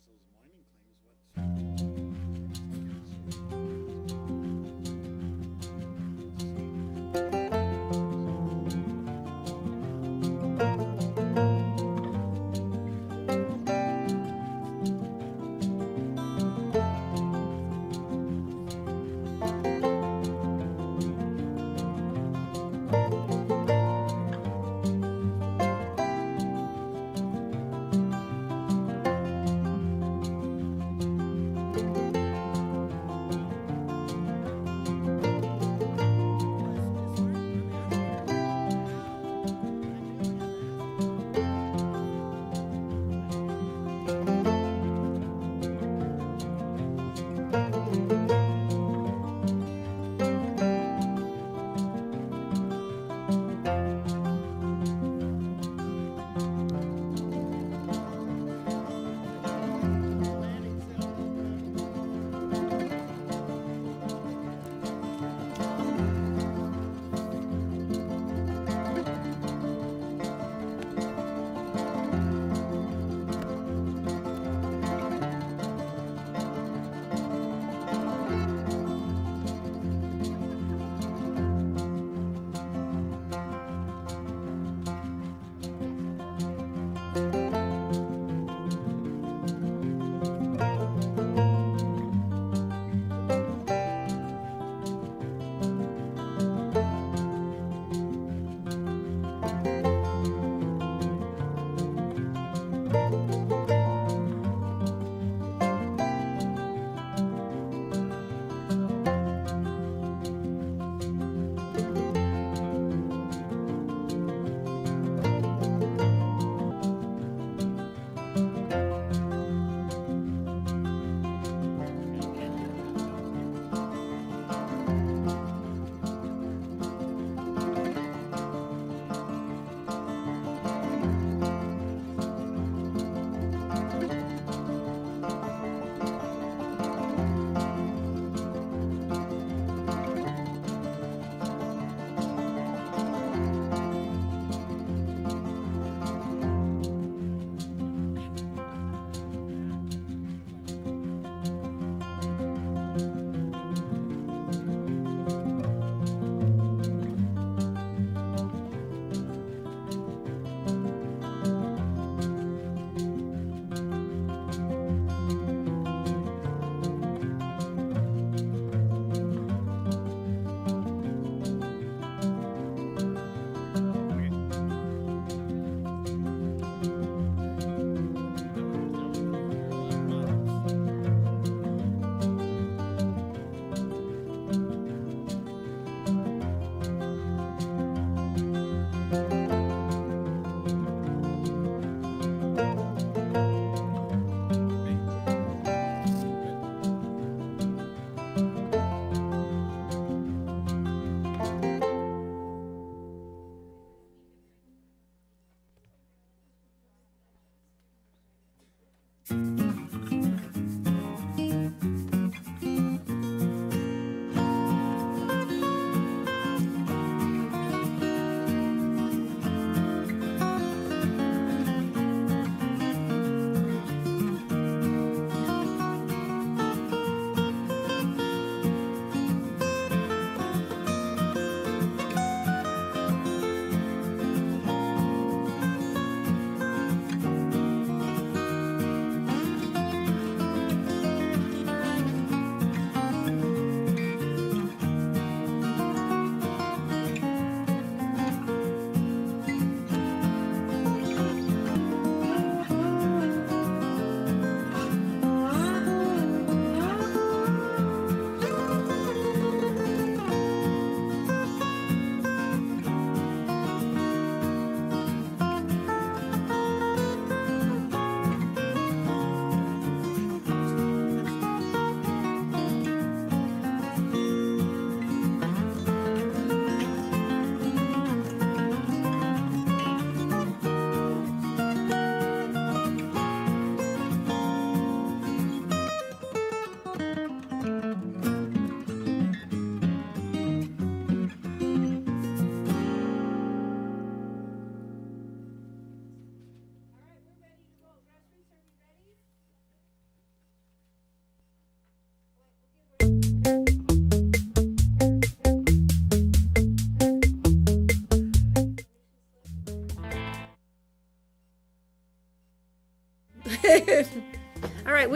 those mining claims.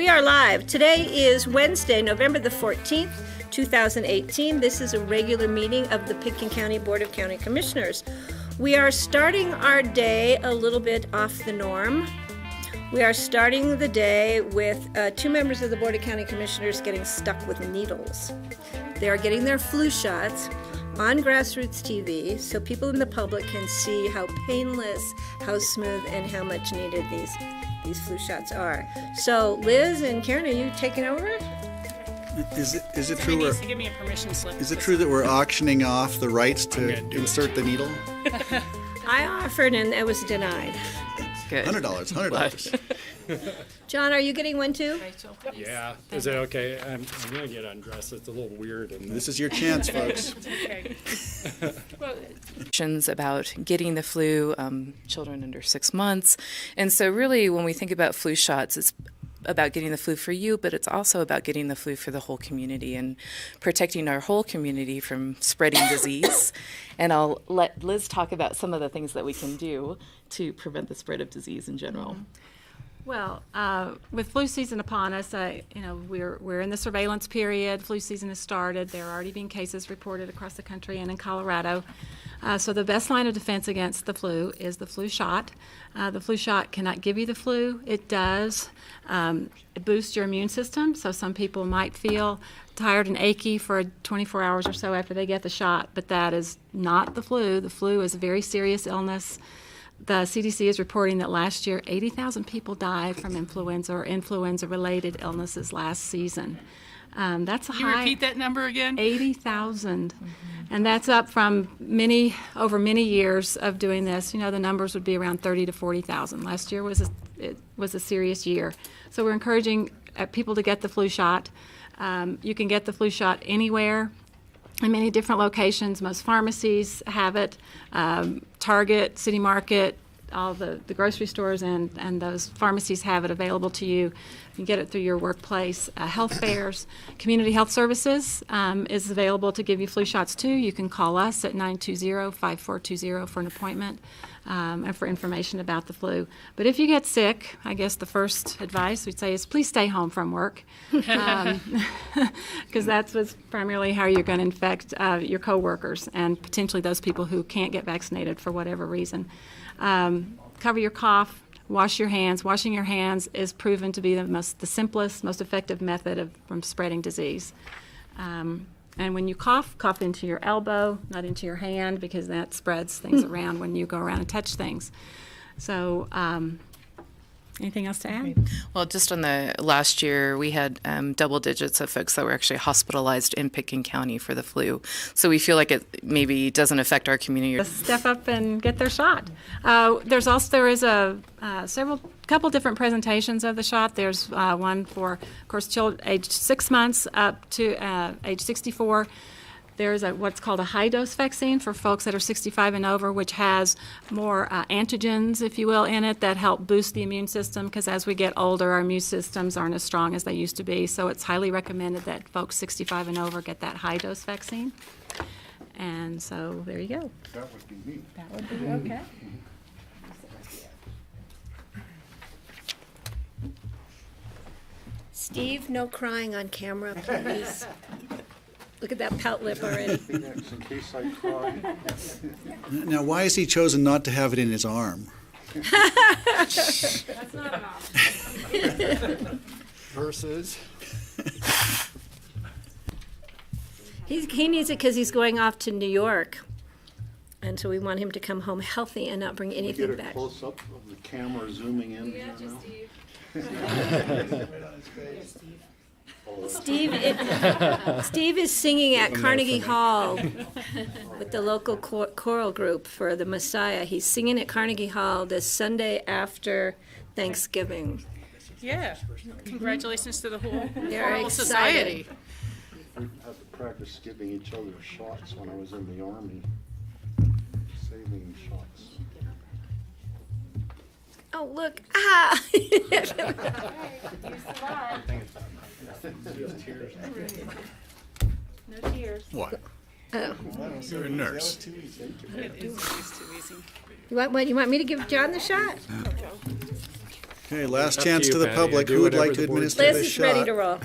We are live. Today is Wednesday, November the 14th, 2018. This is a regular meeting of the Pitkin County Board of County Commissioners. We are starting our day a little bit off the norm. We are starting the day with two members of the Board of County Commissioners getting stuck with needles. They are getting their flu shots on Grassroots TV so people in the public can see how painless, how smooth, and how much needed these flu shots are. So Liz and Karen, are you taking over? Is it He true? needs to give me a permission slip. Is it true that we're auctioning off the rights to insert the needle? I offered and it was denied. Good. $100. John, are you getting one too? Yeah, is it okay? I'm gonna get undressed. It's a little weird. And This is your chance, folks. Okay. About getting the flu, children under 6 months. And so really when we think about flu shots, it's about getting the flu for you, but it's also about getting the flu for the whole community and protecting our whole community from spreading disease. And I'll let Liz talk about some of the things that we can do to prevent the spread of disease in general. Well, with flu season upon us, we're in the surveillance period. Flu season has started. There are already being cases reported across the country and in Colorado. So the best line of defense against the flu is the flu shot. The flu shot cannot give you the flu. It does boost your immune system. So some people might feel tired and achy for 24 hours or so after they get the shot, but that is not the flu. The flu is a very serious illness. The CDC is reporting that last year 80,000 people died from influenza or influenza-related illnesses last season. That's a high. Can you repeat that number again? 80,000. And that's up from over many years of doing this. You know, the numbers would be around 30 to 40,000. Last year was a serious year. So we're encouraging people to get the flu shot. You can get the flu shot anywhere in many different locations. Most pharmacies have it. Target, City Market, all the grocery stores and those pharmacies have it available to you. You can get it through your workplace. Health fairs, Community Health Services is available to give you flu shots too. You can call us at 920-5420 for an appointment and for information about the flu. But if you get sick, I guess the first advice we'd say is please stay home from work because that's what's primarily how you're going to infect your coworkers and potentially those people who can't get vaccinated for whatever reason. Cover your cough, wash your hands. Washing your hands is proven to be the simplest, most effective method from spreading disease. And when you cough into your elbow, not into your hand, because that spreads things around when you go around and touch things. So, anything else to add? Well, just on the last year, we had double digits of folks that were actually hospitalized in Pitkin County for the flu. So we feel like it maybe doesn't affect our community. Step up and get their shot. There is a couple different presentations of the shot. There's one for, of course, children aged 6 months up to age 64. There's what's called a high-dose vaccine for folks that are 65 and over, which has more antigens, if you will, in it that help boost the immune system because as we get older, our immune systems aren't as strong as they used to be. So it's highly recommended that folks 65 and over get that high-dose vaccine. And so there you go. That would be me. That would be okay. Steve, no crying on camera, please. Look at that pout lip already. Phoenix, in case I cry. Now, why has he chosen not to have it in his arm? That's not an option. versus. He needs it because he's going off to New York. And so we want him to come home healthy and not bring anything Get a back. close-up of the camera zooming in. Yeah, you know? just Steve. Steve is singing at Carnegie Hall with the local choral group for the Messiah. He's singing at Carnegie Hall this Sunday after Thanksgiving. Yeah. Congratulations to the whole Very excited. society. We had to practice giving each other shots when I was in the Army. Saving shots. Oh, look. Ah! No tears. What? Oh. You're a nurse. It is too easy. You want me to give John the shot? Okay, last Up chance you, to the Patty. public. Do Who would whatever like to the board administer Liz this is ready shot? to roll.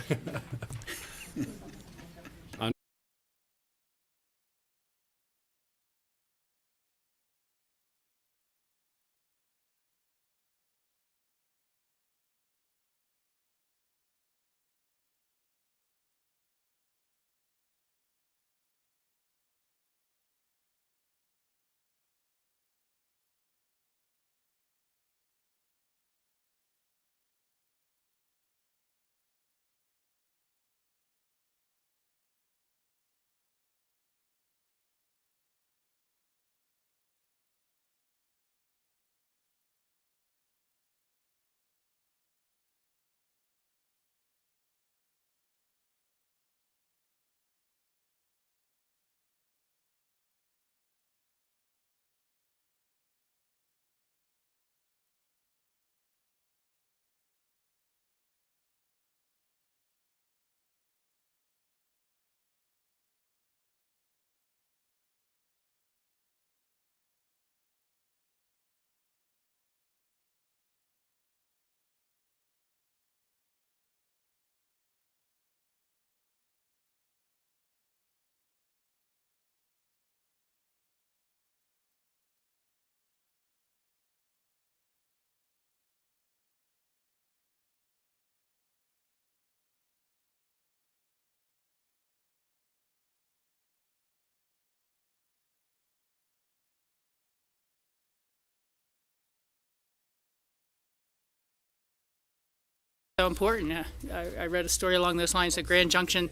So important. I read a story along those lines at Grand Junction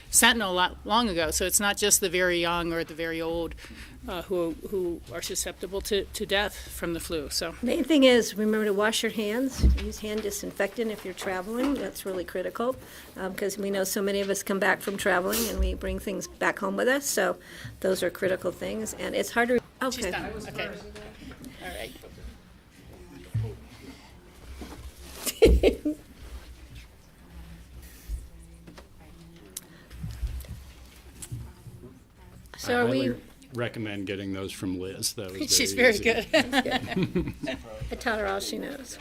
Sentinel long ago. So it's not just the very young or the very old who are susceptible to death from the flu. So Main thing is, remember to wash your hands, use hand disinfectant if you're traveling. That's really critical, because we know so many of us come back from traveling and we bring things back home with us. So those are critical things, and it's hard to. she's Okay. done. Okay. All right. So I are highly we? recommend getting those from Liz. That was She's very easy. good. I taught her all she knows.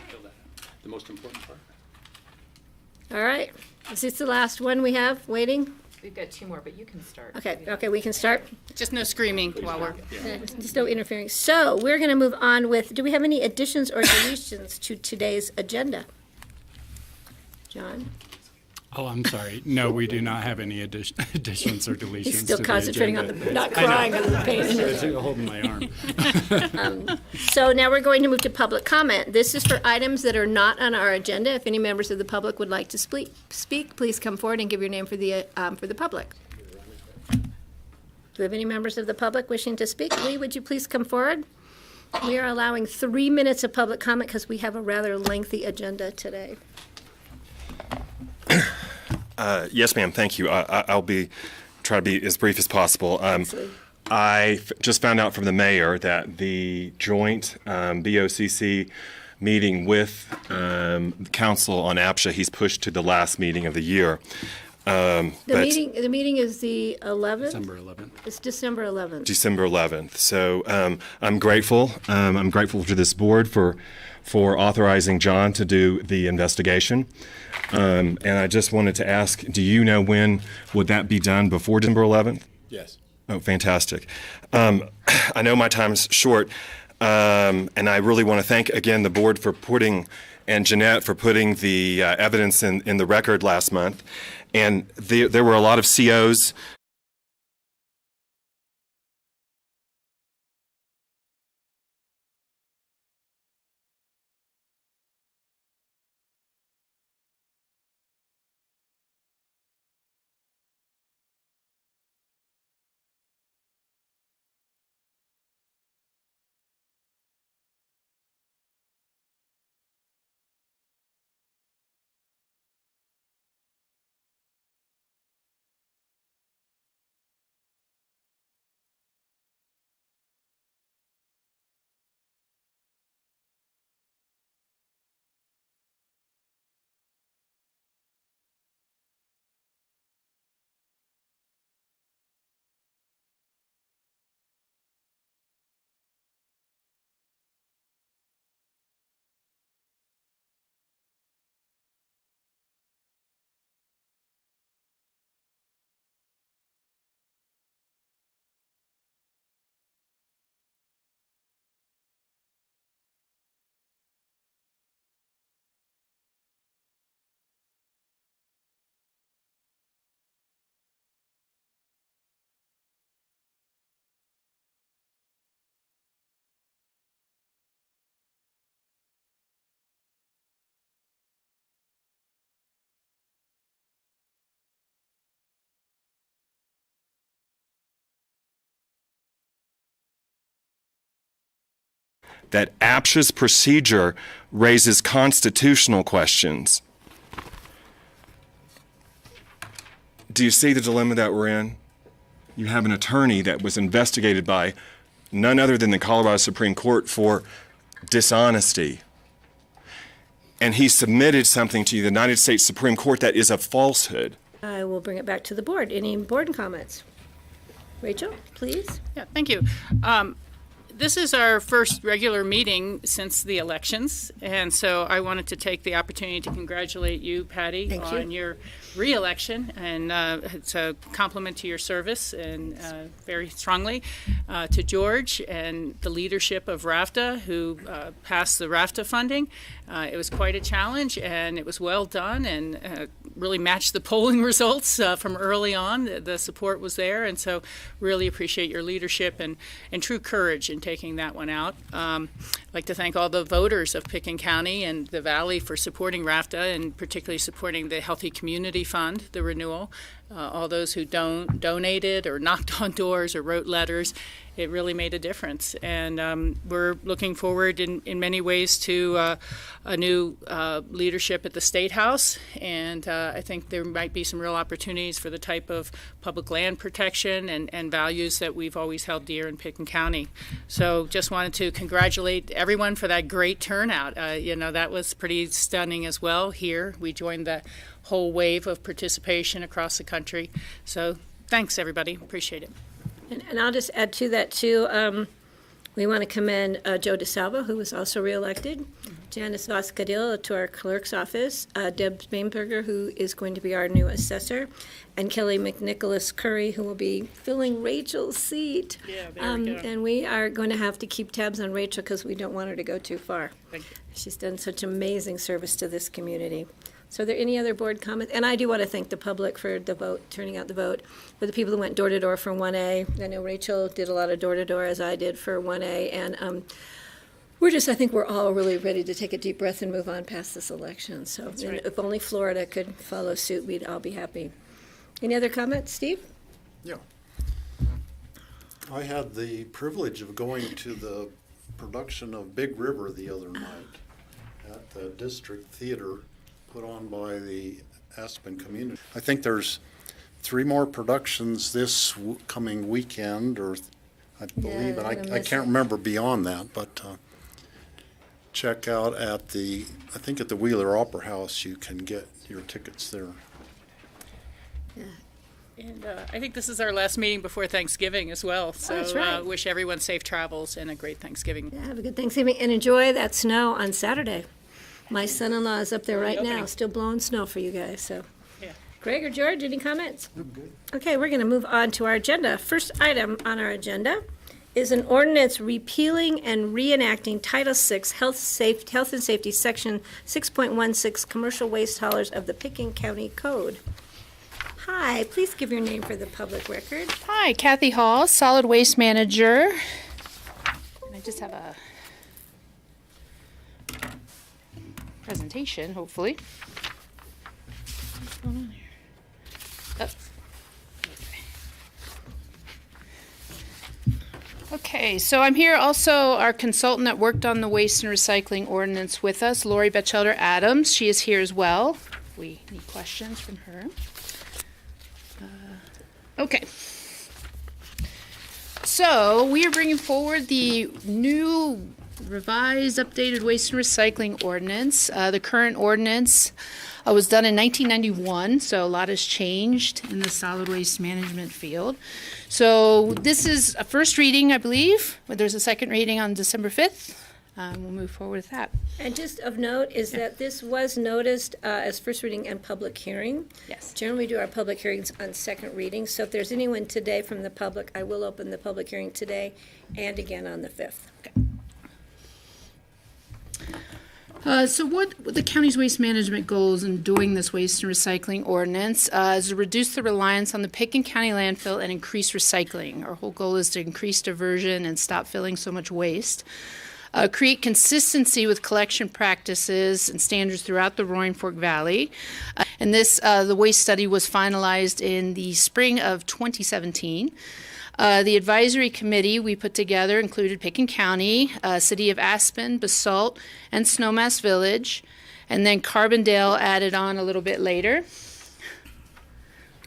The most important part. All right. Is this the last one we have waiting? We've got two more, but you can start. Okay, we can start. Just no screaming while we're. Just no interfering. So we're going to move on with, do we have any additions or deletions to today's agenda? John? Oh, I'm sorry. No, we do not have any additions or deletions. He's still to the concentrating on agenda. the, not crying because of the pain. It's holding my arm. So now we're going to move to public comment. This is for items that are not on our agenda. If any members of the public would like to speak, please come forward and give your name for the public. Do we have any members of the public wishing to speak? Lee, would you please come forward? We are allowing 3 minutes of public comment because we have a rather lengthy agenda today. Yes, ma'am. Thank you. I'll try to be as brief as possible. Just found out from the mayor that the joint BOCC meeting with council on APSHA, he's pushed to the last meeting of the year. The meeting is the 11th? December 11th. It's December 11th. December 11th. So I'm grateful. I'm grateful to this board for authorizing John to do the investigation. And I just wanted to ask, do you know when would that be done, before December 11th? Yes. Oh, fantastic. I know my time's short, and I really want to thank, again, the board for and Jeanette for putting the evidence in the record last month. And there were a lot of COs that APSHA's procedure raises constitutional questions. Do you see the dilemma that we're in? You have an attorney that was investigated by none other than the Colorado Supreme Court for dishonesty. And he submitted something to the United States Supreme Court that is a falsehood. I will bring it back to the board. Any board comments? Rachel, please. Yeah, thank you. This is our first regular meeting since the elections, and so I wanted to take the opportunity to congratulate you, Patty, on your re-election, and it's a compliment to your service, and very strongly to George and the leadership of RAFTA, who passed the RAFTA funding. It was quite a challenge, and it was well done, and really matched the polling results from early on. The support was there, and so really appreciate your leadership and true courage in taking that one out. I'd like to thank all the voters of Pickens County and the Valley for supporting RAFTA, and particularly supporting the Healthy Community Fund, the renewal. All those who donated or knocked on doors or wrote letters. It really made a difference, and we're looking forward in many ways to a new leadership at the State House, and I think there might be some real opportunities for the type of public land protection and values that we've always held dear in Pickens County. So just wanted to congratulate everyone for that great turnout. That was pretty stunning as well here. We joined the whole wave of participation across the country. So thanks, everybody. Appreciate it. And I'll just add to that, too. We want to commend Joe DeSalvo, who was also reelected, Janice Vascadil to our clerk's office, Deb Bainberger, who is going to be our new assessor, and Kelly McNicholas Curry, who will be filling Rachel's seat. Yeah, there we go. And we are going to have to keep tabs on Rachel because we don't want her to go too far. Thank you. She's done such amazing service to this community. So are there any other board comments? And I do want to thank the public for the vote, turning out the vote, for the people who went door-to-door for 1A. I know Rachel did a lot of door-to-door, as I did for 1A, and I think we're all really ready to take a deep breath and move on past this election. So right. If only Florida could follow suit, we'd all be happy. Any other comments, Steve? Yeah. I had the privilege of going to the production of Big River the other night at the District Theater, put on by the Aspen community. I think there's 3 more productions this coming weekend, or I believe, and I can't remember beyond that, but check out at the Wheeler Opera House, you can get your tickets there. And I think this is our last meeting before Thanksgiving as well. So that's right. Wish everyone safe travels and a great Thanksgiving. Yeah, have a good Thanksgiving and enjoy that snow on Saturday. My son-in-law is up there right now, still blowing snow for you guys. So, Yeah. Greg or George, any comments? I'm good. Okay, we're going to move on to our agenda. First item on our agenda is an ordinance repealing and reenacting Title VI Health and Safety Section 6.16 Commercial Waste Haulers of the Pickens County Code. Hi, please give your name for the public record. Hi, Kathy Hall, Solid Waste Manager. And I just have a presentation, hopefully. What's going on here? Okay, so I'm here also, our consultant that worked on the waste and recycling ordinance with us, Lori Batchelder Adams. She is here as well. We need questions from her. Okay. So we are bringing forward the new revised, updated waste and recycling ordinance. The current ordinance was done in 1991, so a lot has changed in the solid waste management field. So this is a first reading, I believe, but there's a second reading on December 5th. We'll move forward with that. And just of note is that this was noticed as first reading and public hearing. Yes. Generally, we do our public hearings on second reading, so if there's anyone today from the public, I will open the public hearing today and again on the 5th. So what the county's waste management goals in doing this waste and recycling ordinance is to reduce the reliance on the Pickens County landfill and increase recycling. Our whole goal is to increase diversion and stop filling so much waste. Create consistency with collection practices and standards throughout the Roaring Fork Valley. And this, the waste study was finalized in the spring of 2017. The advisory committee we put together included Picken County, City of Aspen, Basalt, and Snowmass Village, and then Carbondale added on a little bit later.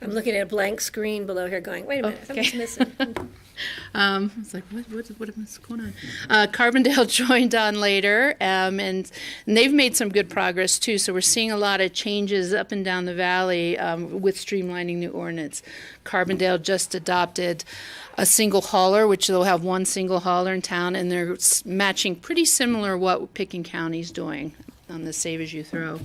I'm looking at a blank screen below here going, wait a minute, something's missing. I was like, what is going on? Carbondale joined on later, and they've made some good progress too. So we're seeing a lot of changes up and down the valley with streamlining the ordinance. Carbondale just adopted a single hauler, which they'll have one single hauler in town, and they're matching pretty similar what Picken County's doing on the Save As You Throw.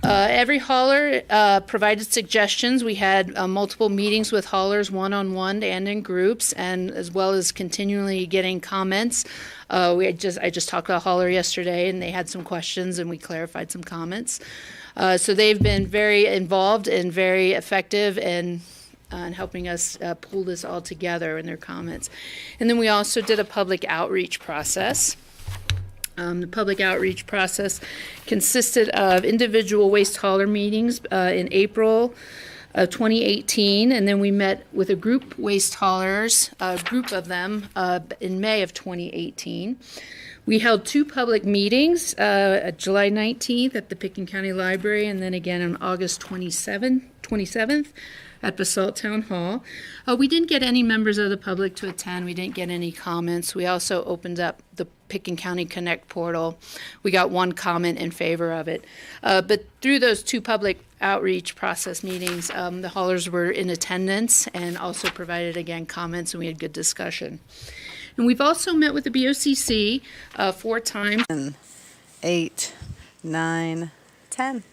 Every hauler provided suggestions. We had multiple meetings with haulers, one-on-one and in groups, and as well as continually getting comments. I just talked to a hauler yesterday, and they had some questions, and we clarified some comments. So they've been very involved and very effective in helping us pull this all together in their comments. And then we also did a public outreach process. The public outreach process consisted of individual waste hauler meetings in April of 2018, and then we met with a group waste haulers, a group of them, in May of 2018. We held 2 public meetings, July 19th at the Picken County Library, and then again on August 27th at Basalt Town Hall. We didn't get any members of the public to attend. We didn't get any comments. We also opened up the Picken County Connect portal. We got 1 comment in favor of it. But through those 2 public outreach process meetings, the haulers were in attendance and also provided, again, comments, and we had good discussion. And we've also met with the BOCC 4 times. 8, 9, 10.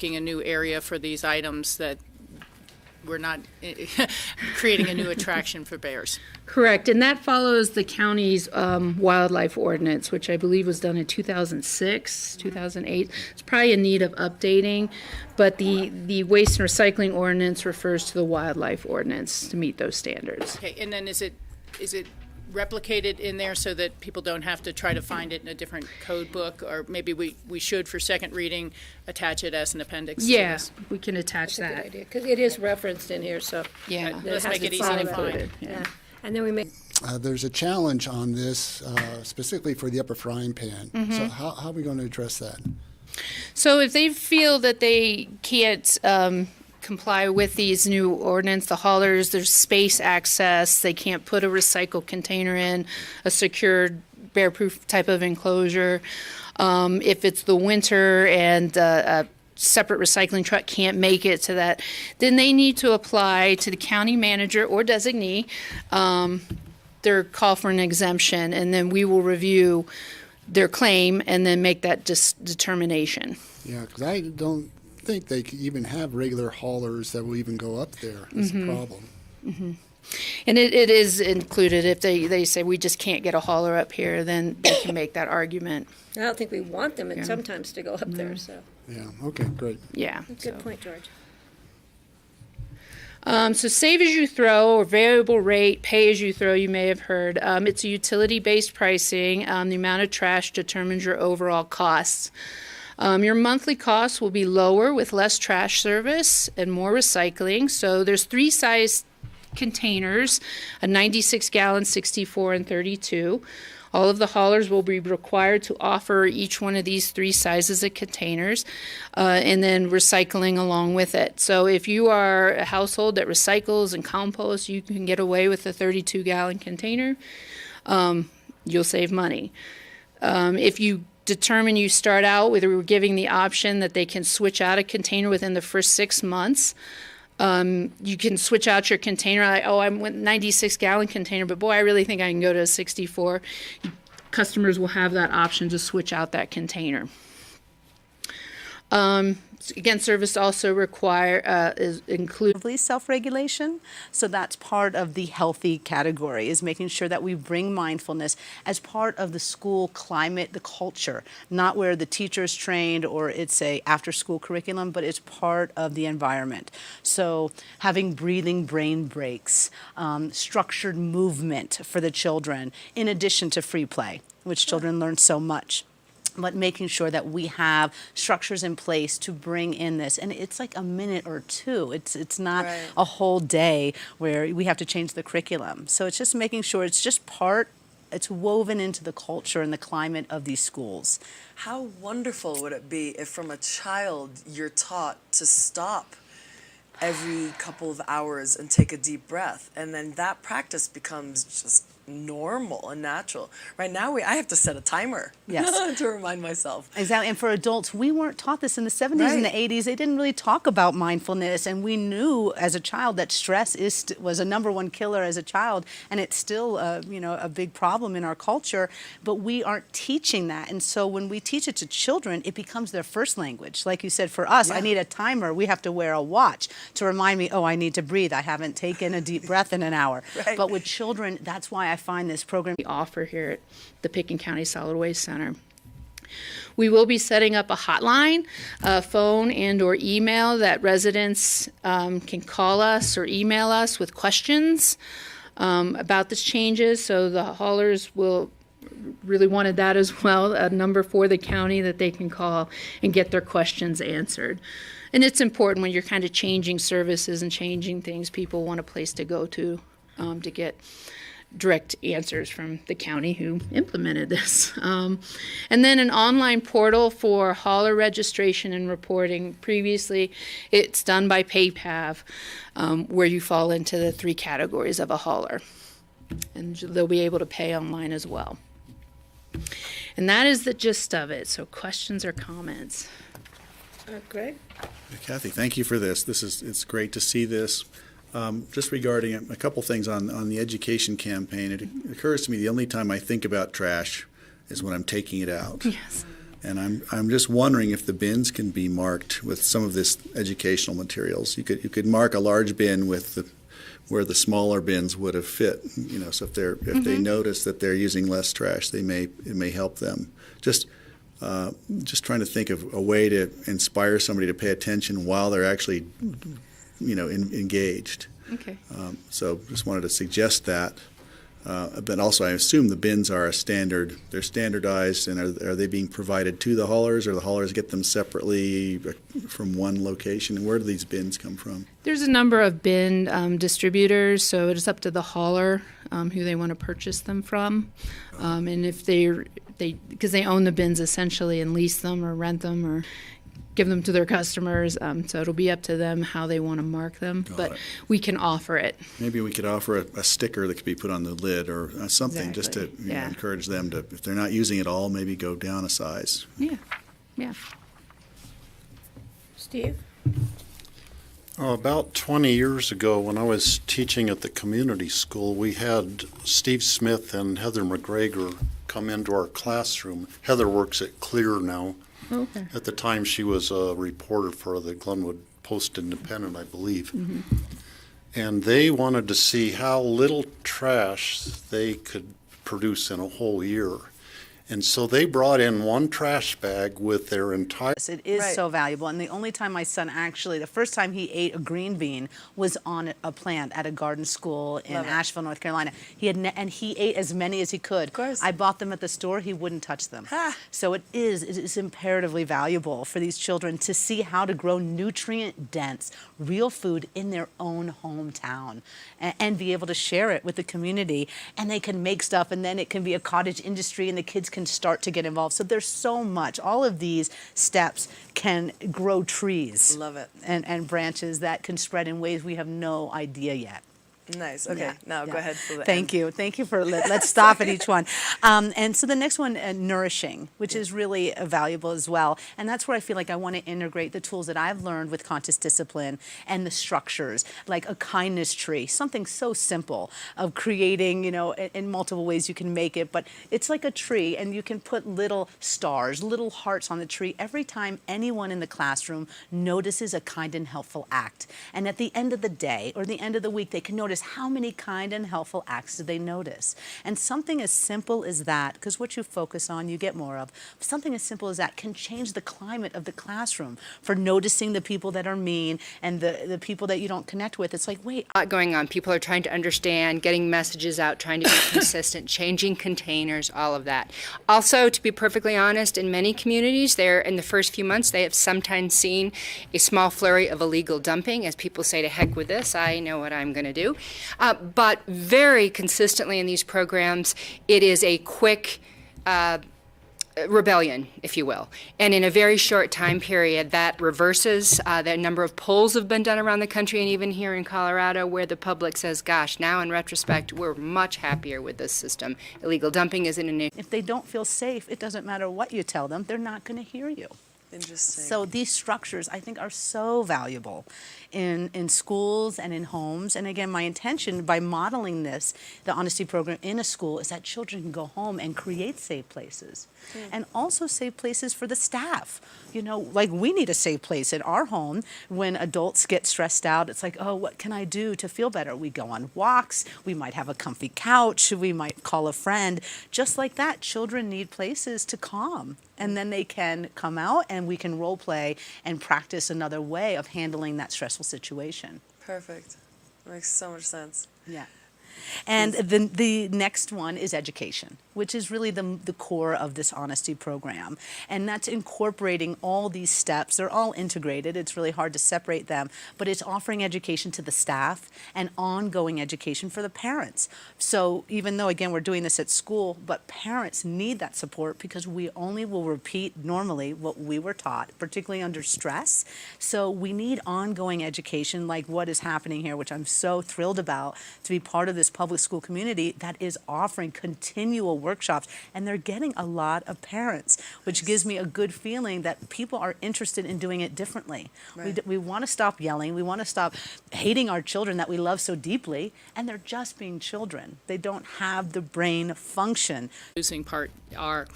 A new area for these items that we're not creating a new attraction for bears. Correct, and that follows the county's wildlife ordinance, which I believe was done in 2006, 2008. It's probably in need of updating, but the waste and recycling ordinance refers to the wildlife ordinance to meet those standards. Okay, and then is it replicated in there so that people don't have to try to find it in a different code book, or maybe we should, for second reading, attach it as an appendix? Yeah, we can attach That's a that. good idea, because it is referenced in here, so. Yeah, Let's make it easy to find. Yeah. And then we make. There's a challenge on this, specifically for the upper frying pan. Mm-hmm. So how are we going to address that? So if they feel that they can't comply with these new ordinance, the haulers, there's space access, they can't put a recycle container in, a secured bear-proof type of enclosure. If it's the winter and a separate recycling truck can't make it to that, then they need to apply to the county manager or designee their call for an exemption, and then we will review their claim and then make that determination. Yeah, because I don't think they could even have regular haulers that will even go up there. That's a problem. Mm-hmm. And it is included. If they say we just can't get a hauler up here, then they can make that argument. I don't think we want them sometimes to go up there, so. Yeah, okay, great. Yeah. Good point, George. So save as you throw, or variable rate, pay as you throw, you may have heard. It's a utility-based pricing. The amount of trash determines your overall costs. Your monthly costs will be lower with less trash service and more recycling. So there's 3 size containers, a 96-gallon, 64, and 32. All of the haulers will be required to offer each one of these 3 sizes of containers, and then recycling along with it. So if you are a household that recycles and composts, you can get away with a 32-gallon container. You'll save money. If you determine you start out with, we're giving the option that they can switch out a container within the first 6 months. You can switch out your container. Like, oh, I'm with 96-gallon container, but boy, I really think I can go to a 64. Customers will have that option to switch out that container. Again, service also include self-regulation. So that's part of the healthy category, is making sure that we bring mindfulness as part of the school climate, the culture, not where the teacher is trained or it's a after-school curriculum, but it's part of the environment. So having breathing brain breaks, structured movement for the children, in addition to free play, which children learn so much. But making sure that we have structures in place to bring in this. And it's like a minute or 2. It's not a whole day where we have to change the curriculum. So it's just making sure it's just it's woven into the culture and the climate of these schools. How wonderful would it be if from a child you're taught to stop every couple of hours and take a deep breath, and then that practice becomes just normal and natural. Right now, I have to set a timer to remind myself. Exactly. And for adults, we weren't taught this in the 70s and the 80s. They didn't really talk about mindfulness, and we knew as a child that stress was a #1 killer as a child, and it's still a big problem in our culture, but we aren't teaching that. And so when we teach it to children, it becomes their first language. Like you said, for us, I need a timer. We have to wear a watch to remind me, oh, I need to breathe. I haven't taken a deep breath in an hour. But with children, that's why I find this program we offer here at the Pickens County Solid Waste Center. We will be setting up a hotline, phone and or email that residents can call us or email us with questions about the changes. So the haulers really wanted that as well, a number for the county that they can call and get their questions answered. And it's important when you're kind of changing services and changing things, people want a place to go to get direct answers from the county who implemented this. And then an online portal for hauler registration and reporting. Previously, it's done by PayPav, where you fall into the 3 categories of a hauler. And they'll be able to pay online as well. And that is the gist of it. So questions or comments? Greg? Kathy, thank you for this. It's great to see this. Just regarding a couple things on the education campaign, it occurs to me the only time I think about trash is when I'm taking it out. Yes. And I'm just wondering if the bins can be marked with some of this educational materials. You could mark a large bin with where the smaller bins would have fit. So if they notice that they're using less trash, it may help them. Just trying to think of a way to inspire somebody to pay attention while they're actually engaged. Okay. So just wanted to suggest that. But also, I assume the bins are they're standardized, and are they being provided to the haulers, or the haulers get them separately from one location? And where do these bins come from? There's a number of bin distributors, so it's up to the hauler who they want to purchase them from. And if because they own the bins essentially and lease them or rent them or give them to their customers, so it'll be up to them how they want to mark them, but we can offer it. Maybe we could offer a sticker that could be put on the lid or something just to encourage them to, if they're not using it all, maybe go down a size. Yeah. Steve? About 20 years ago, when I was teaching at the community school, we had Steve Smith and Heather McGregor come into our classroom. Heather works at Clear now. Okay. At the time, she was a reporter for the Glenwood Post-Independent, I believe. Mm-hmm. And they wanted to see how little trash they could produce in a whole year. And so they brought in one trash bag with their entire. Yes, it is so valuable. And the only time my son actually, the first time he ate a green bean was on a plant at a garden school in Asheville, North Carolina. He had and he ate as many as he could. Of course. I bought them at the store. He wouldn't touch them. So it is imperatively valuable for these children to see how to grow nutrient-dense, real food in their own hometown and be able to share it with the community. And they can make stuff, and then it can be a cottage industry, and the kids can start to get involved. So there's so much. All of these steps can grow trees. Love it. And branches that can spread in ways we have no idea yet. Nice. Okay. Now go ahead for the Thank you. Thank you for let's stop at each one. And so the next one, nourishing, which is really valuable as well. And that's where I feel like I want to integrate the tools that I've learned with conscious discipline and the structures, like a kindness tree, something so simple of creating, in multiple ways you can make it, but it's like a tree, and you can put little stars, little hearts on the tree every time anyone in the classroom notices a kind and helpful act. And at the end of the day or the end of the week, they can notice how many kind and helpful acts did they notice. And something as simple as that, because what you focus on, you get more of, something as simple as that can change the climate of the classroom for noticing the people that are mean and the people that you don't connect with. It's like, wait. A lot going on. People are trying to understand, getting messages out, trying to be consistent, changing containers, all of that. Also, to be perfectly honest, in many communities, in the first few months, they have sometimes seen a small flurry of illegal dumping as people say, to heck with this, I know what I'm going to do. But very consistently in these programs, it is a quick rebellion, if you will. And in a very short time period, that reverses. The number of polls have been done around the country and even here in Colorado where the public says, gosh, now in retrospect, we're much happier with this system. Illegal dumping isn't an issue. If they don't feel safe, it doesn't matter what you tell them, they're not going to hear you. Interesting. So these structures, I think, are so valuable in schools and in homes. And again, my intention by modeling this, the honesty program in a school, is that children can go home and create safe places. And also safe places for the staff. Like we need a safe place in our home when adults get stressed out. It's like, oh, what can I do to feel better? We go on walks. We might have a comfy couch. We might call a friend. Just like that, children need places to calm. And then they can come out and we can role play and practice another way of handling that stressful situation. Perfect. Makes so much sense. Yeah. And the next one is education, which is really the core of this honesty program. And that's incorporating all these steps. They're all integrated. It's really hard to separate them. But it's offering education to the staff and ongoing education for the parents. So even though, again, we're doing this at school, but parents need that support because we only will repeat normally what we were taught, particularly under stress. So we need ongoing education like what is happening here, which I'm so thrilled about to be part of this public school community that is offering continual workshops, and they're getting a lot of parents, which gives me a good feeling that people are interested in doing it differently. Right. We want to stop yelling. We want to stop hating our children that we love so deeply, and they're just being children. They don't have the brain function. Losing part are.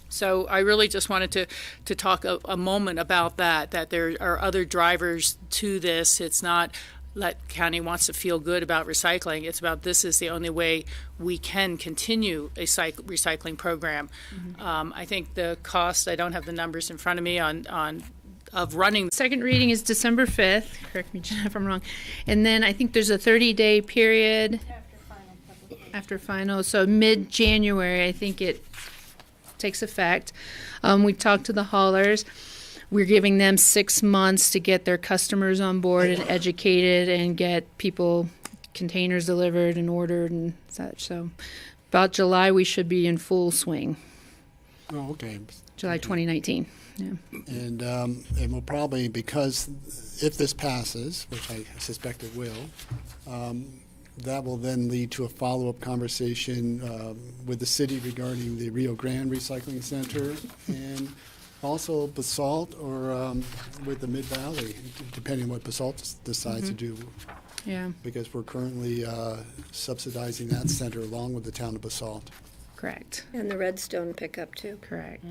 So I really just wanted to talk a moment about that there are other drivers to this. It's not that county wants to feel good about recycling. It's about this is the only way we can continue a recycling program. Mm-hmm. I think the cost, I don't have the numbers in front of me of running. Second reading is December 5th. Correct me, Jen, if I'm wrong. And then I think there's a 30-day period after final. So mid-January, I think it takes effect. We talked to the haulers. We're giving them 6 months to get their customers on board and educated and get people containers delivered and ordered and such. So about July, we should be in full swing. Oh, okay. July 2019. Yeah. And we'll probably, because if this passes, which I suspect it will, that will then lead to a follow-up conversation with the city regarding the Rio Grande Recycling Center and also BOCC or with the Mid-Valley, depending on what BOCC decides to do. Yeah. Because we're currently subsidizing that center along with the town of BOCC. Correct. And the Redstone pickup, too. Correct.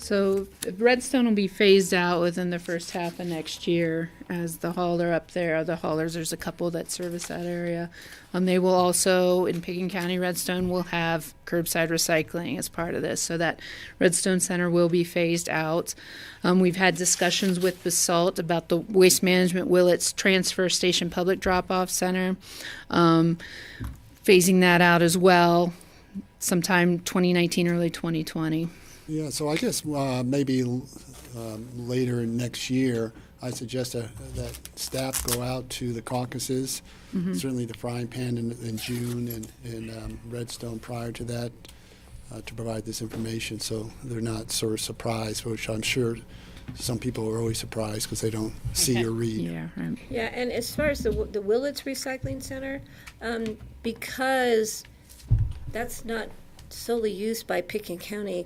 So Redstone will be phased out within the first half of next year as the hauler up there. The haulers, there's a couple that service that area. They will also, in Pickens County, Redstone will have curbside recycling as part of this. So that Redstone Center will be phased out. We've had discussions with BOCC about the Waste Management Willits Transfer Station Public Drop-Off Center, phasing that out as well sometime 2019, early 2020. Yeah, so I guess maybe later next year, I suggest that staff go out to the caucuses, certainly the Frying Pan in June and Redstone prior to that, to provide this information so they're not sort of surprised, which I'm sure some people are always surprised because they don't see or read. Yeah, right. Yeah, and as far as the Willits Recycling Center, because that's not solely used by Pickens County,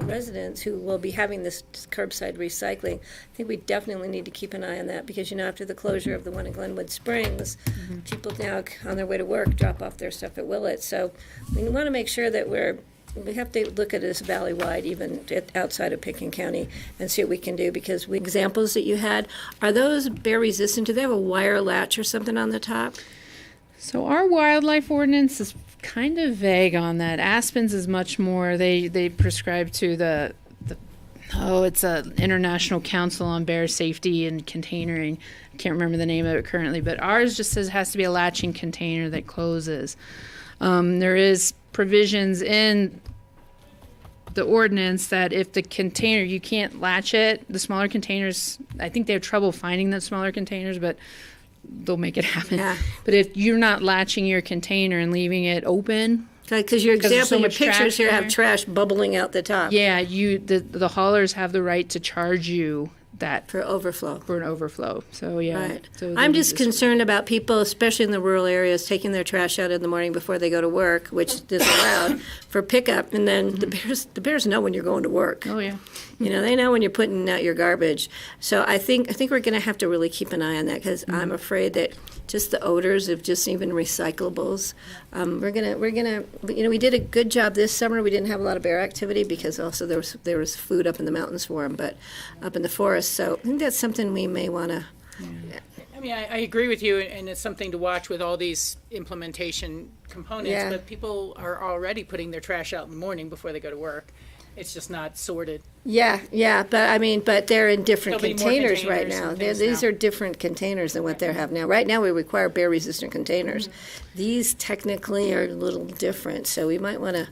residents who will be having this curbside recycling. I think we definitely need to keep an eye on that because, after the closure of the one in Glenwood Springs, people now on their way to work drop off their stuff at Willits. So we want to make sure that we have to look at this valley-wide, even outside of Pickens County, and see what we can do, because examples that you had, are those bear resistant? Do they have a wire latch or something on the top? So our wildlife ordinance is kind of vague on that. Aspen's is much more, they prescribe to it's an International Council on Bear Safety and Containering. I can't remember the name of it currently, but ours just says it has to be a latching container that closes. There is provisions in the ordinance that if the container, you can't latch it, the smaller containers, I think they have trouble finding the smaller containers, but they'll make it happen. Yeah. But if you're not latching your container and leaving it open, because your there's example, so your much pictures trash here have there. trash bubbling out the top. Yeah, the haulers have the right to charge you that for overflow. For an overflow. So yeah. Right. So I'm just concerned about people, especially in the rural areas, taking their trash out in the morning before they go to work, which is allowed for pickup, and then the bears know when you're going to work. Oh yeah. They know when you're putting out your garbage. So I think we're going to have to really keep an eye on that, because I'm afraid that just the odors of just even recyclables. We're gonna we did a good job this summer. We didn't have a lot of bear activity because also there was food up in the mountains for them, but up in the forest. So I think that's something we may want to. I mean, I agree with you, and it's something to watch with all these implementation components. Yeah. But people are already putting their trash out in the morning before they go to work. It's just not sorted. Yeah, but they're in different There'll be more containers right containers now. and things These now. are different containers than what they have now. Right now, we require bear-resistant containers. These technically are a little different, so we might want to.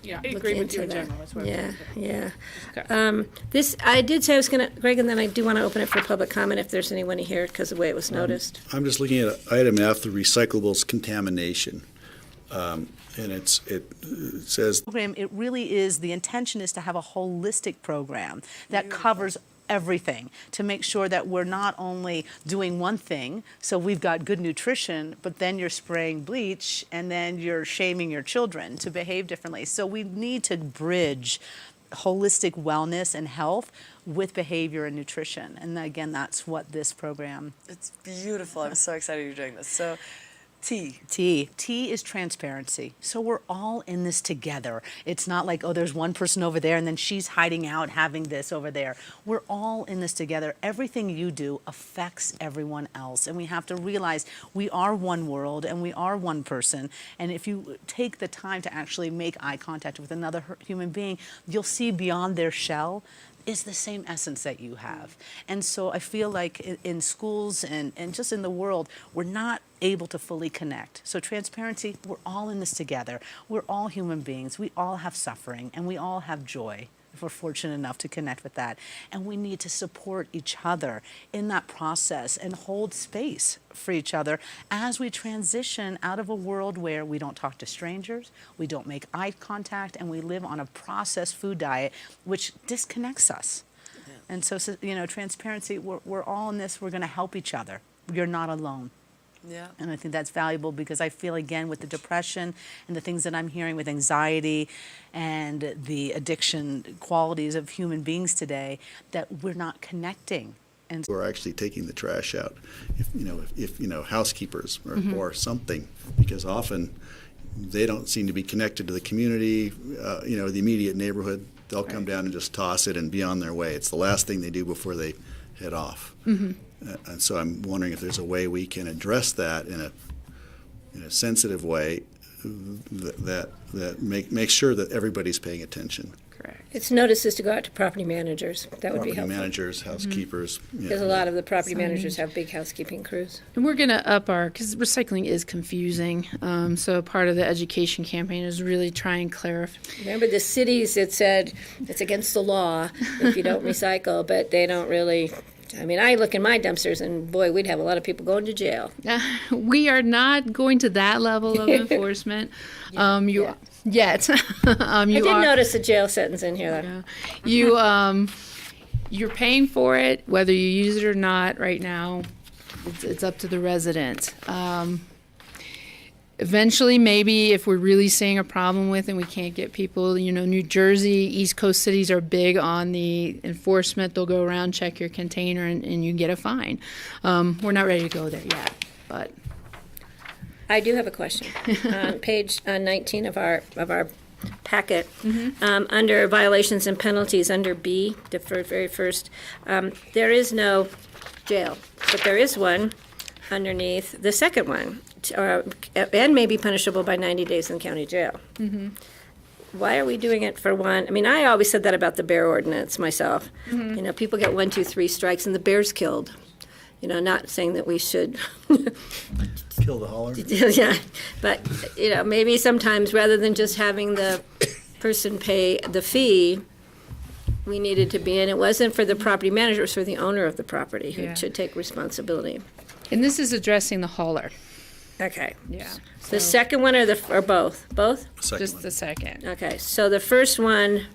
Yeah, I Look agree with you in into that. general as well. Yeah. Okay. This, I did say I was going to, Greg, and then I do want to open it for public comment if there's anyone here, because of the way it was noticed. I'm just looking at item F, the recyclables contamination. And it says Program, it really is, the intention is to have a holistic program that covers everything, to make sure that we're not only doing one thing, so we've got good nutrition, but then you're spraying bleach and then you're shaming your children to behave differently. So we need to bridge holistic wellness and health with behavior and nutrition. And again, that's what this program. It's beautiful. I'm so excited you're doing this. So, T is transparency. So we're all in this together. It's not like, oh, there's one person over there and then she's hiding out having this over there. We're all in this together. Everything you do affects everyone else. And we have to realize we are one world and we are one person. And if you take the time to actually make eye contact with another human being, you'll see beyond their shell is the same essence that you have. And so I feel like in schools and just in the world, we're not able to fully connect. So transparency, we're all in this together. We're all human beings. We all have suffering and we all have joy, if we're fortunate enough to connect with that. And we need to support each other in that process and hold space for each other as we transition out of a world where we don't talk to strangers, we don't make eye contact, and we live on a processed food diet, which disconnects us. Yeah. And so, transparency, we're all in this, we're gonna help each other. You're not alone. Yeah. And I think that's valuable because I feel, again, with the depression and the things that I'm hearing with anxiety and the addiction qualities of human beings today, that we're not connecting. And we're actually taking the trash out, if housekeepers or something, because often they don't seem to be connected to the community, the immediate neighborhood. they'll come down and just toss it and be on their way. It's the last thing they do before they head off. And so I'm wondering if there's a way we can address that in a sensitive way that make sure that everybody's paying attention. Correct. It's notices to go out to property managers. That would be Property helpful. managers, housekeepers. Because a lot of the property managers have big housekeeping crews. And we're going to up because recycling is confusing. So part of the education campaign is really try and clarify. Remember the cities, it said it's against the law if you don't recycle, but they don't really. I mean, I look in my dumpsters and boy, we'd have a lot of people going to jail. We are not going to that level of enforcement. Yet. I did notice a jail sentence in here, though. You're paying for it, whether you use it or not right now. It's up to the resident. Eventually, maybe if we're really seeing a problem with and we can't get people, New Jersey, East Coast cities are big on the enforcement. They'll go around, check your container, and you get a fine. We're not ready to go there yet, but... I do have a question. On page 19 of our packet, under violations and penalties, under B, the very first, there is no jail, but there is one underneath the second one, and may be punishable by 90 days in county jail. Why are we doing it for one? I mean, I always said that about the bear ordinance myself. People get 1, 2, 3 strikes and the bear's killed. Not saying that we should kill the hauler. Yeah, but maybe sometimes rather than just having the person pay the fee, we needed to be, and it wasn't for the property manager, it was for the owner of the property who should take responsibility. And this is addressing the hauler. Okay. Yeah. The second one or both? Both? Just the second. Okay, so the first one,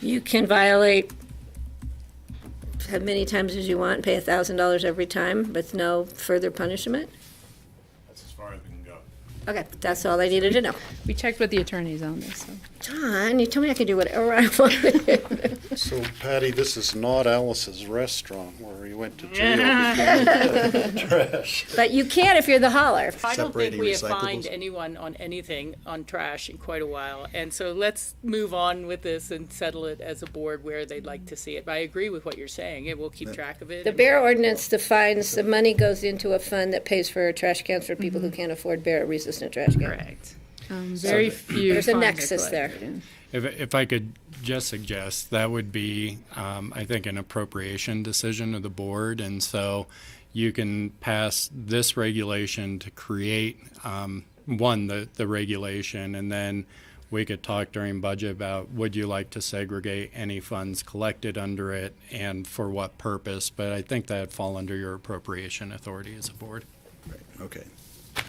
you can violate as many times as you want, pay $1,000 every time, with no further punishment? That's as far as we can go. Okay, that's all I needed to know. We checked with the attorneys on this. So. John, you told me I could do whatever I wanted. So, Patty, this is not Alice's restaurant where he went to jail because of trash. But you can if you're the hauler. I don't think Separating we have recyclables. fined anyone on anything on trash in quite a while. And so let's move on with this and settle it as a board where they'd like to see it. But I agree with what you're saying. We'll keep track of it. The bear ordinance defines the money goes into a fund that pays for trash cans for people who can't afford bear-resistant trash cans. Correct. Very few. There's a fines are nexus there. collected. If I could just suggest, that would be, I think, an appropriation decision of the board. And so you can pass this regulation to create, the regulation, and then we could talk during budget about would you like to segregate any funds collected under it and for what purpose. But I think that would fall under your appropriation authority as a board. Right. Okay.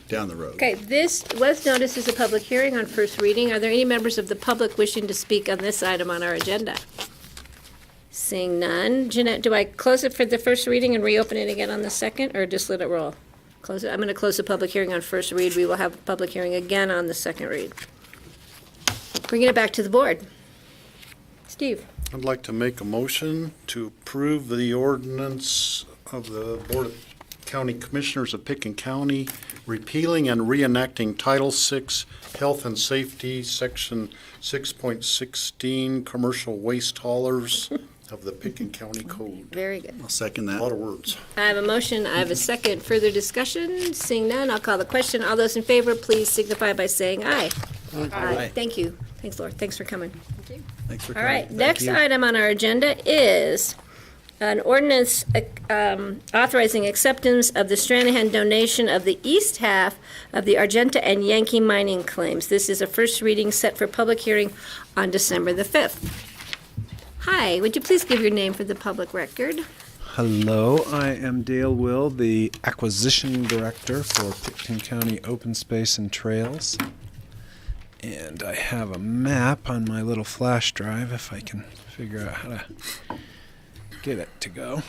Down the road. Okay, this was noticed as a public hearing on first reading. Are there any members of the public wishing to speak on this item on our agenda? Seeing none. Jeanette, do I close it for the first reading and reopen it again on the second, or just let it roll? Close it. I'm going to close the public hearing on first read. We will have a public hearing again on the second read. Bringing it back to the board. Steve. I'd like to make a motion to approve the ordinance of the Board of County Commissioners of Pickens County repealing and reenacting Title VI Health and Safety, Section 6.16, Commercial Waste Haulers of the Pickens County Code. Very good. I'll second A that. lot of words. I have a motion. I have a second. Further discussion? Seeing none, I'll call the question. All those in favor, please signify by saying aye. Aye. Thank you. Thanks, Laura. Thanks for coming. Thanks for All coming. right, Thank next you. item on our agenda is an ordinance authorizing acceptance of the Stranahan donation of the east half of the Argenta and Yankee mining claims. This is a first reading set for public hearing on December the 5th. Hi, would you please give your name for the public record? Hello, I am Dale Will, the Acquisition Director for Pickens County Open Space and Trails. And I have a map on my little flash drive if I can figure out how to get it to go.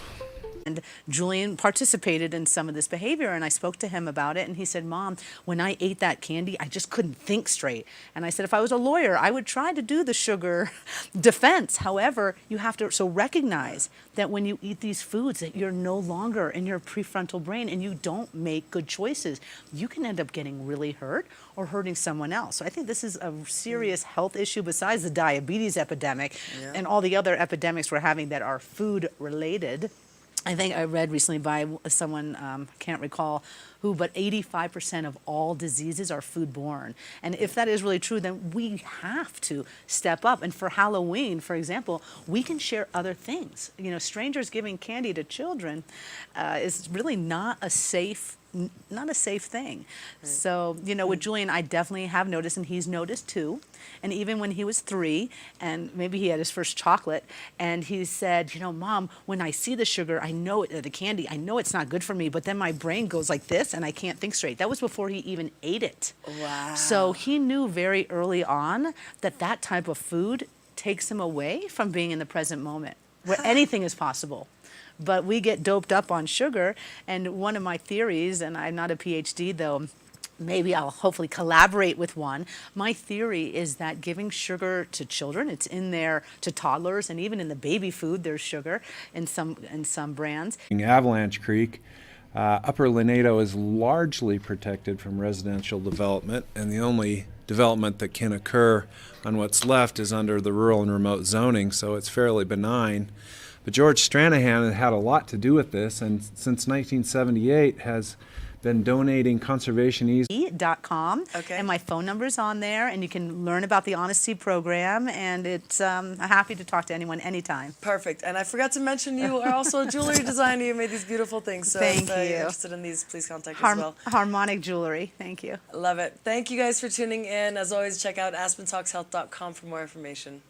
And Julian participated in some of this behavior, and I spoke to him about it, and he said, Mom, when I ate that candy, I just couldn't think straight. And I said, if I was a lawyer, I would try to do the sugar defense. However, you have to recognize that when you eat these foods, that you're no longer in your prefrontal brain and you don't make good choices. You can end up getting really hurt or hurting someone else. So I think this is a serious health issue besides the diabetes epidemic and all the other epidemics we're having that are food related. I think I read recently by someone, can't recall who, but 85% of all diseases are foodborne. And if that is really true, then we have to step up. And for Halloween, for example, we can share other things. You know, strangers giving candy to children is really not a safe thing. So, you know, with Julian, I definitely have noticed, and he's noticed too. And even when he was 3, and maybe he had his first chocolate, and he said, you know, Mom, when I see the sugar, I know it, the candy, I know it's not good for me, but then my brain goes like this, and I can't think straight. That was before he even ate it. Wow. So he knew very early on that that type of food takes him away from being in the present moment, where anything is possible. But we get doped up on sugar, and one of my theories, and I'm not a PhD though, maybe I'll hopefully collaborate with one. My theory is that giving sugar to children, it's in there to toddlers, and even in the baby food there's sugar in some brands. Avalanche Creek, Upper Lanedo is largely protected from residential development, and the only development that can occur on what's left is under the rural and remote zoning, so it's fairly benign. But George Stranahan had a lot to do with this, and since 1978 has been donating conservation .com, and my phone number's on there, and you can learn about the Honesty program, and it's I'm happy to talk to anyone anytime. Perfect. And I forgot to mention you are also a jewelry designer. You made these beautiful things. So Thank if you're you. interested in these, please contact us as well. Harmonic Jewelry. Thank you. Love it. Thank you guys for tuning in. As always, check out aspentalkshealth.com for more information.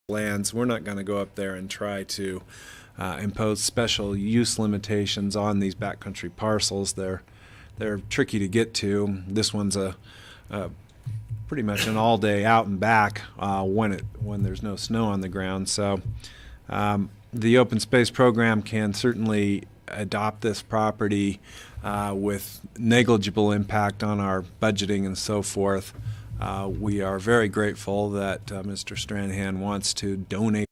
Lands, we're not going to go up there and try to impose special use limitations on these backcountry parcels. They're tricky to get to. This one's a pretty much an all-day out and back when there's no snow on the ground. So the open space program can certainly adopt this property with negligible impact on our budgeting and so forth. We are very grateful that Mr. Stranahan wants to donate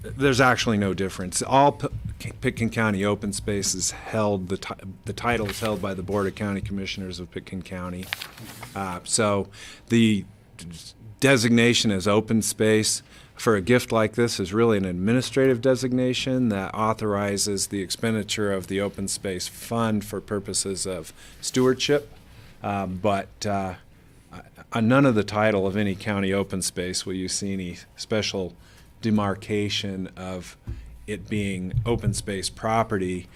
There's actually no difference. All Pitkin County open space is held, the title is held by the Board of County Commissioners of Pitkin County. So the designation as open space for a gift like this is really an administrative designation that authorizes the expenditure of the open space fund for purposes of stewardship. But on none of the title of any county open space will you see any special demarcation of it being open space property.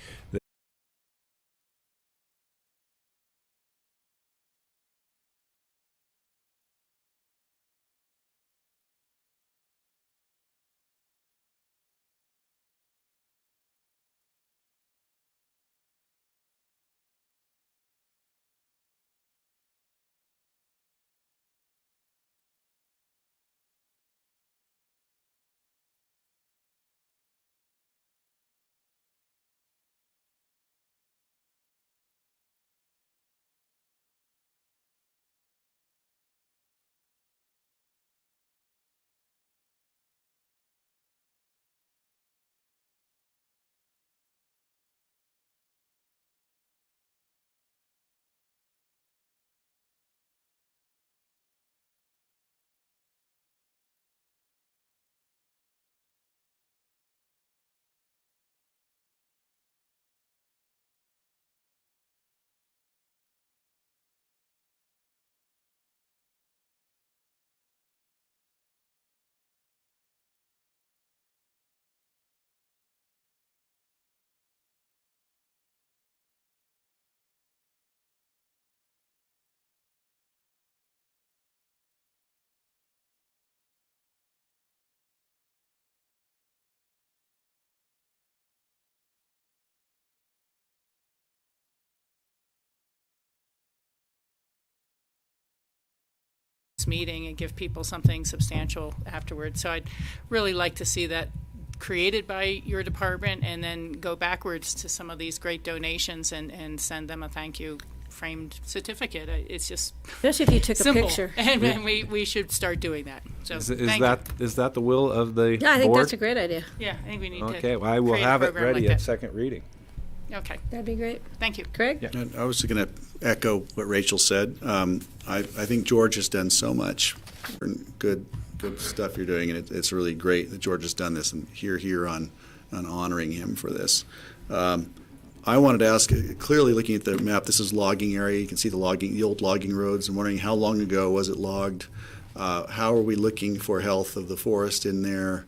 Meeting and give people something substantial afterwards. So I'd really like to see that created by your department and then go backwards to some of these great donations and send them a thank you framed certificate. It's just especially if you took simple. A picture. And we should start doing that. So is that the will of the Yeah, I think board? that's a great idea. Yeah, I think we need to. Okay, well, I will create a have it program ready like at that. second reading. Okay, that'd be great. Thank you, Craig. Yeah. And I was going to echo what Rachel said. I think George has done so much good stuff you're doing, and it's really great that George has done this, and here on honoring him for this. I wanted to ask, clearly looking at the map, this is logging area. You can see the old logging roads. I'm wondering how long ago was it logged? How are we looking for health of the forest in there?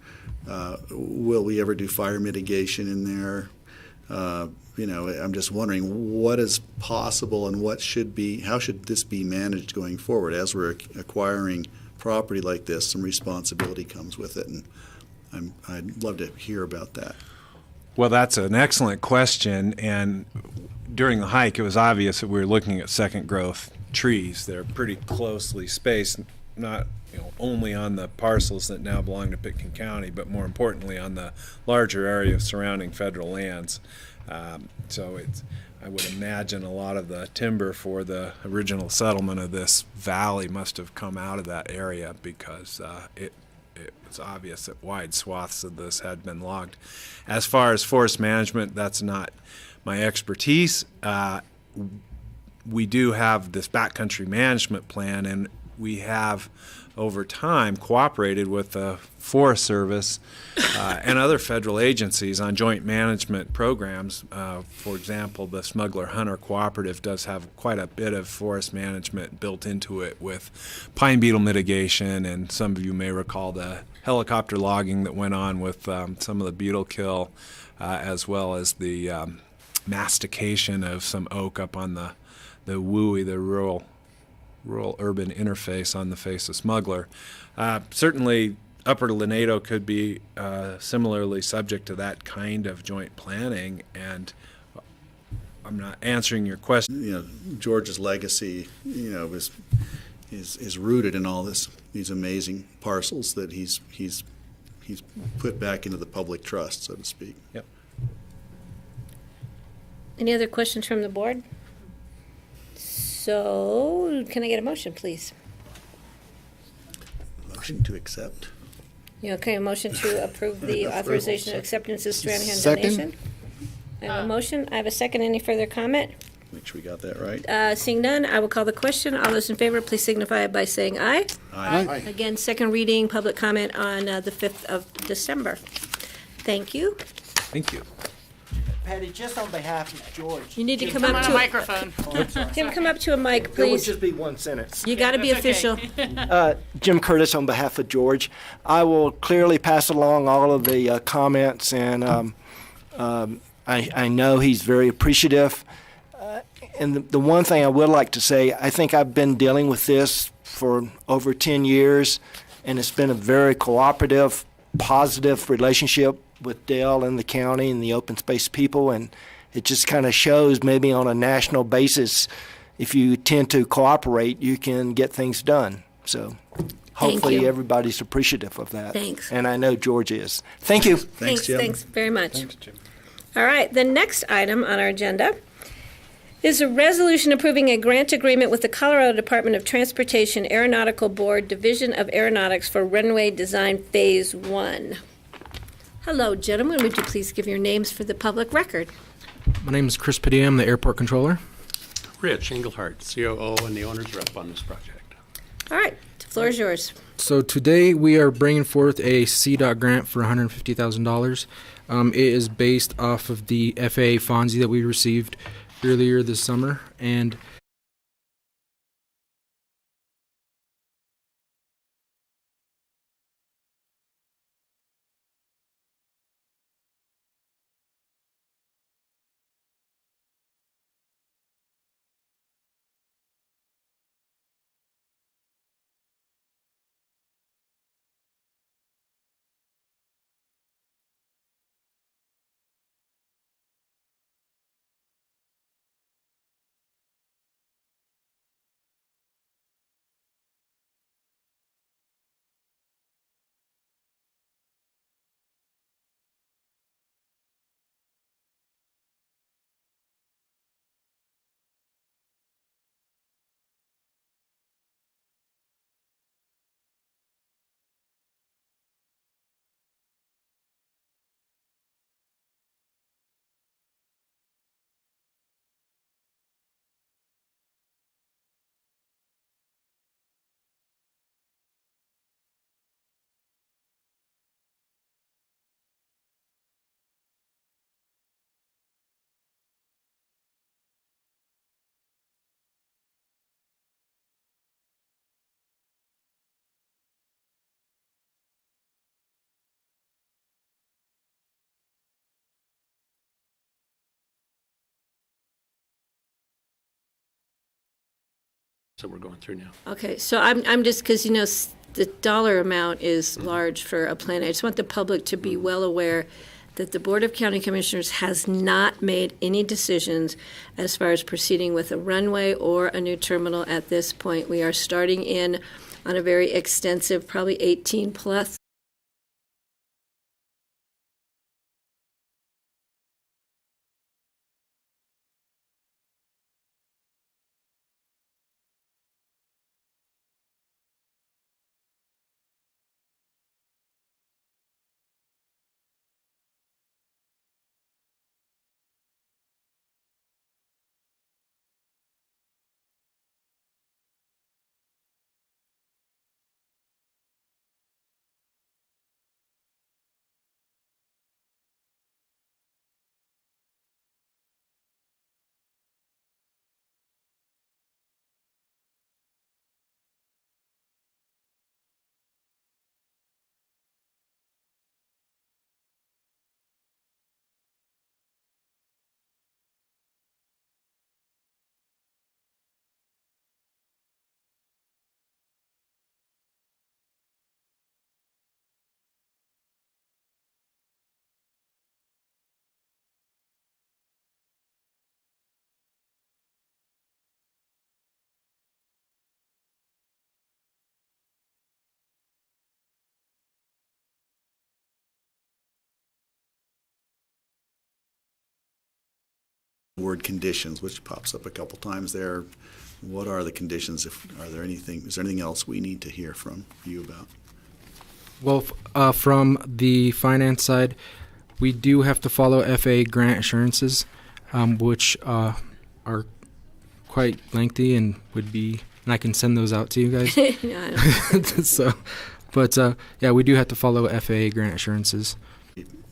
Will we ever do fire mitigation in there? I'm just wondering what is possible and how should this be managed going forward? As we're acquiring property like this, some responsibility comes with it, and I'd love to hear about that. Well, that's an excellent question, and during the hike, it was obvious that we were looking at second growth trees. They're pretty closely spaced, not only on the parcels that now belong to Pitkin County, but more importantly on the larger area of surrounding federal lands. So I would imagine a lot of the timber for the original settlement of this valley must have come out of that area because it was obvious that wide swaths of this had been logged. As far as forest management, that's not my expertise. We do have this backcountry management plan, and we have over time cooperated with the Forest Service and other federal agencies on joint management programs. For example, the Smuggler Hunter Cooperative does have quite a bit of forest management built into it with pine beetle mitigation, and some of you may recall the helicopter logging that went on with some of the beetle kill, as well as the mastication of some oak up on the WUI, the rural-urban interface on the face of Smuggler. Certainly, Upper Lanedo could be similarly subject to that kind of joint planning, and I'm not answering your question. George's legacy, is rooted in all these amazing parcels that he's put back into the public trust, so to speak. Yep. Any other questions from the board? So, can I get a motion, please? Motion to accept. Okay, a motion to approve the authorization of acceptance of Stranahan Second. donation? I have a motion. I have a second. Any further comment? Make sure we got that right. Seeing none, I will call the question. All those in favor, please signify by saying aye. Aye. Again, second reading, public comment on the 5th of December. Thank you. Thank you. Patty, just on behalf of George. You need to come Come up on to a microphone. Tim, come up to a mic, It would please. just be one sentence. You got to be That's official. okay. Jim Curtis on behalf of George. I will clearly pass along all of the comments, and I know he's very appreciative. And the one thing I would like to say, I think I've been dealing with this for over 10 years, and it's been a very cooperative, positive relationship with Dale and the county and the open space people, and it just kind of shows maybe on a national basis, if you tend to cooperate, you can get things done. So hopefully you. everybody's appreciative of that. Thanks. And I know George is. Thank you. Thanks, Jim. Thanks very much. Thanks, Jim. All right, the next item on our agenda is a resolution approving a grant agreement with the Colorado Department of Transportation Aeronautical Board Division of Aeronautics for runway design Phase 1. Hello, gentlemen. Would you please give your names for the public record? My name is Chris Padilla. I'm the airport controller. Rich Engelhardt, COO and the owner's rep on this project. All right, the floor is yours. So today we are bringing forth a CDOT grant for $150,000. It is based off of the FAA FONSI that we received earlier this summer, and So we're going through now. Okay, so I'm just, because, the dollar amount is large for a plan. I just want the public to be well aware that the Board of County Commissioners has not made any decisions as far as proceeding with a runway or a new terminal at this point. We are starting in on a very extensive, probably 18-plus Word conditions, which pops up a couple times there. What are the conditions? Is there anything else we need to hear from you about? Well, from the finance side, we do have to follow FAA grant assurances, which are quite lengthy and would be, and I can send those out to you guys. No, I don't. So, but yeah, we do have to follow FAA grant assurances.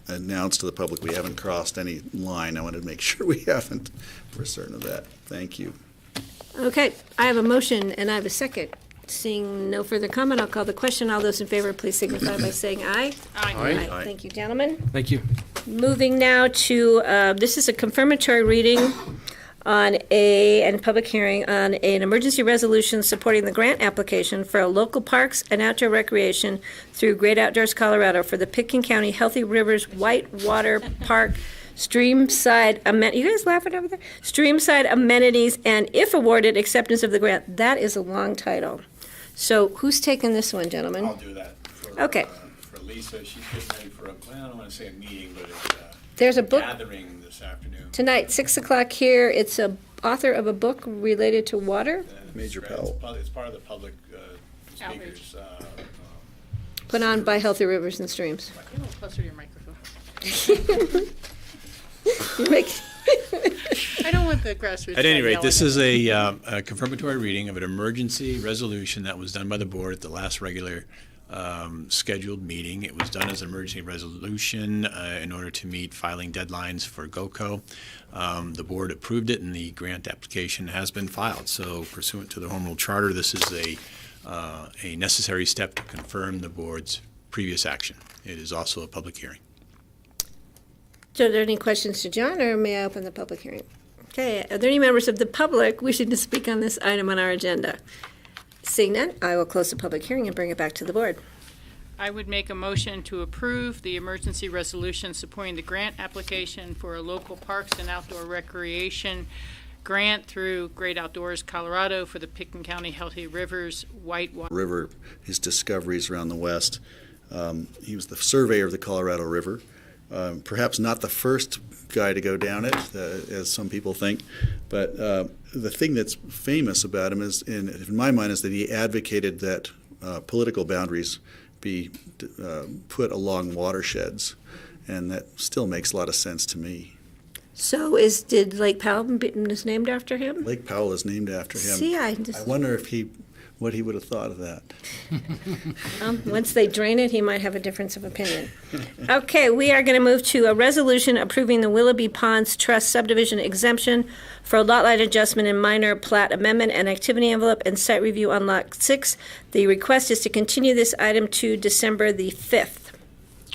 Announce to the public we haven't crossed any line. I wanted to make sure we haven't. We're certain of that. Thank you. Okay, I have a motion and I have a second. Seeing no further comment, I'll call the question. All those in favor, please signify by saying aye. Aye. Aye. Thank you, gentlemen. Thank you. Moving now to, this is a confirmatory reading on and public hearing on an emergency resolution supporting the grant application for a local parks and outdoor recreation through Great Outdoors Colorado for the Pitkin County Healthy Rivers Whitewater Park Streamside you guys laughing over there? Streamside amenities and, if awarded, acceptance of the grant. That is a long title. So who's taking this one, gentlemen? I'll do that. Okay. For Lisa, she's getting ready for I don't want to say a meeting, but it's There's a book gathering this afternoon. tonight, 6 o'clock here. It's a author of a book related to water. Major Powell. It's part of the public speakers. Put on by Healthy Rivers and Streams. Get a little closer to your microphone. You make I don't want the grassroots. At any guy rate, this yelling is a confirmatory reading of an emergency resolution that was done by the board at the last regular scheduled meeting. It was done as an emergency resolution in order to meet filing deadlines for GOCO. The board approved it, and the grant application has been filed. So, pursuant to the Home Rule Charter, this is a necessary step to confirm the board's previous action. It is also a public hearing. So are there any questions to John, or may I open the public hearing? Okay, are there any members of the public wishing to speak on this item on our agenda? Seeing none, I will close the public hearing and bring it back to the board. I would make a motion to approve the emergency resolution supporting the grant application for a local parks and outdoor recreation grant through Great Outdoors Colorado for the Pitkin County Healthy Rivers Whitewater River, his discoveries around the West. He was the surveyor of the Colorado River. Perhaps not the first guy to go down it, as some people think, but the thing that's famous about him is, in my mind, is that he advocated that political boundaries be put along watersheds, and that still makes a lot of sense to me. So did Lake Powell is named after him? Lake Powell is named after him. See, I wonder if what he would have thought of that. Once they drain it, he might have a difference of opinion. Okay, we are going to move to a resolution approving the Willoughby Ponds Trust subdivision exemption for a lot line adjustment and minor plat amendment and activity envelope and site review on Lot 6. The request is to continue this item to December the 5th.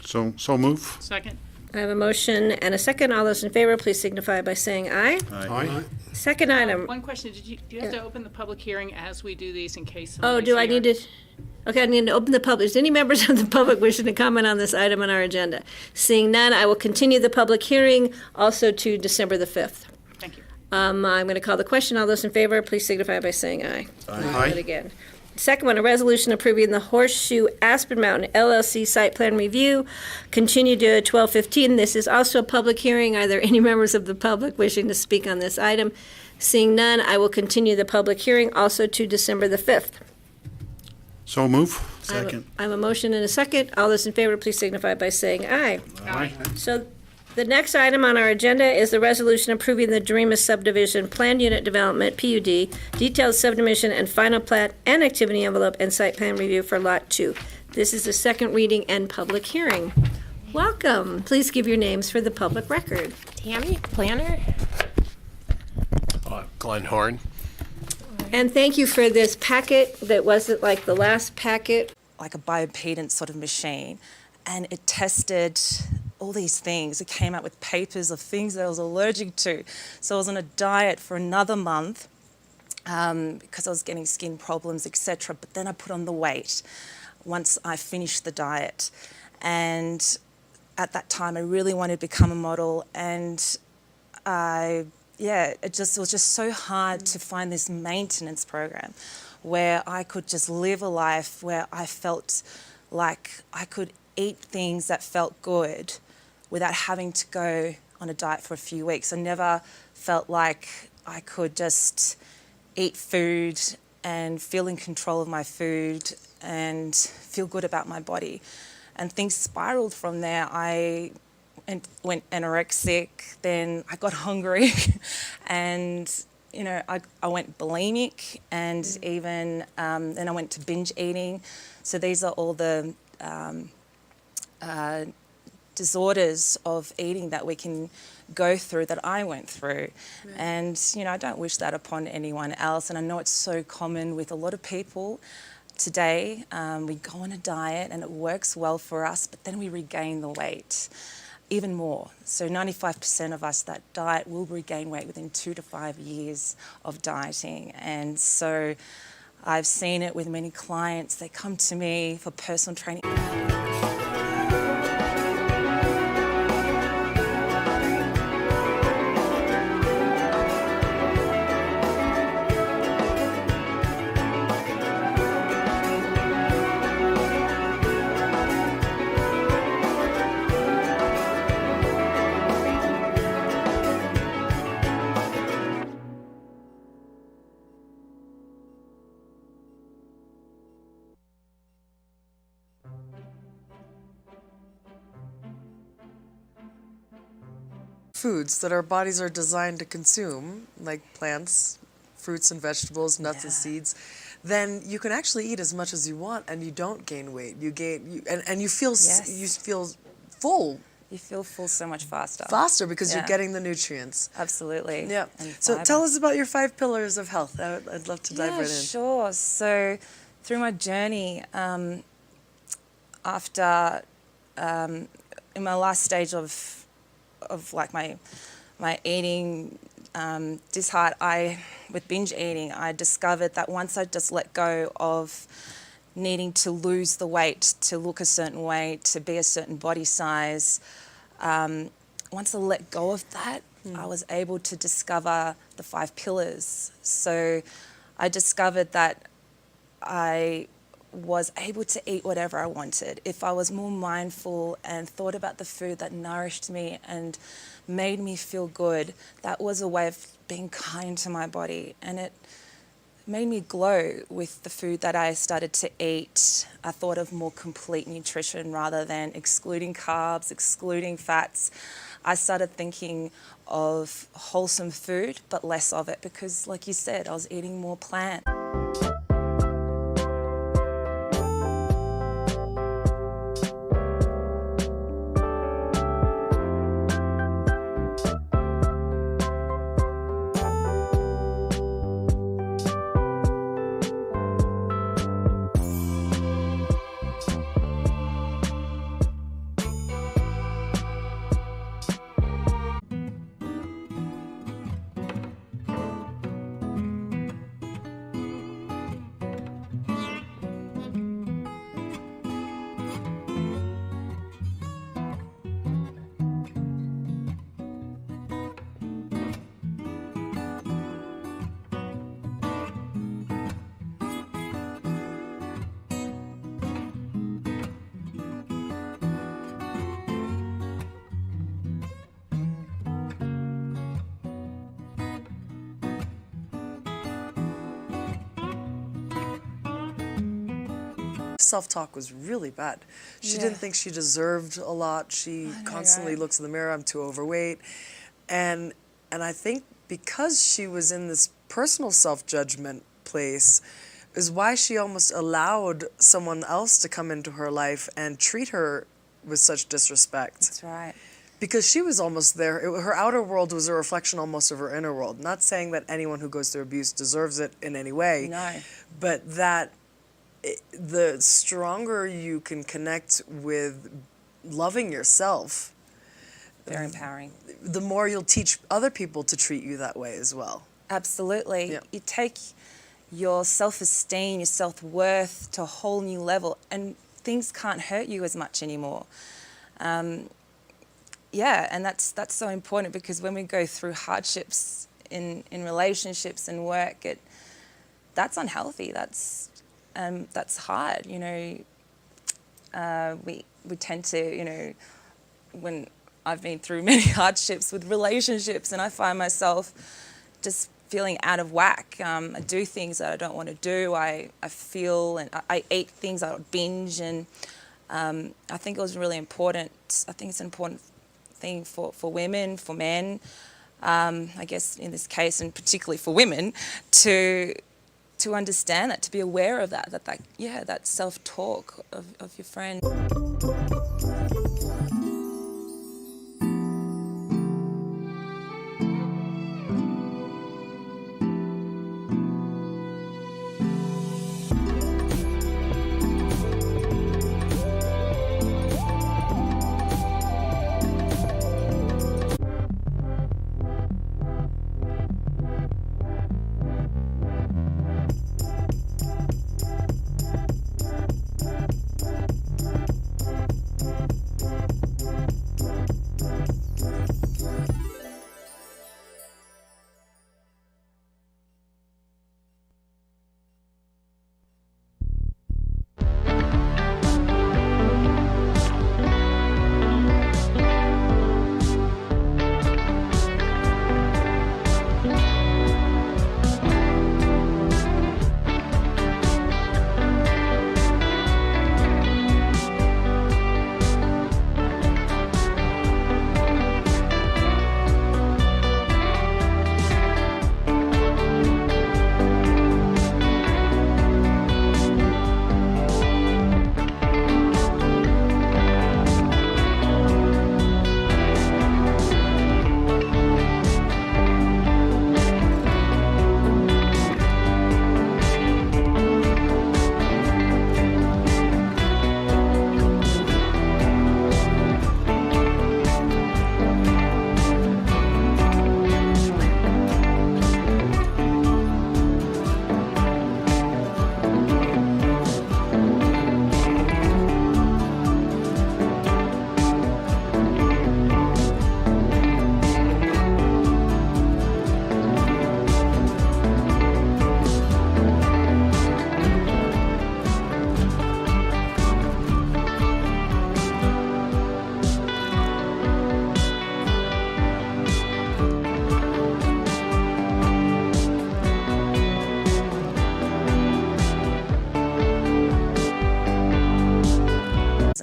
So move. Second. I have a motion and a second. All those in favor, please signify by saying aye. Aye. Second item. One question, do you have to open the public hearing as we do these in case Oh, somebody's do I here? need to? Okay, I need to open the public. Is there any members of the public wishing to comment on this item on our agenda? Seeing none, I will continue the public hearing also to December the 5th. Thank you. I'm going to call the question. All those in favor, please signify by saying aye. Aye. Do it again. Second one, a resolution approving the Horseshoe Aspen Mountain LLC site plan review. Continue to 12:15. This is also a public hearing. Are there any members of the public wishing to speak on this item? Seeing none, I will continue the public hearing also to December the 5th. So move. Second. I have a motion and a second. All those in favor, please signify by saying aye. Aye. So the next item on our agenda is the resolution approving the Dreamus subdivision planned unit development, PUD, detailed subdivision and final plat and activity envelope and site plan review for Lot 2. This is the second reading and public hearing. Welcome. Please give your names for the public record. Tammy, planner. Glenn Horn. And thank you for this packet that wasn't like the last packet. Like a bioimpedance sort of machine, and it tested all these things. It came out with papers of things that I was allergic to. So I was on a diet for another month because I was getting skin problems, etc. But then I put on the weight once I finished the diet. And at that time, I really wanted to become a model, and it was just so hard to find this maintenance program where I could just live a life where I felt like I could eat things that felt good without having to go on a diet for a few weeks. I never felt like I could just eat food and feel in control of my food and feel good about my body. And things spiraled from there. I went anorexic, then I got hungry, and I went bulimic, and even then I went to binge eating. So these are all the disorders of eating that we can go through, that I went through. Right. And, I don't wish that upon anyone else. And I know it's so common with a lot of people today. We go on a diet and it works well for us, but then we regain the weight even more. So 95% of us that diet will regain weight within 2 to 5 years of dieting. And so I've seen it with many clients. They come to me for personal training. Foods that our bodies are designed to consume, like plants, fruits and vegetables, nuts and seeds, then you can actually eat as much as you want and you don't gain weight. You feel you feel full. You feel full so much faster. Faster because you're getting the nutrients. Absolutely. Yeah. So tell us about your 5 pillars of health. I'd love to dive right in. Sure. So through my journey, after in my last stage of like my eating with binge eating, I discovered that once I just let go of needing to lose the weight, to look a certain way, to be a certain body size, once I let go of that, I was able to discover the 5 pillars. So I discovered that I was able to eat whatever I wanted. If I was more mindful and thought about the food that nourished me and made me feel good, that was a way of being kind to my body. And it made me glow with the food that I started to eat. I thought of more complete nutrition rather than excluding carbs, excluding fats. I started thinking of wholesome food, but less of it because, like you said, I was eating more plant. Self-talk was really bad. She didn't think she deserved a lot. She constantly looks in the mirror, I'm too overweight. And I think because she was in this personal self-judgment place is why she almost allowed someone else to come into her life and treat her with such disrespect. That's right. Because she was almost there. Her outer world was a reflection almost of her inner world. Not saying that anyone who goes through abuse deserves it in any way. No. But that the stronger you can connect with loving yourself, very empowering. The more you'll teach other people to treat you that way as well. Absolutely. You take your self-esteem, your self-worth to a whole new level, and things can't hurt you as much anymore. And that's so important because when we go through hardships in relationships and work, that's unhealthy. That's hard. We tend to, when I've been through many hardships with relationships, and I find myself just feeling out of whack. I do things that I don't want to do. I feel, and I eat things, I binge, and I think it was really important. I think it's an important thing for women, for men, I guess in this case, and particularly for women, to understand that, to be aware of that self-talk of your friend.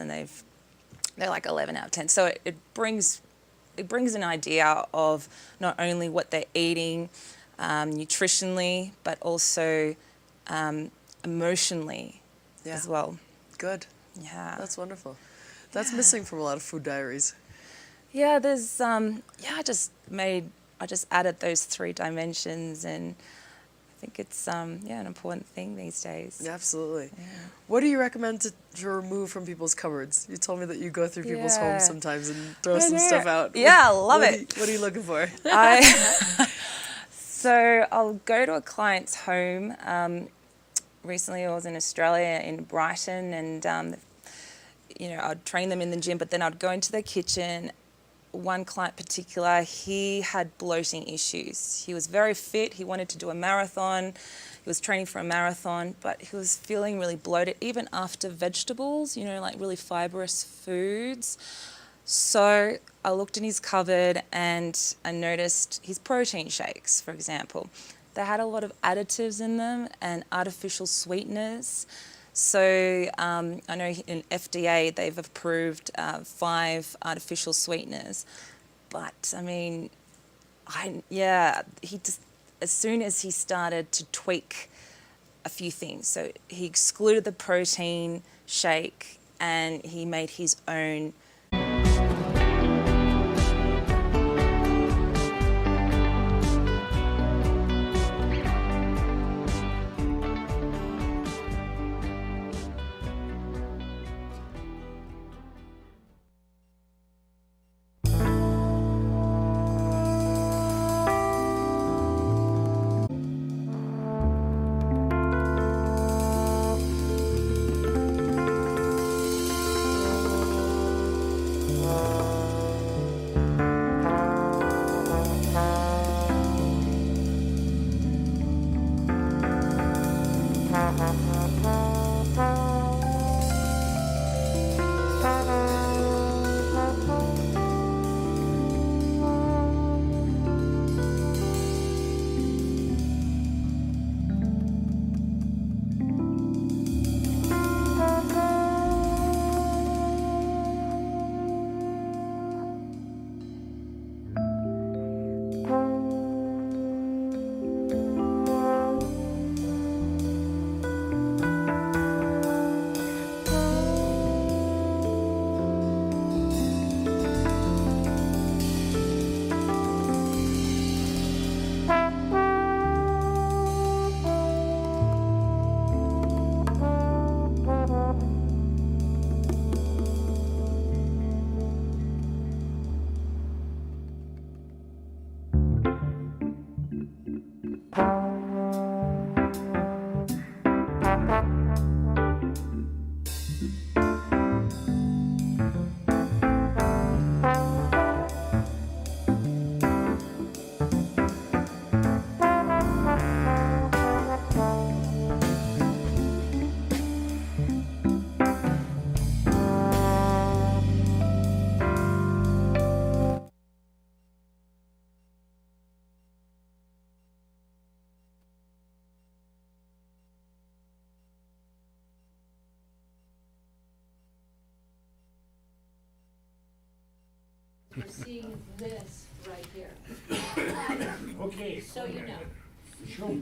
And they're like 11 out of 10. So it brings an idea of not only what they're eating nutritionally, but also emotionally as well. Good. Yeah. That's wonderful. That's missing from a lot of food diaries. Yeah, there's I just added those 3 dimensions, and I think it's an important thing these days. Yeah, absolutely. Yeah. What do you recommend to remove from people's cupboards? You told me that you go through people's homes sometimes and throw some stuff out. Yeah, I love it. What are you looking for? So I'll go to a client's home. Recently I was in Australia, in Brighton, and I'd train them in the gym, but then I'd go into their kitchen. One client in particular, he had bloating issues. He was very fit. He wanted to do a marathon. He was training for a marathon, but he was feeling really bloated, even after vegetables, like really fibrous foods. So I looked in his cupboard and I noticed his protein shakes, for example. They had a lot of additives in them and artificial sweeteners. So I know in FDA they've approved 5 artificial sweeteners, but I mean, he just, as soon as he started to tweak a few things, so he excluded the protein shake and he made his own. You're seeing this right here. Okay. So you know. Sure. All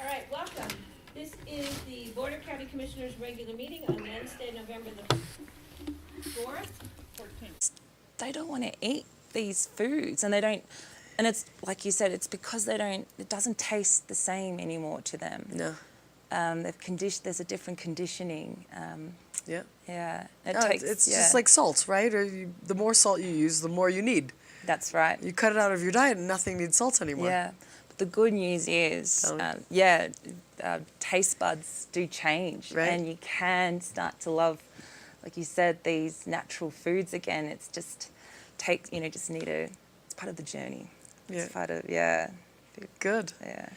right, welcome. This is the Board of County Commissioners' regular meeting on Wednesday, November the 4th. 14th. They don't want to eat these foods, and they don't. And it's like you said, it's because they don't. It doesn't taste the same anymore to them. No. There's a different conditioning. Yeah. Yeah. It's just like salt, right? The more salt you use, the more you need. That's right. You cut it out of your diet, and nothing needs salt anymore. Yeah. But the good news is, taste buds do change, Right. and you can start to love, like you said, these natural foods again. It's just just need it's part of the journey. It's part of, Good. Yeah.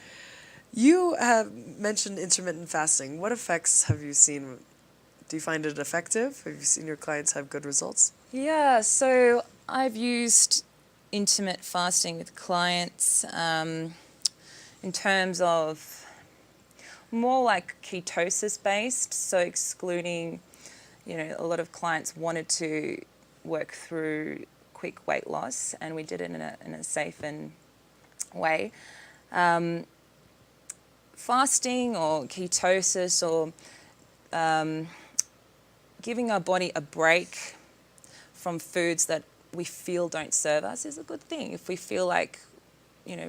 You have mentioned intermittent fasting. What effects have you seen? Do you find it effective? Have you seen your clients have good results? Yeah, so I've used intermittent fasting with clients in terms of more like ketosis based, so excluding, a lot of clients wanted to work through quick weight loss, and we did it in a safe and way. Fasting or ketosis or giving our body a break from foods that we feel don't serve us is a good thing. If we feel like,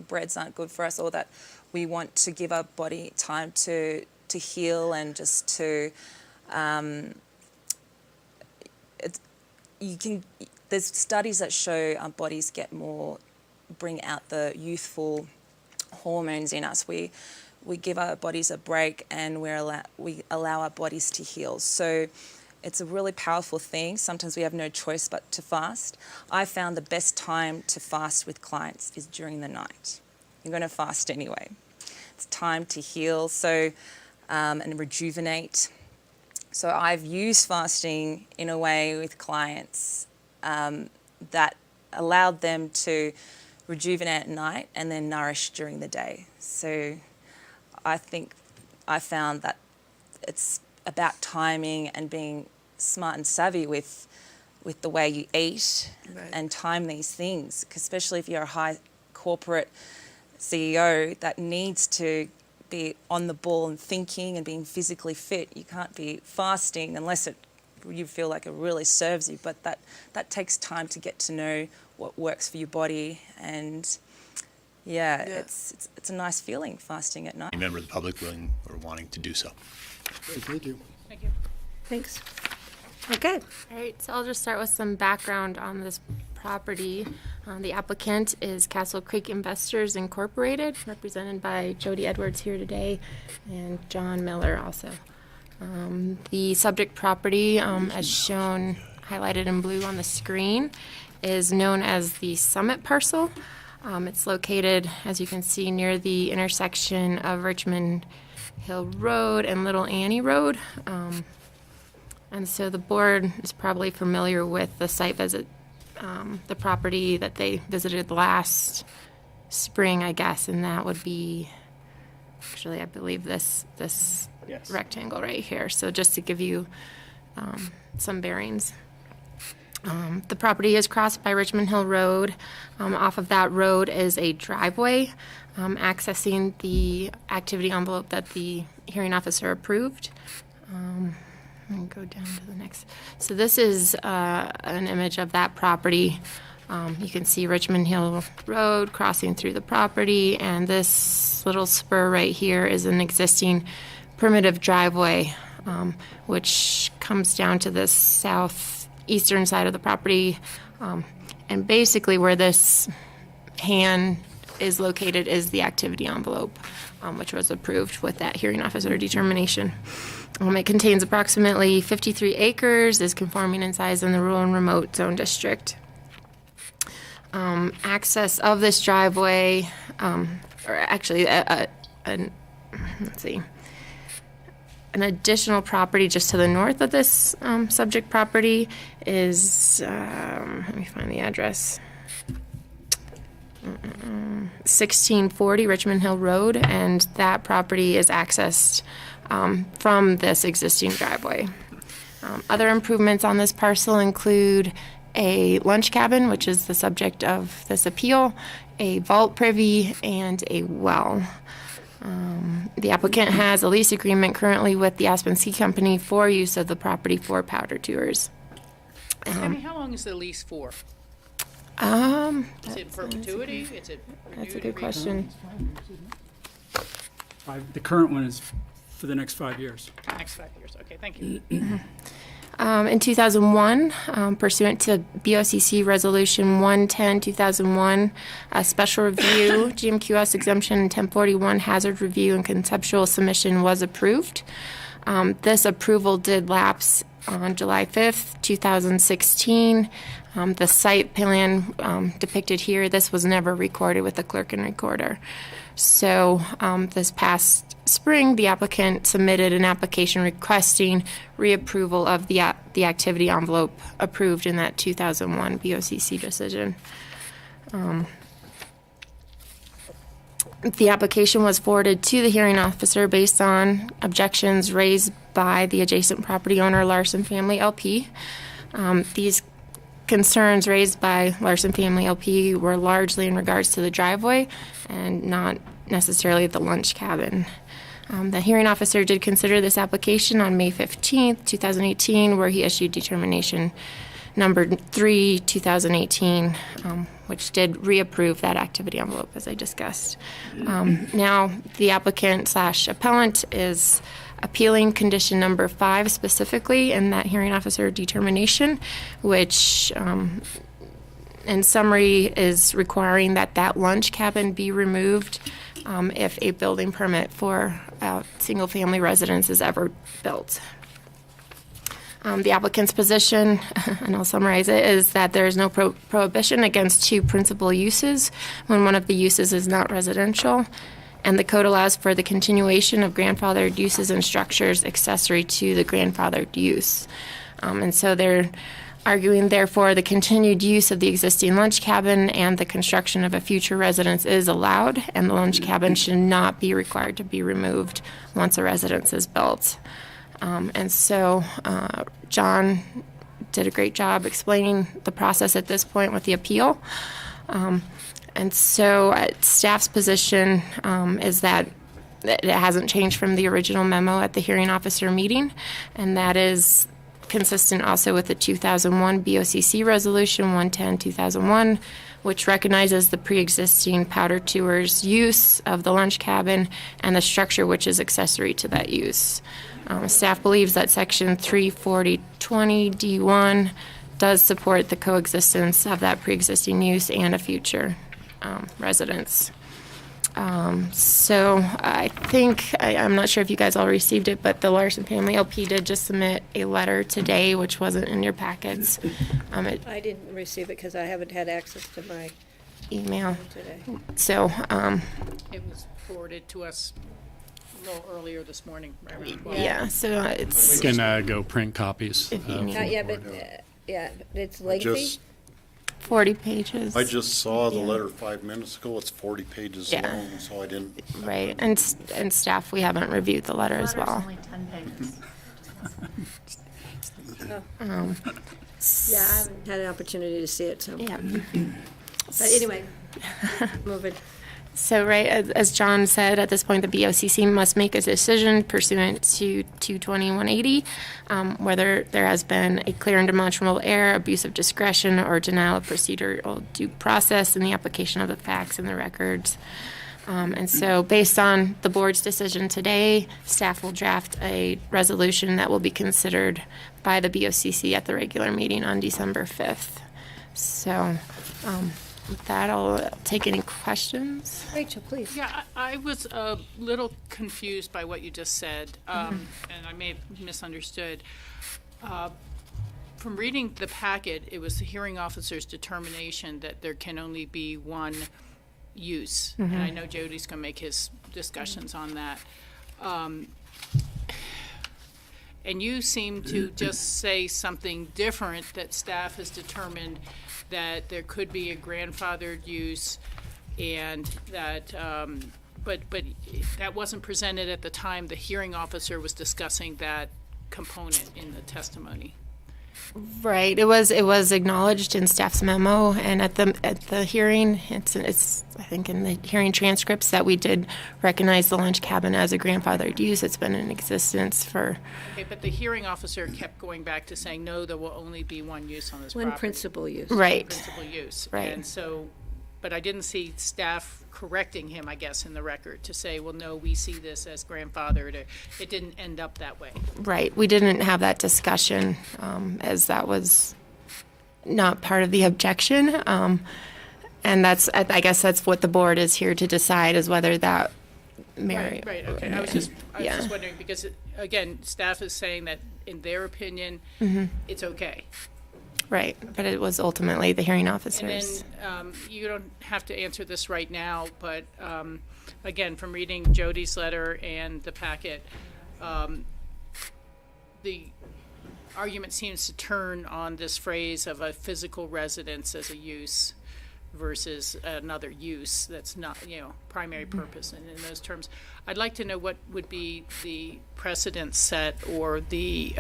breads aren't good for us, or that we want to give our body time to heal and just to, there's studies that show our bodies bring out the youthful hormones in us. We give our bodies a break, and we allow our bodies to heal. So it's a really powerful thing. Sometimes we have no choice but to fast. I found the best time to fast with clients is during the night. You're going to fast anyway. It's time to heal and rejuvenate. So I've used fasting in a way with clients that allowed them to rejuvenate at night and then nourish during the day. So I think I found that it's about timing and being smart and savvy with the way you eat and time these things, especially if you're a high corporate CEO that needs to be on the ball and thinking and being physically fit. You can't be fasting unless you feel like it really serves you, but that takes time to get to know what works for your body, and it's a nice feeling fasting at night. Any member of the public willing or wanting to do so? Thank you. Thank you. Thanks. Okay. All right, so I'll just start with some background on this property. The applicant is Castle Creek Investors Incorporated, represented by Jody Edwards here today, and John Miller also. The subject property, as shown, highlighted in blue on the screen, is known as the Summit Parcel. It's located, as you can see, near the intersection of Richmond Hill Road and Little Annie Road. And so the board is probably familiar with the site visit, the property that they visited last spring, I guess, and that would be, actually, I believe this Yes. rectangle right here. So just to give you some bearings. The property is crossed by Richmond Hill Road. Off of that road is a driveway accessing the activity envelope that the hearing officer approved. And go down to the next. So this is an image of that property. You can see Richmond Hill Road crossing through the property, and this little spur right here is an existing primitive driveway, which comes down to the southeastern side of the property. And basically where this hand is located is the activity envelope, which was approved with that hearing officer determination. It contains approximately 53 acres, is conforming in size in the rural and remote zone district. Access of this driveway, or actually, let's see, an additional property just to the north of this subject property is, let me find the address, 1640 Richmond Hill Road, and that property is accessed from this existing driveway. Other improvements on this parcel include a lunch cabin, which is the subject of this appeal, a vault privy, and a well. The applicant has a lease agreement currently with the Aspen Ski Company for use of the property for powder tours. How long is the lease for? Is it perpetuity? Is it That's a good question. The current one is for the next 5 years. Next 5 years. Okay, thank you. In 2001, pursuant to BOCC Resolution 110-2001, a special review, GMQS exemption 1041 hazard review and conceptual submission was approved. This approval did lapse on July 5th, 2016. The site plan depicted here, this was never recorded with the clerk and recorder. So this past spring, the applicant submitted an application requesting reapproval of the activity envelope approved in that 2001 BOCC decision. The application was forwarded to the hearing officer based on objections raised by the adjacent property owner, Larson Family LP. These concerns raised by Larson Family LP were largely in regards to the driveway and not necessarily the lunch cabin. The hearing officer did consider this application on May 15th, 2018, where he issued determination number 3, 2018, which did reapprove that activity envelope, as I discussed. Now, the applicant/appellant is appealing condition number 5 specifically in that hearing officer determination, which in summary is requiring that that lunch cabin be removed if a building permit for a single-family residence is ever built. The applicant's position, and I'll summarize it, is that there is no prohibition against 2 principal uses when one of the uses is not residential, and the code allows for the continuation of grandfathered uses and structures accessory to the grandfathered use. And so they're arguing, therefore, the continued use of the existing lunch cabin and the construction of a future residence is allowed, and the lunch cabin should not be required to be removed once a residence is built. And so John did a great job explaining the process at this point with the appeal. And so staff's position is that it hasn't changed from the original memo at the hearing officer meeting, and that is consistent also with the 2001 BOCC Resolution 110-2001, which recognizes the pre-existing powder tours use of the lunch cabin and the structure which is accessory to that use. Staff believes that Section 34020D1 does support the coexistence of that pre-existing use and a future residence. So I think, I'm not sure if you guys all received it, but the Larson Family LP did just submit a letter today, which wasn't in your packets. I didn't receive it because I haven't had access to my email today. So It was forwarded to us a little earlier this morning. Around 12. yeah, so it's... We can go print copies. If you need. Not yet, but yeah, it's lengthy. 40 pages. I just saw the Yeah. letter 5 minutes ago. It's 40 pages Yeah. long, so I didn't. Right, and staff, we haven't reviewed the letter as well. Only 10 pages. Yeah, I haven't had an opportunity to see it, so. Yeah. But anyway, move it. So, right, as John said, at this point, the BOCC must make a decision pursuant to 220-180, whether there has been a clear and demonstrable error, abuse of discretion, or denial of procedural due process in the application of the facts and the records. And so, based on the board's decision today, staff will draft a resolution that will be considered by the BOCC at the regular meeting on December 5th. So, with that, I'll take any questions. Rachel, please. Yeah, I was a little confused by what you just said, and I may have misunderstood. From reading the packet, it was the hearing officer's determination that there can only be one use. And I know Jody's going to make his discussions on that. And you seem to just say something different, that staff has determined that there could be a grandfathered use, and that, but that wasn't presented at the time the hearing officer was discussing that component in the testimony. Right. It was acknowledged in staff's memo, and at the hearing, it's I think in the hearing transcripts that we did recognize the lunch cabin as a grandfathered use. It's been in existence for. Okay, but the hearing officer kept going back to saying no, there will only be one use on this One property. principal use. Right. Principal use. Right. And so, but I didn't see staff correcting him, I guess, in the record to say, well, no, we see this as grandfathered. It didn't end up that way. Right. We didn't have that discussion as that was not part of the objection. And I guess that's what the board is here to decide, is whether that merit. Right, okay. I was just wondering, because, again, staff is saying that, in their opinion, it's okay. Right, but it was ultimately the hearing officers. And then you don't have to answer this right now, but again, from reading Jody's letter and the packet, the argument seems to turn on this phrase of a physical residence as a use versus another use that's not, primary purpose. And in those terms, I'd like to know what would be the precedent set or the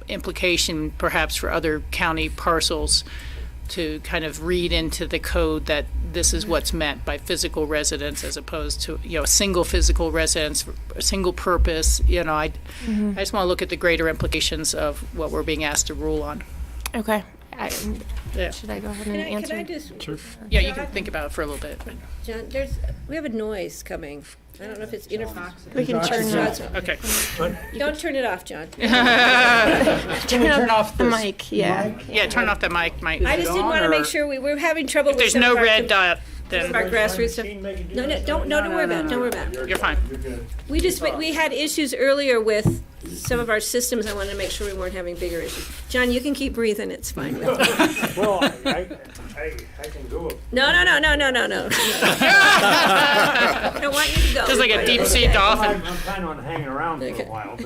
implication perhaps for other county parcels to kind of read into the code that this is what's meant by physical residence as opposed to, a single physical residence, a single purpose. I just want to look at the greater implications of what we're being asked to rule on. Okay. Should I go ahead and answer? Can I just? Sure. Yeah, you can think about it for a little bit. John, we have a noise coming. I don't know if it's We can turn it off. Okay. Don't turn it off, John. Turn off the mic. Yeah. Yeah, turn off the mic. I just didn't want to make sure we were having trouble If with there's some no of our red dot, then our grassroots stuff. Don't worry about it. Don't worry about it. You're fine. We had issues earlier with some of our systems. I wanted to make sure we weren't having bigger issues. John, you can keep breathing. It's fine. Well, I can go. No. I don't want you to go. Just like a deep sea dolphin. I'm planning on hanging around for a while.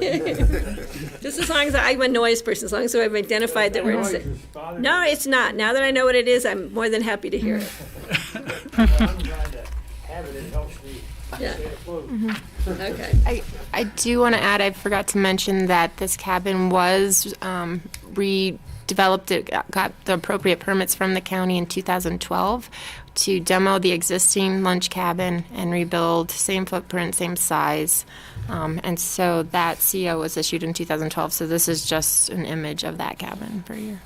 Just as long as I'm a noise person, as long as I've identified that we're in. No, it's not. Now that I know what it is, I'm more than happy to hear it. I'm trying to have it. It helps me stay afloat. Okay. I do want to add, I forgot to mention that this cabin was redeveloped. It got the appropriate permits from the county in 2012 to demo the existing lunch cabin and rebuild, same footprint, same size. And so that CO was issued in 2012. So this is just an image of that cabin for you.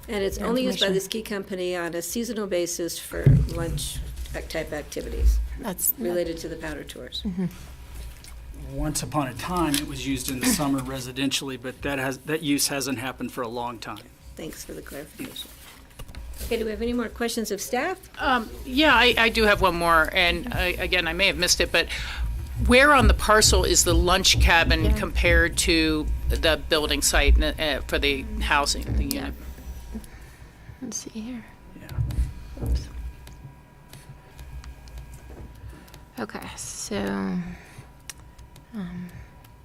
And it's only used by the ski company on a seasonal basis for lunch type activities. That's related to the powder tours. Once upon a time, it was used in the summer residentially, but that use hasn't happened for a long time. Thanks for the clarification. Okay, do we have any more questions of staff? Yeah, I do have one more, and again, I may have missed it, but where on the parcel is the lunch cabin compared to the building site for the housing, the unit? Let's see here. Yeah. Oops. Okay, so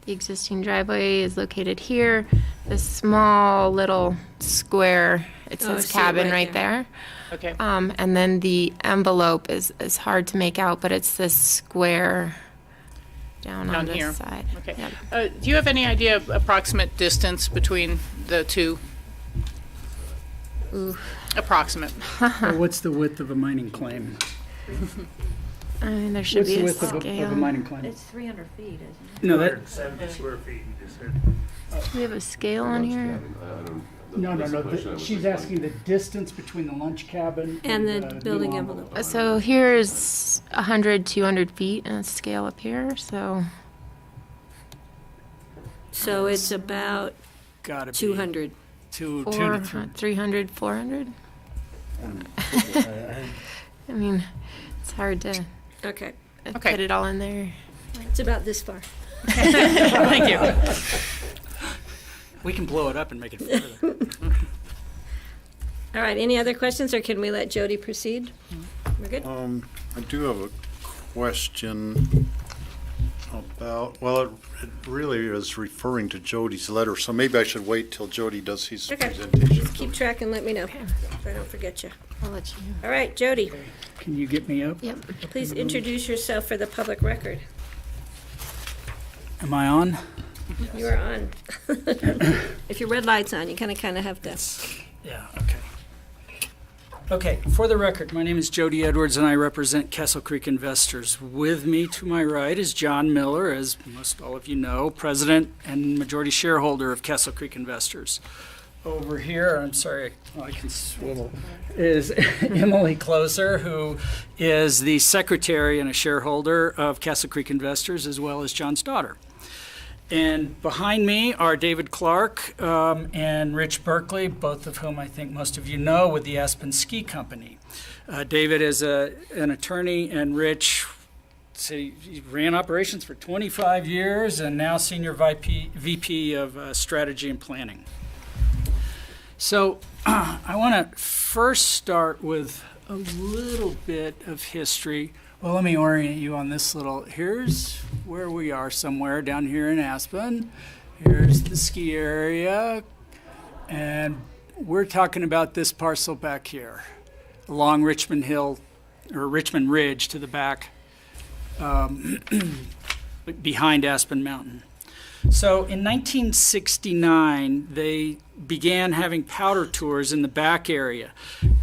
the existing driveway is located here. This small little square, it says cabin right there. Okay. And then the envelope is hard to make out, but it's this square down on this here. side. Okay. Yep. Do you have any idea of approximate distance between the two? Ooh. Approximate. Well, what's the width of a mining claim? I mean, there should What's be the a width scale. of a mining claim? It's 300 feet, isn't it? No, 270 square feet, you just said. Do we have a scale on here? No. She's asking the distance between the lunch cabin And the building envelope. So here's 100, 200 feet, and a scale up here, so. So it's about Gotta be 200. 2 to 3. 300, 400? I mean, it's hard to Okay. put it all in there. It's about this far. Thank you. We can blow it up and make it further. All right, any other questions, or can we let Jody proceed? We're good? I do have a question about, well, it really is referring to Jody's letter, so maybe I should wait till Jody does his presentation. Just keep track and let me know, so I don't forget you. I'll let you know. All right, Jody, Can you get me up? Yep. please introduce yourself for the public record. Am I on? You're on. If your red light's on, you kind of have to. Yeah, okay. Okay, for the record, my name is Jody Edwards and I represent Castle Creek Investors. With me to my right is John Miller, as most all of you know, president and majority shareholder of Castle Creek Investors. Over here, I'm sorry, I can swivel, is Emily Closer, who is the secretary and a shareholder of Castle Creek Investors, as well as John's daughter. And behind me are David Clark and Rich Berkeley, both of whom I think most of you know, with the Aspen Ski Company. David is an attorney, and Rich he ran operations for 25 years and now senior VP of strategy and planning. So I want to first start with a little bit of history. Well, let me orient you on this here's where we are somewhere down here in Aspen. Here's the ski area, and we're talking about this parcel back here, along Richmond Hill, or Richmond Ridge to the back, behind Aspen Mountain. So in 1969, they began having powder tours in the back area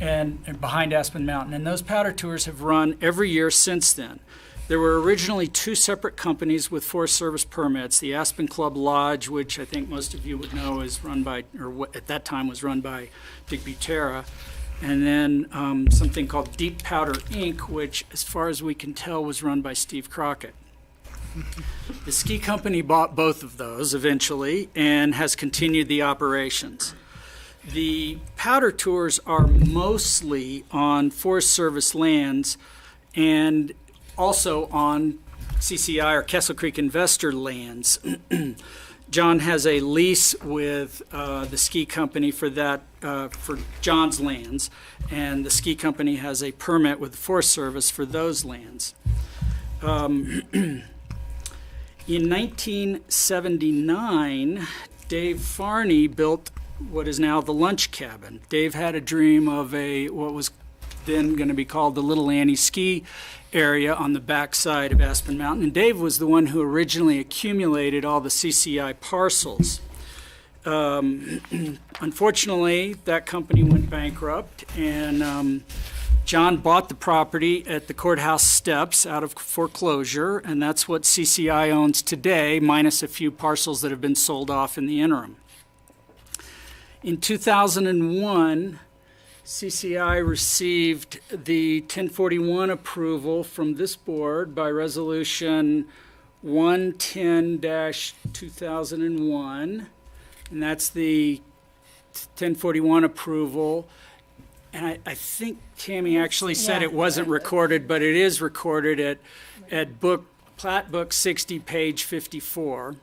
and behind Aspen Mountain, and those powder tours have run every year since then. There were originally two separate companies with Forest Service permits, the Aspen Club Lodge, which I think most of you would know is run by, or at that time was run by Dick Butera, and then something called Deep Powder Inc., which, as far as we can tell, was run by Steve Crockett. The ski company bought both of those eventually and has continued the operations. The powder tours are mostly on Forest Service lands and also on CCI or Castle Creek Investor lands. John has a lease with the ski company for that, for John's lands, and the ski company has a permit with the Forest Service for those lands. In 1979, Dave Farney built what is now the Lunch Cabin. Dave had a dream of what was then going to be called the Little Annie ski area on the backside of Aspen Mountain. And Dave was the one who originally accumulated all the CCI parcels. Unfortunately, that company went bankrupt, and John bought the property at the courthouse steps out of foreclosure, and that's what CCI owns today, minus a few parcels that have been sold off in the interim. In 2001, CCI received the 1041 approval from this board by Resolution 110-2001, and that's the 1041 approval. And I think Tammy actually said it wasn't recorded, but it is recorded at Plat Book 60, page 54.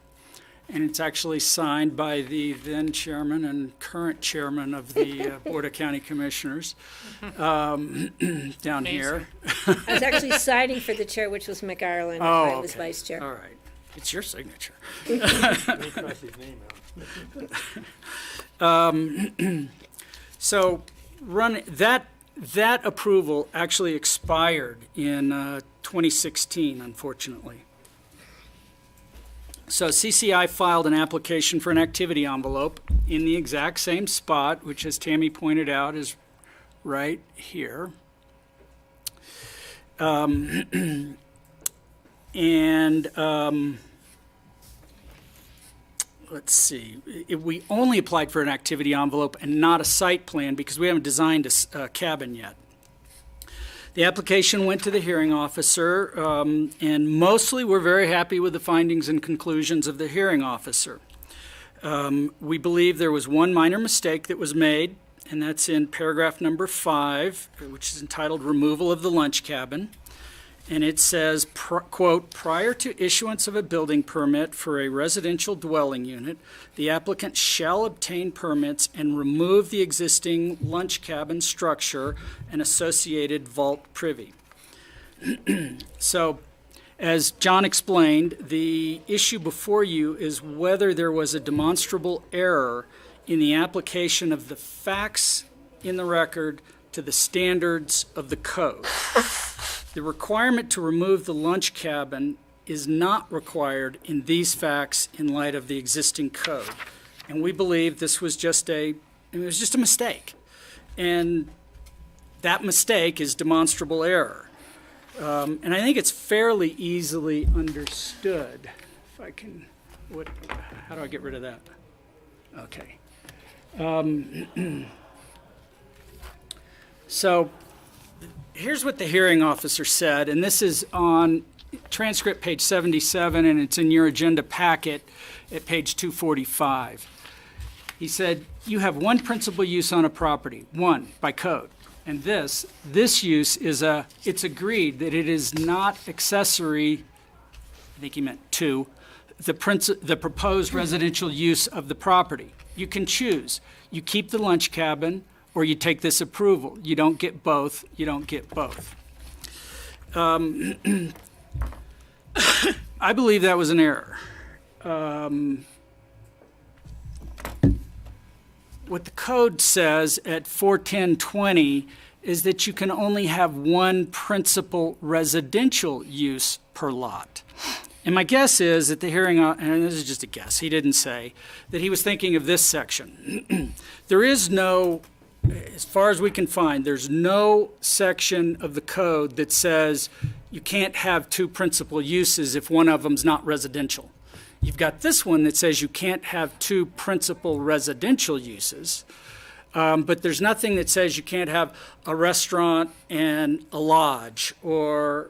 And it's actually signed by the then chairman and current chairman of the Board of County Commissioners down here. I was actually signing for the chair, which was McIreland. Oh, I was vice chair. All right. It's your signature. So that approval actually expired in 2016, unfortunately. So CCI filed an application for an activity envelope in the exact same spot, which, as Tammy pointed out, is right here. Let's see, we only applied for an activity envelope and not a site plan because we haven't designed a cabin yet. The application went to the hearing officer, and mostly we're very happy with the findings and conclusions of the hearing officer. We believe there was one minor mistake that was made, and that's in paragraph number 5, which is entitled Removal of the Lunch Cabin. And it says, quote, prior to issuance of a building permit for a residential dwelling unit, the applicant shall obtain permits and remove the existing lunch cabin structure and associated vault privy. So, as John explained, the issue before you is whether there was a demonstrable error in the application of the facts in the record to the standards of the code. The requirement to remove the lunch cabin is not required in these facts in light of the existing code. And we believe this was just a mistake. And that mistake is demonstrable error. And I think it's fairly easily understood. If I can, how do I get rid of that? Okay. So here's what the hearing officer said, and this is on transcript page 77, and it's in your agenda packet at page 245. He said, you have one principal use on a property, one, by code. And this use is it's agreed that it is not accessory, I think he meant to, the proposed residential use of the property. You can choose. You keep the lunch cabin, or you take this approval. You don't get both. You don't get both. I believe that was an error. What the code says at 41020 is that you can only have one principal residential use per lot. And my guess is that the hearing, and this is just a guess, he didn't say, that he was thinking of this section. There is no, as far as we can find, there's no section of the code that says you can't have two principal uses if one of them's not residential. You've got this one that says you can't have two principal residential uses, but there's nothing that says you can't have a restaurant and a lodge, or,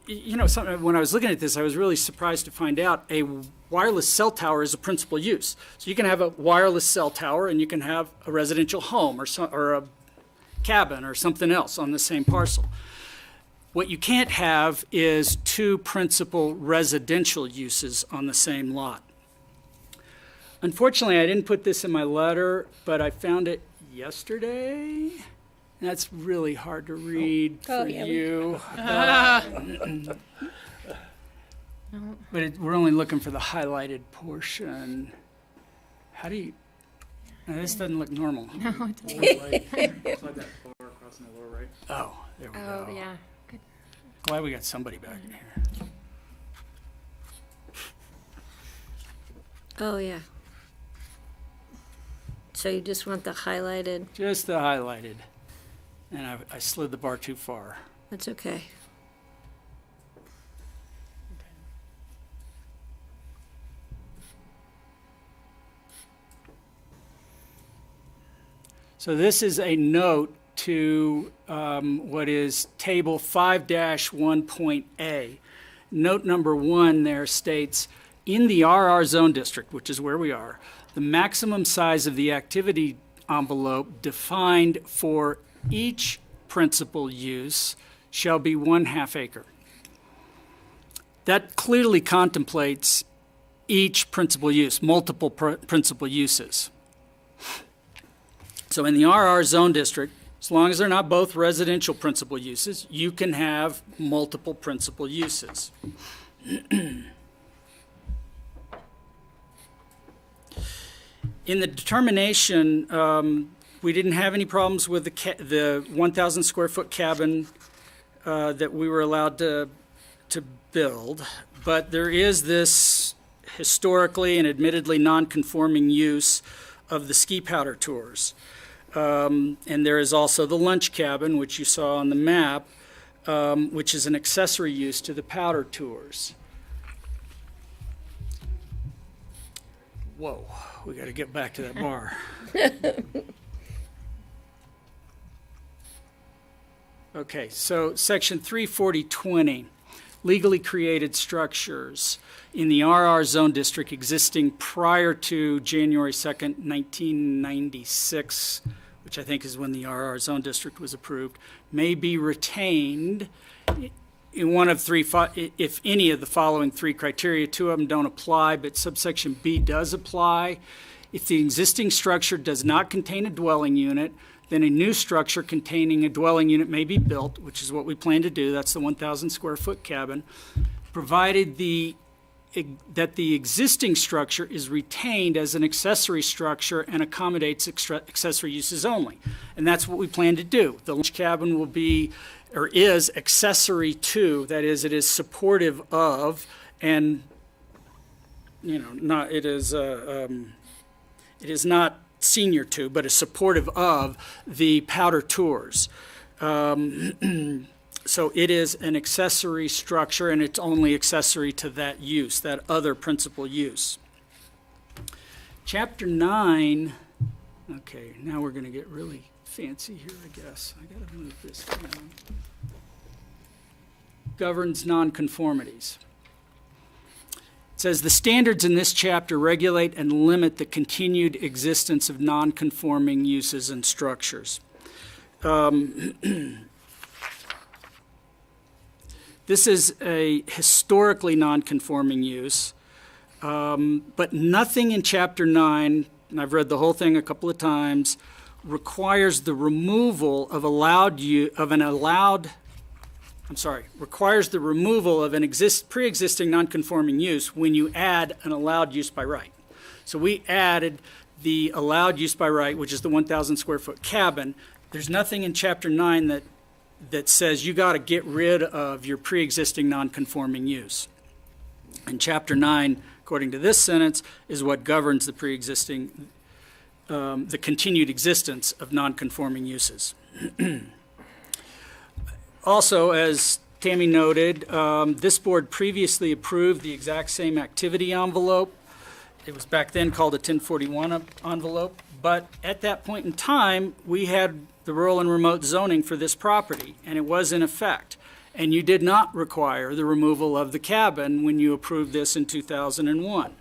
you know, when I was looking at this, I was really surprised to find out a wireless cell tower is a principal use. So you can have a wireless cell tower and you can have a residential home or a cabin or something else on the same parcel. What you can't have is two principal residential uses on the same lot. Unfortunately, I didn't put this in my letter, but I found it yesterday. That's really hard to read for you. But we're only looking for the highlighted portion. How do you? This doesn't look normal. No, it doesn't. Slide that bar across in the lower right. Oh, there we go. Oh, yeah. Good. Glad we got somebody back in here. Oh, yeah. So you just want the highlighted? Just the highlighted. And I slid the bar too far. That's okay. So this is a note to what is table 5-1.A. Note number 1 there states, in the RR zone district, which is where we are, the maximum size of the activity envelope defined for each principal use shall be 1/2 acre. That clearly contemplates each principal use, multiple principal uses. So in the RR zone district, as long as they're not both residential principal uses, you can have multiple principal uses. In the determination, we didn't have any problems with the 1,000 square foot cabin that we were allowed to build, but there is this historically and admittedly non-conforming use of the ski powder tours. And there is also the lunch cabin, which you saw on the map, which is an accessory use to the powder tours. Whoa, we got to get back to that bar. Okay, so section 340.20, legally created structures in the RR zone district existing prior to January 2nd, 1996, which I think is when the RR zone district was approved, may be retained in one of three, if any of the following three criteria. Two of them don't apply, but subsection B does apply. If the existing structure does not contain a dwelling unit, then a new structure containing a dwelling unit may be built, which is what we plan to do. That's the 1,000 square foot cabin, provided that the existing structure is retained as an accessory structure and accommodates accessory uses only. And that's what we plan to do. The lunch cabin will be or is accessory to, that is, it is supportive of, and it is not senior to, but is supportive of the powder tours. So it is an accessory structure, and it's only accessory to that use, that other principal use. Chapter 9, okay, now we're going to get really fancy here, I guess. I got to move this down. Governs nonconformities. It says the standards in this chapter regulate and limit the continued existence of nonconforming uses and structures. This is a historically nonconforming use, but nothing in Chapter 9, and I've read the whole thing a couple of times, requires the removal of requires the removal of an pre-existing nonconforming use when you add an allowed use by right. So we added the allowed use by right, which is the 1,000 square foot cabin. There's nothing in Chapter 9 that says you got to get rid of your pre-existing nonconforming use. And Chapter 9, according to this sentence, is what governs the pre-existing, the continued existence of nonconforming uses. Also, as Tammy noted, this board previously approved the exact same activity envelope. It was back then called a 1041 envelope, but at that point in time, we had the rural and remote zoning for this property, and it was in effect. And you did not require the removal of the cabin when you approved this in 2001.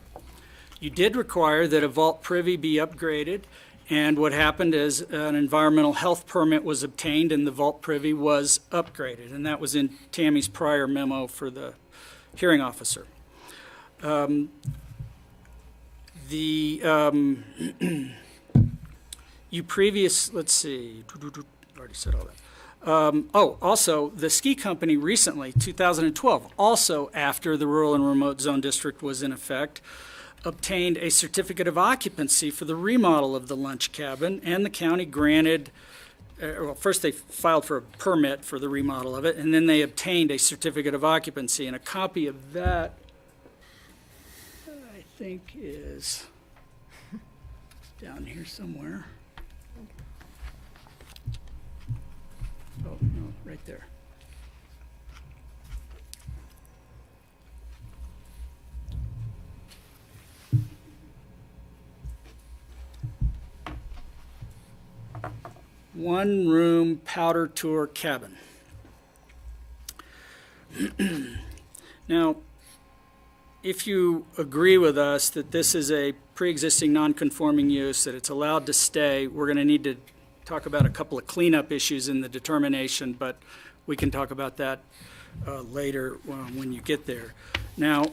You did require that a vault privy be upgraded, and what happened is an environmental health permit was obtained and the vault privy was upgraded, and that was in Tammy's prior memo for the hearing officer. Let's see, already said all that. Also, the ski company recently, 2012, also after the rural and remote zone district was in effect, obtained a certificate of occupancy for the remodel of the lunch cabin, and the county granted, first they filed for a permit for the remodel of it, and then they obtained a certificate of occupancy, and a copy of that, I think, is down here somewhere. Oh, no, right there. One-room powder tour cabin. Now, if you agree with us that this is a pre-existing non-conforming use, that it's allowed to stay, we're going to need to talk about a couple of cleanup issues in the determination, but we can talk about that later when you get there. Now,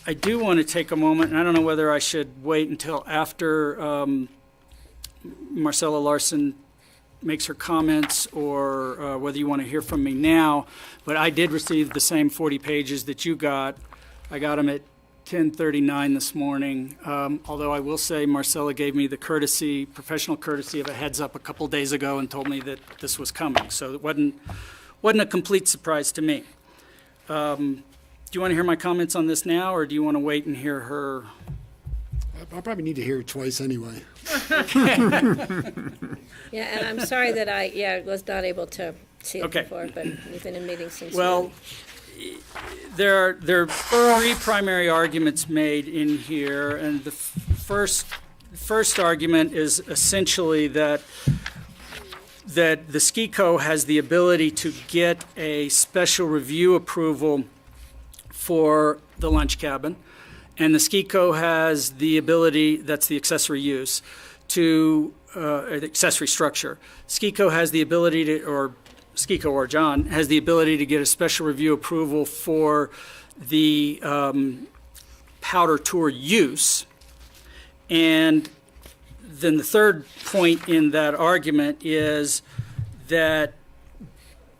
I do want to take a moment, and I don't know whether I should wait until after Marcella Larson makes her comments or whether you want to hear from me now, but I did receive the same 40 pages that you got. I got them at 10:39 this morning, although I will say Marcella gave me the professional courtesy of a heads up a couple days ago and told me that this was coming, so it wasn't a complete surprise to me. Do you want to hear my comments on this now, or do you want to wait and hear her? I'll probably need to hear it twice anyway. Yeah, and I'm sorry that I was not able to see it before, but we've been in meetings since. Well, there are three primary arguments made in here, and the first argument is essentially that the SKICO has the ability to get a special review approval for the lunch cabin, and the SKICO has the ability, that's the accessory use, to the accessory structure. SKICO has the ability to, or SKICO or John has the ability to get a special review approval for the powder tour use. And then the third point in that argument is that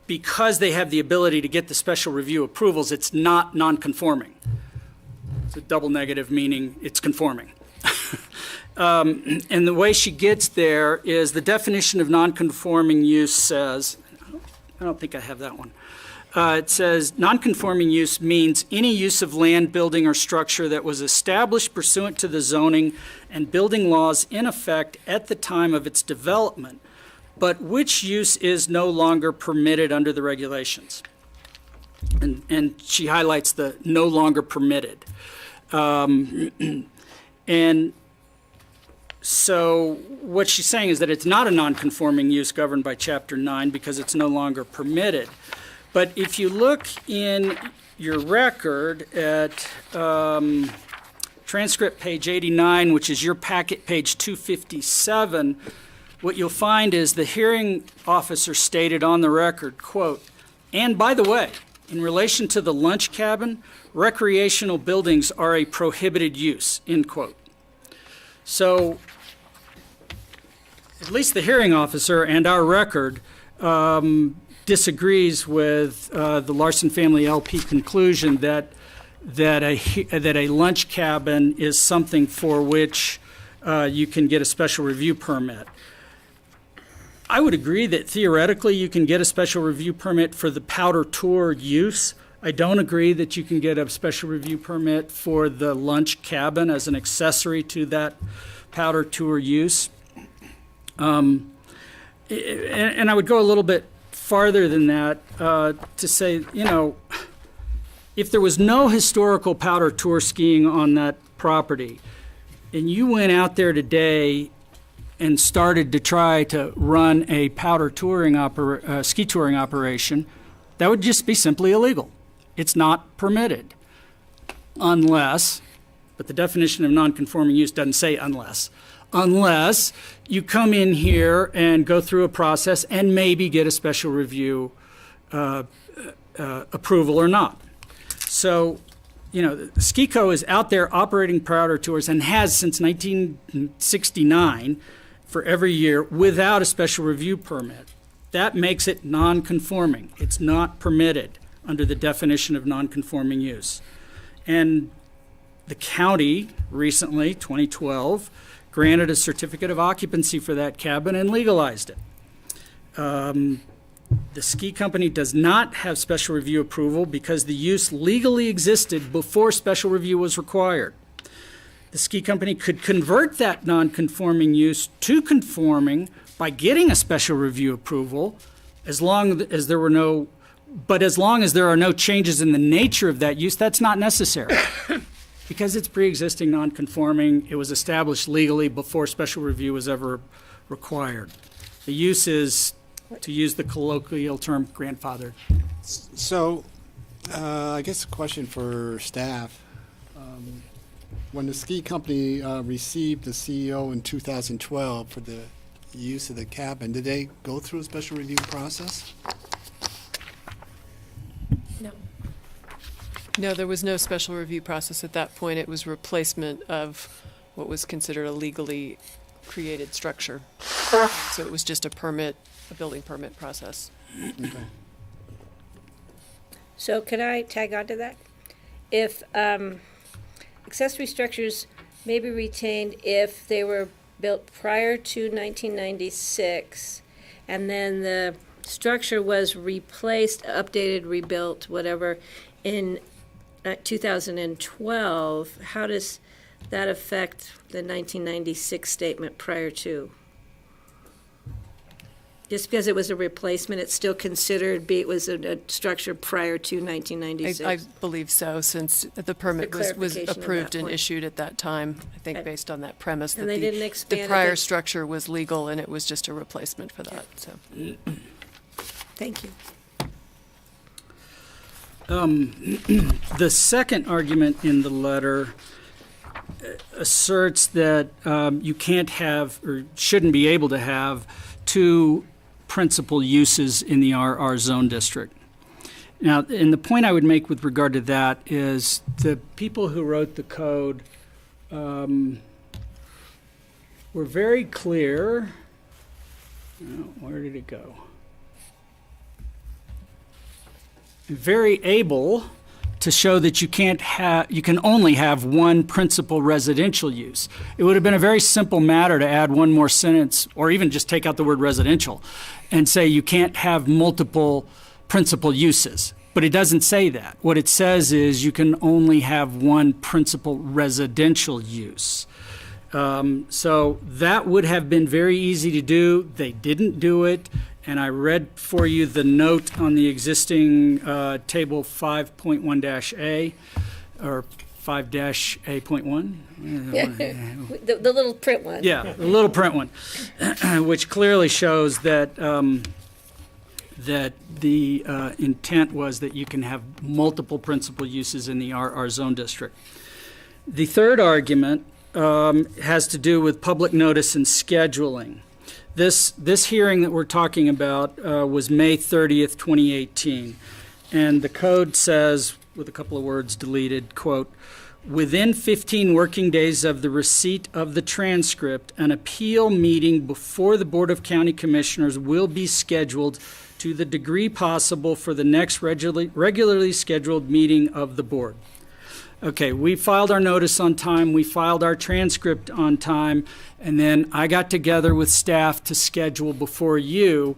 because they have the ability to get the special review approvals, it's not non-conforming. It's a double negative, meaning it's conforming. And the way she gets there is the definition of non-conforming use says, I don't think I have that one. It says, nonconforming use means any use of land, building, or structure that was established pursuant to the zoning and building laws in effect at the time of its development, but which use is no longer permitted under the regulations. And she highlights the no longer permitted. And so what she's saying is that it's not a nonconforming use governed by Chapter 9 because it's no longer permitted. But if you look in your record at transcript page 89, which is your packet page 257, what you'll find is the hearing officer stated on the record, quote, "And by the way, in relation to the lunch cabin, recreational buildings are a prohibited use," end quote. So at least the hearing officer and our record disagrees with the Larson family LP conclusion that a lunch cabin is something for which you can get a special review permit. I would agree that theoretically you can get a special review permit for the powder tour use. I don't agree that you can get a special review permit for the lunch cabin as an accessory to that powder tour use. And I would go a little bit farther than that to say, you know, if there was no historical powder tour skiing on that property and you went out there today and started to try to run a powder touring ski touring operation, that would just be simply illegal. It's not permitted unless, but the definition of nonconforming use doesn't say unless you come in here and go through a process and maybe get a special review approval or not. So, you know, SkiCo is out there operating powder tours and has since 1969 for every year without a special review permit. That makes it non-conforming. It's not permitted under the definition of non-conforming use. And the county recently, 2012, granted a certificate of occupancy for that cabin and legalized it. The ski company does not have special review approval because the use legally existed before special review was required. The ski company could convert that non-conforming use to conforming by getting a special review approval as long as there are no changes in the nature of that use. That's not necessary. Because it's pre-existing non-conforming, it was established legally before special review was ever required. The use is, to use the colloquial term, grandfathered. So, I guess a question for staff. When the ski company received the CEO in 2012 for the use of the cabin, did they go through a special review process? No. No, there was no special review process at that point. It was replacement of what was considered a legally created structure. So it was just a building permit process. Okay. So could I tag on to that? If accessory structures may be retained if they were built prior to 1996, and then the structure was replaced, updated, rebuilt, whatever, in 2012, how does that affect the 1996 statement prior to? Just because it was a replacement, it's still considered it was a structure prior to 1996? I believe so, since the permit was approved and issued at that time, I think based on that premise that the prior structure was legal and it was just a replacement for that. So, thank you. The second argument in the letter asserts that you can't have or shouldn't be able to have two principal uses in the RR zone district. Now, and the point I would make with regard to that is the people who wrote the code were very clear. Where did it go? Very able to show that you can only have one principal residential use. It would have been a very simple matter to add one more sentence, or even just take out the word residential and say you can't have multiple principal uses. But it doesn't say that. What it says is you can only have one principal residential use. So that would have been very easy to do. They didn't do it. And I read for you the note on the existing table 5.1-A or 5-A.1. The little print one. Yeah, the little print one, which clearly shows that that the intent was that you can have multiple principal uses in the RR zone district. The third argument has to do with public notice and scheduling. This hearing that we're talking about was May 30th, 2018, and the code says, with a couple of words deleted, quote, within 15 working days of the receipt of the transcript, an appeal meeting before the Board of County Commissioners will be scheduled to the degree possible for the next regularly scheduled meeting of the board. Okay, we filed our notice on time, we filed our transcript on time, and then I got together with staff to schedule before you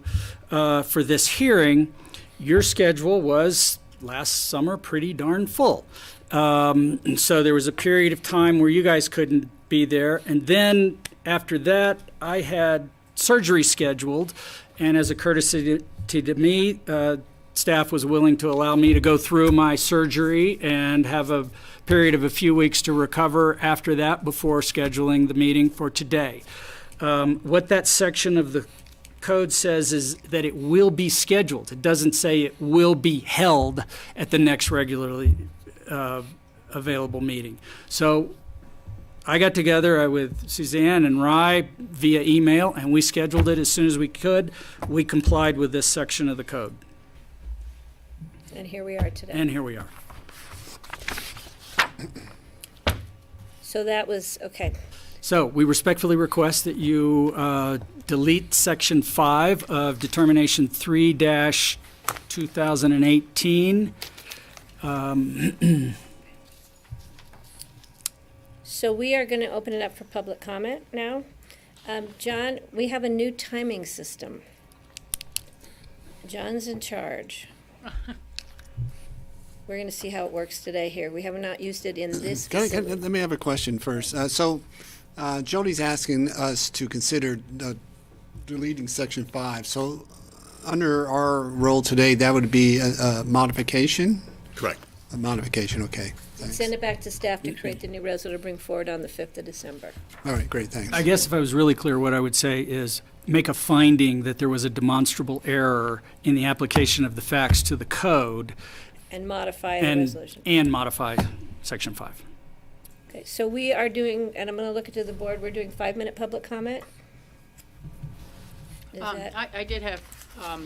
for this hearing. Your schedule was last summer pretty darn full. So there was a period of time where you guys couldn't be there, and then after that I had surgery scheduled, and as a courtesy to me, staff was willing to allow me to go through my surgery and have a period of a few weeks to recover after that before scheduling the meeting for today. What that section of the code says is that it will be scheduled. It doesn't say it will be held at the next regularly available meeting. So I got together with Suzanne and Rye via email, and we scheduled it as soon as we could. We complied with this section of the code. And here we are today. And here we are. So that was, okay. So we respectfully request that you delete Section 5 of Determination 3-2018. So we are going to open it up for public comment now. John, we have a new timing system. John's in charge. We're going to see how it works today here. We have not used it in this facility. Let me have a question first. Jody's asking us to consider deleting Section 5. So under our role today, that would be a modification? Correct. A modification, okay. Thanks. Send it back to staff to create the new resolution to bring forward on the 5th of December. All right, great, thanks. I guess if I was really clear, what I would say is make a finding that there was a demonstrable error in the application of the facts to the code. And modify the resolution. And modify Section 5. Okay, so we are doing, and I'm going to look into the board, we're doing 5-minute public comment. I did have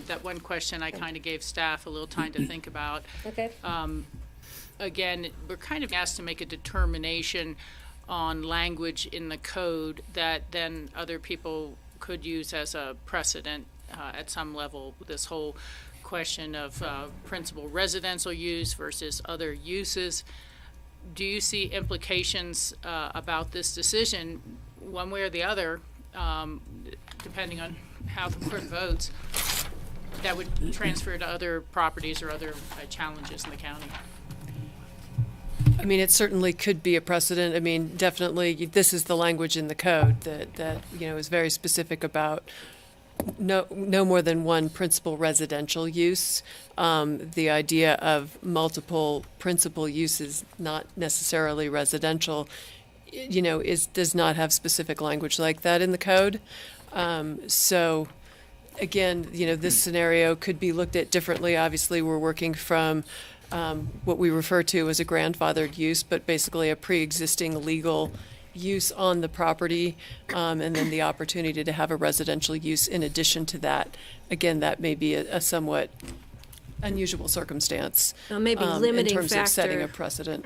that one question. I kind of gave staff a little time to think about. Okay. Again, we're kind of asked to make a determination on language in the code that then other people could use as a precedent at some level. This whole question of principal residential use versus other uses. Do you see implications about this decision, one way or the other, depending on how the board votes, that would transfer to other properties or other challenges in the county? I mean, it certainly could be a precedent. I mean, definitely, this is the language in the code that is very specific about no more than one principal residential use. The idea of multiple principal uses, not necessarily residential, does not have specific language like that in the code. So, again, this scenario could be looked at differently. Obviously, we're working from what we refer to as a grandfathered use, but basically a pre-existing legal use on the property, and then the opportunity to have a residential use in addition to that. Again, that may be a somewhat unusual circumstance. Maybe limiting in terms factor, of setting a precedent.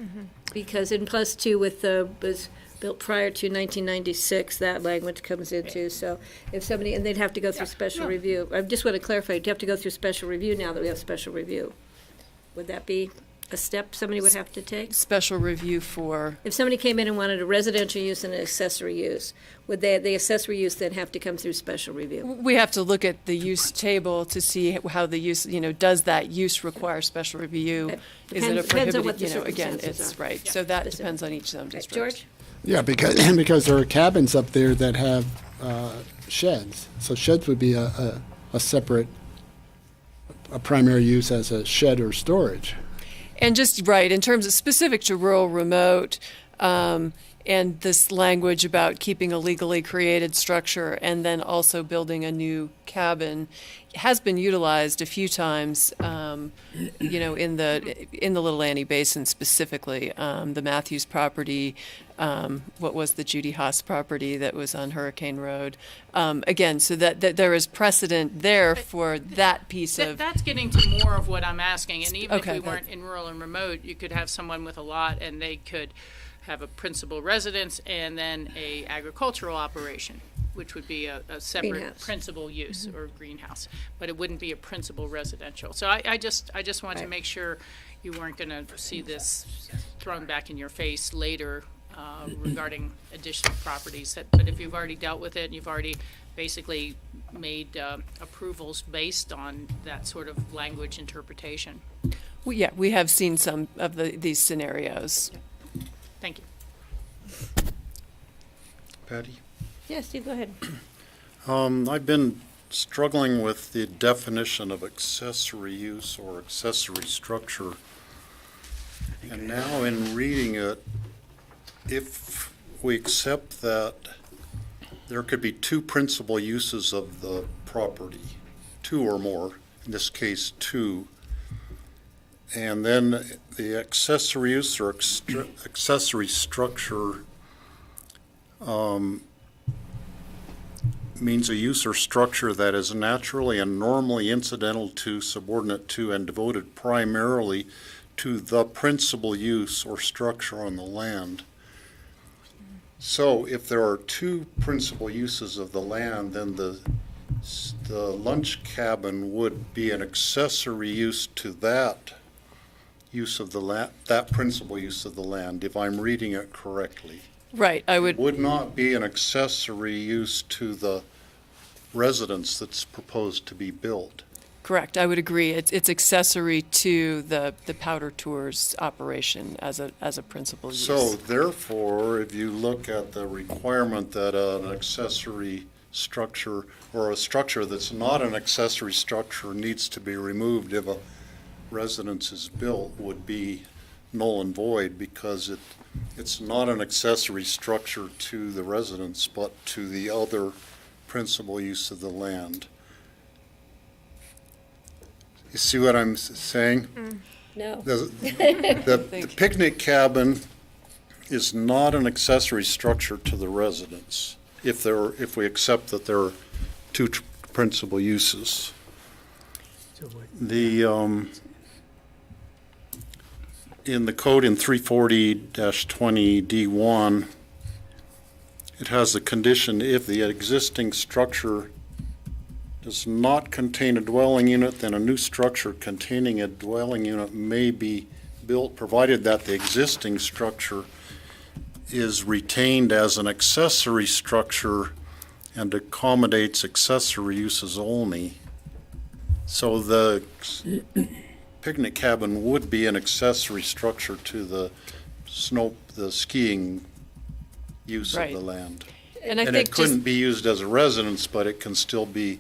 Because in +2 with was built prior to 1996, that language comes into. So if somebody, and they'd have to go through special review. I just want to clarify, you'd have to go through special review now that we have special review. Would that be? a step somebody would have to take? Special review for, If somebody came in and wanted a residential use and an accessory use, would the accessory use then have to come through special review? we have to look at the use table to see how the use, does that use require special review? Is it a Depends on prohibited, what the again, circumstances it's are. right. So that depends on each zone district. George? Yeah, because there are cabins up there that have sheds. So sheds would be a separate, a primary use as a shed or storage. And just, right, in terms of specific to rural remote, and this language about keeping a legally created structure and then also building a new cabin has been utilized a few times, in the Little Annie Basin specifically. The Matthews property, what was the Judy Haas property that was on Hurricane Road? Again, so that there is precedent there for that piece of. That's getting to more of what I'm asking. And even Okay, if we weren't in rural and remote, you could have someone with a lot and they could have a principal residence and then a agricultural operation, which would be a separate Greenhouse. principal use or greenhouse, but it wouldn't be a principal residential. So I just want to make sure you weren't going to see this thrown back in your face later regarding additional properties. But if you've already dealt with it and you've already basically made approvals based on that sort of language interpretation. Yeah, we have seen some of these scenarios. Thank you. Patty? Yes, Steve, go ahead. I've been struggling with the definition of accessory use or accessory structure. And now in reading it, if we accept that there could be two principal uses of the property, two or more, in this case two, and then the accessory use or accessory structure means a use or structure that is naturally and normally incidental to, subordinate to, and devoted primarily to the principal use or structure on the land. So if there are two principal uses of the land, then the lunch cabin would be an accessory use to that use of the land, that principal use of the land, if I'm reading it correctly. Right, I would not be an accessory use to the residence that's proposed to be built. correct. I would agree. It's accessory to the powder tours operation as a principal use. So therefore, if you look at the requirement that an accessory structure or a structure that's not an accessory structure needs to be removed if a residence is built, would be null and void, because it's not an accessory structure to the residence but to the other principal use of the land. You see what I'm saying? No. The picnic cabin is not an accessory structure to the residence if we accept that there are two principal uses. In the code in 340-20 D1, it has the condition: if the existing structure does not contain a dwelling unit, then a new structure containing a dwelling unit may be built, provided that the existing structure is retained as an accessory structure and accommodates accessory uses only. So the picnic cabin would be an accessory structure to the skiing use of the land. And I think it couldn't be used as a residence, but it can still be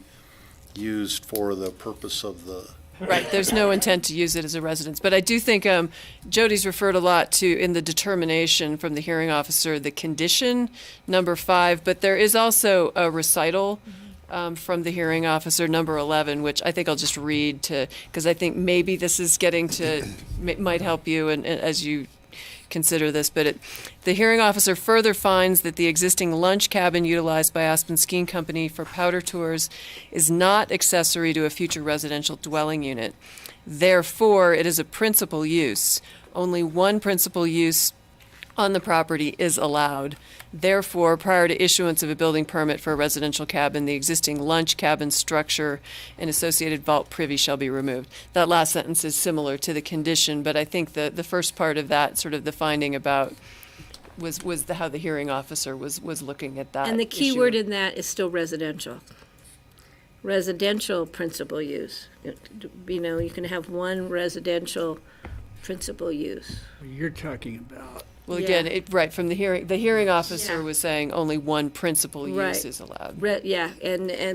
used for the purpose of the... Right, there's no intent to use it as a residence. But I do think Jody's referred a lot to, in the determination from the hearing officer, the condition, number 5, but there is also a recital from the hearing officer, number 11, which I think I'll just read because I think maybe this is might help you and as you consider this, but the hearing officer further finds that the existing lunch cabin utilized by Aspen Skiing Company for powder tours is not accessory to a future residential dwelling unit. Therefore, it is a principal use. Only one principal use on the property is allowed. Therefore, prior to issuance of a building permit for a residential cabin, the existing lunch cabin structure and associated vault privy shall be removed. That last sentence is similar to the condition, but I think the first part of that, sort of the finding about, was how the hearing officer was looking at that. And the key issue. word in that is still residential. Residential principal use. You know, you can have one residential principal use. You're talking about. Well, again, right, from the hearing officer Yeah. was saying only one principal Right. use is allowed. Yeah,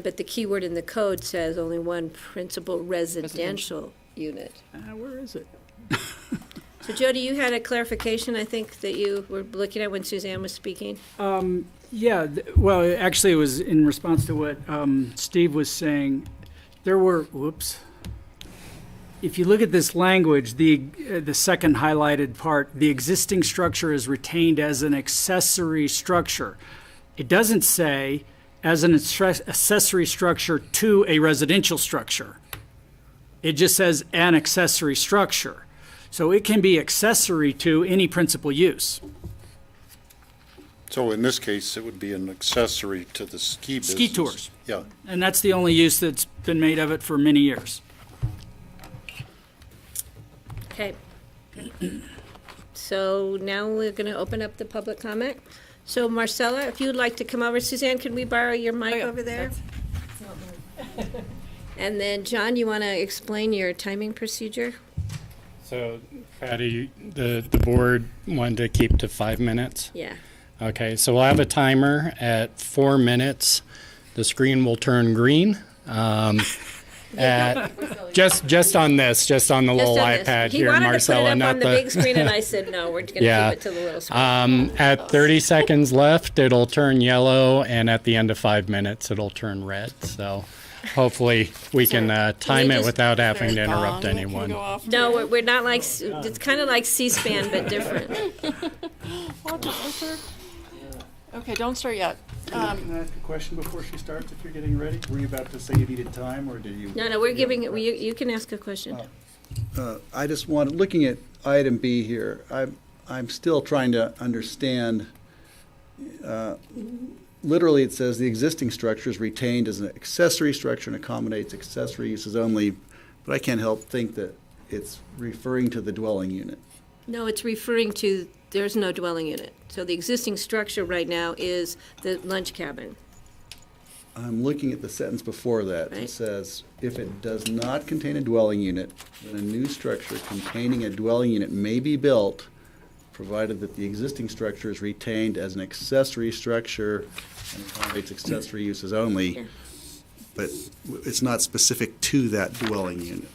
but the key word in the code says only one principal residential unit. Where is it? So Jody, you had a clarification, I think, that you were looking at when Suzanne was speaking? Yeah, well, actually, it was in response to what Steve was saying. There were, if you look at this language, the second highlighted part, the existing structure is retained as an accessory structure. It doesn't say as an accessory structure to a residential structure. It just says an accessory structure. So it can be accessory to any principal use. So in this case, it would be an accessory to the ski business. Ski tours. Yeah. And that's the only use that's been made of it for many years. Okay. So now we're going to open up the public comment. So Marcella, if you'd like to come over. Suzanne, can we borrow your mic over there? And then John, you want to explain your timing procedure? So, Patty, the board wanted to keep to 5 minutes? Yeah. Okay, so we'll have a timer at 4 minutes. The screen will turn green. Just on this, just on the little iPad here, Marcella. He wanted to put it up on the big screen, and I said, no, we're going to keep it to the little screen. At 30 seconds left, it'll turn yellow, and at the end of 5 minutes, it'll turn red. So hopefully we can time it without having to interrupt anyone. No, we're not like, it's kind of like C-SPAN, but different. Okay, don't start yet. Can I ask a question before she starts, if you're getting ready? Were you about to say you needed time, or did you? No, we're giving it, you can ask a question. I just wanted, looking at item B here, I'm still trying to understand, literally it says the existing structure is retained as an accessory structure and accommodates accessory uses only, but I can't help think that it's referring to the dwelling unit. No, it's referring to, there's no dwelling unit. So the existing structure right now is the lunch cabin. I'm looking at the sentence before that. Right. It says, if it does not contain a dwelling unit, then a new structure containing a dwelling unit may be built, provided that the existing structure is retained as an accessory structure and accommodates accessory uses only. Yeah. But it's not specific to that dwelling unit.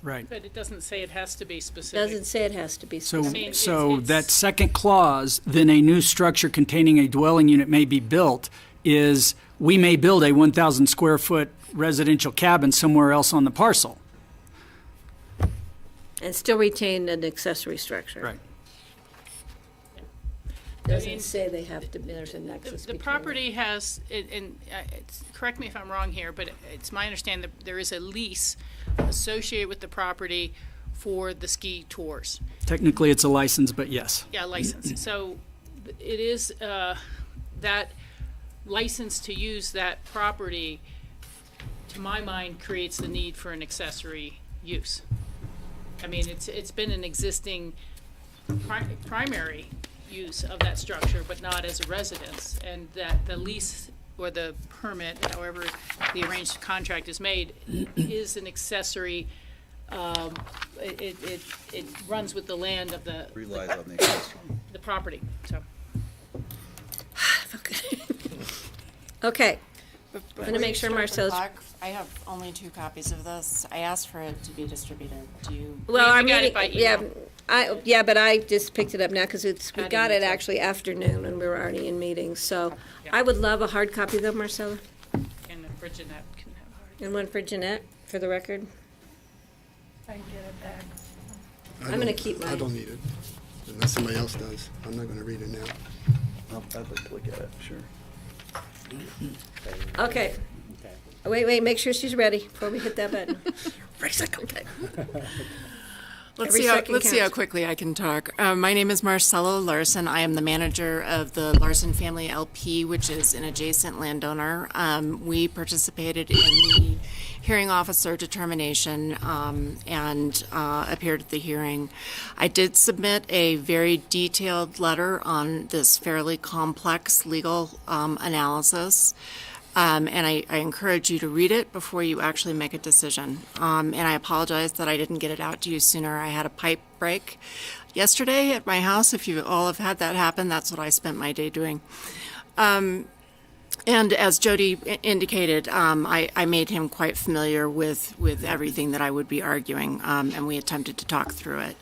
Right. But it doesn't say it has to be specific. Doesn't say it has to be So, specific. that second clause, then a new structure containing a dwelling unit may be built, is we may build a 1,000 square foot residential cabin somewhere else on the parcel. And still retain an accessory structure. Right. Doesn't say they have to, there's a nexus The between property has, correct me if I'm wrong here, but it's my understanding that there is a lease associated with the property for the ski tours. Technically, it's a license, but yes. Yeah, license. So it is that license to use that property, to my mind, creates the need for an accessory use. I mean, it's been an existing primary use of that structure, but not as a residence, and that the lease or the permit, however the arranged contract is made, is an accessory. It runs with the land of the Relies on the accessory. the property. So Okay. I'm going to make sure Marcel's. I have only 2 copies of this. I asked for it to be distributed. Do you? Well, our We got it meeting, by email. yeah, but I just picked it up now because we Got got it. it actually afternoon and we were already in meetings. So I would love a hard copy though, Marcella, and for Jeanette can have hard. and one for Jeanette, for the record. I can get it back. I'm going to keep I mine. don't need it, unless somebody else does. I'm not going to read it now. I'd like to look at it, sure. Okay. Wait, make sure she's ready before we hit that button. Okay. Let's Every second see how counts. quickly I can talk. My name is Marcella Larson. I am the manager of the Larson Family LP, which is an adjacent landowner. We participated in the hearing officer determination and appeared at the hearing. I did submit a very detailed letter on this fairly complex legal analysis. And I encourage you to read it before you actually make a decision. And I apologize that I didn't get it out to you sooner. I had a pipe break yesterday at my house. If you all have had that happen, that's what I spent my day doing. And as Jody indicated, I made him quite familiar with everything that I would be arguing, and we attempted to talk through it.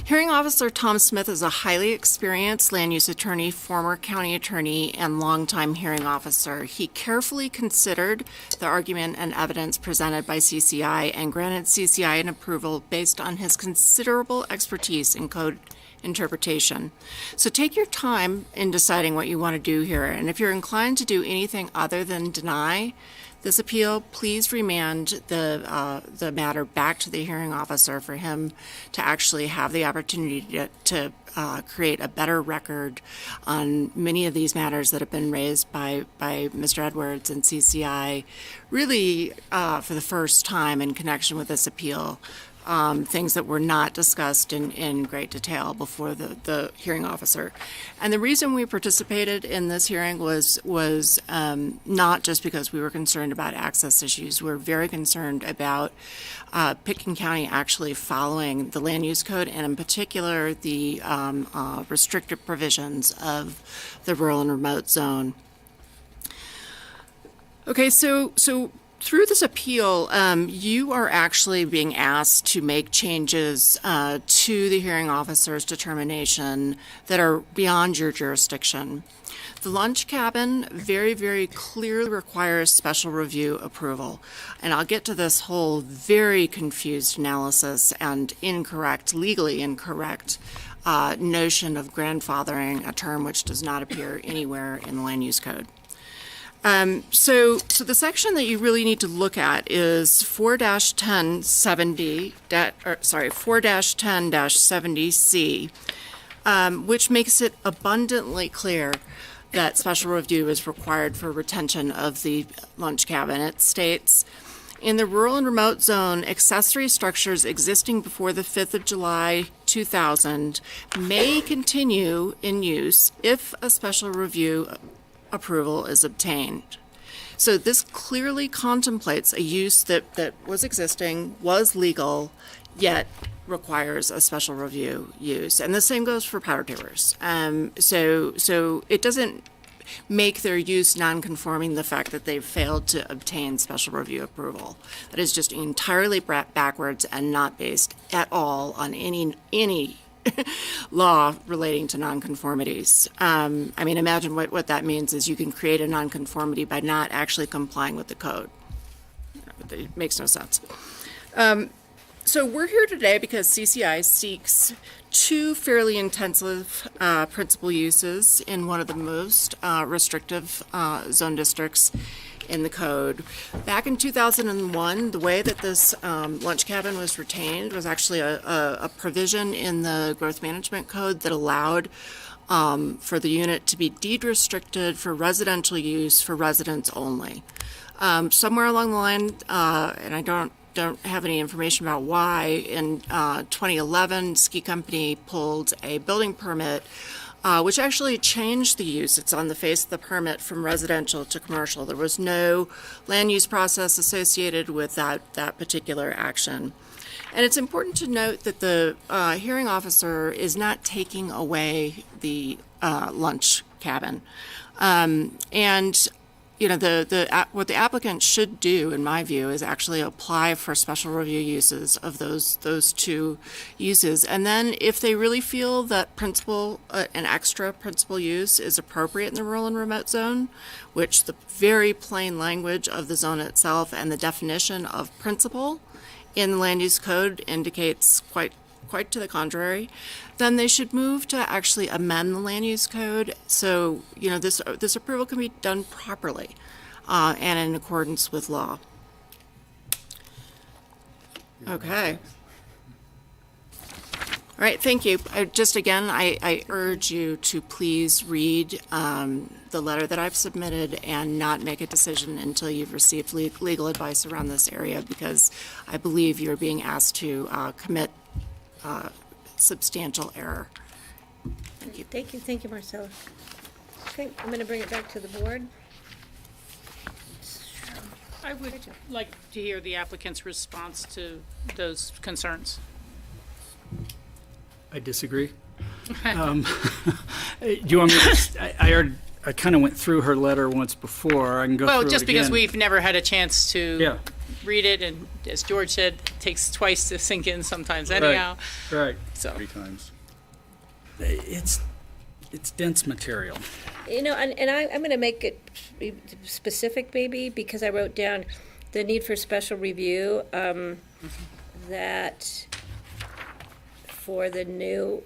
Hearing Officer Tom Smith is a highly experienced land use attorney, former county attorney, and longtime hearing officer. He carefully considered the argument and evidence presented by CCI and granted CCI an approval based on his considerable expertise in code interpretation. So take your time in deciding what you want to do here, and if you're inclined to do anything other than deny this appeal, please remand the matter back to the hearing officer for him to actually have the opportunity to create a better record on many of these matters that have been raised by Mr. Edwards and CCI, really for the first time in connection with this appeal. Things that were not discussed in great detail before the hearing officer. And the reason we participated in this hearing was not just because we were concerned about access issues. We're very concerned about Pitkin County actually following the land use code, and in particular the restrictive provisions of the rural and remote zone. Okay, so through this appeal, you are actually being asked to make changes to the hearing officer's determination that are beyond your jurisdiction. The lunch cabin very, very clearly requires special review approval. And I'll get to this whole very confused analysis and legally incorrect notion of grandfathering, a term which does not appear anywhere in the land use code. So the section that you really need to look at is 4-10-70C, which makes it abundantly clear that special review is required for retention of the lunch cabin. It states, in the rural and remote zone, accessory structures existing before the 5th of July 2000 may continue in use if a special review approval is obtained. So this clearly contemplates a use that was existing, was legal, yet requires a special review use. And the same goes for powder tubers. So it doesn't make their use non-conforming the fact that they've failed to obtain special review approval. That is just entirely backwards and not based at all on any law relating to nonconformities. I mean, imagine what that means is you can create a nonconformity by not actually complying with the code. It makes no sense. So we're here today because CCI seeks two fairly intensive principal uses in one of the most restrictive zone districts in the code. Back in 2001, the way that this lunch cabin was retained was actually a provision in the growth management code that allowed for the unit to be deed restricted for residential use for residents only. Somewhere along the line, and I don't have any information about why, in 2011, Ski Company pulled a building permit which actually changed the use. It's on the face of the permit from residential to commercial. There was no land use process associated with that particular action. And it's important to note that the hearing officer is not taking away the lunch cabin. And you know, what the applicant should do, in my view, is actually apply for special review uses of those two uses. And then if they really feel that an extra principal use is appropriate in the rural and remote zone, which the very plain language of the zone itself and the definition of principal in the land use code indicates quite to the contrary, then they should move to actually amend the land use code so this approval can be done properly and in accordance with law. Okay. All right, thank you. I urge you to please read the letter that I've submitted and not make a decision until you've received legal advice around this area, because I believe you're being asked to commit substantial error. Thank you. Thank you, Marcella. Okay, I'm going to bring it back to the board. I would like to hear the applicant's response to those concerns. I disagree. Do you want me to, I kind of went through her letter once before. I can go through it again. Well, just because we've never had a chance to read it, and as George said, it takes twice to sink in sometimes anyhow. Right. So 3 times. It's dense material. And I'm going to make it specific, maybe, because I wrote down the need for special review, that for the new,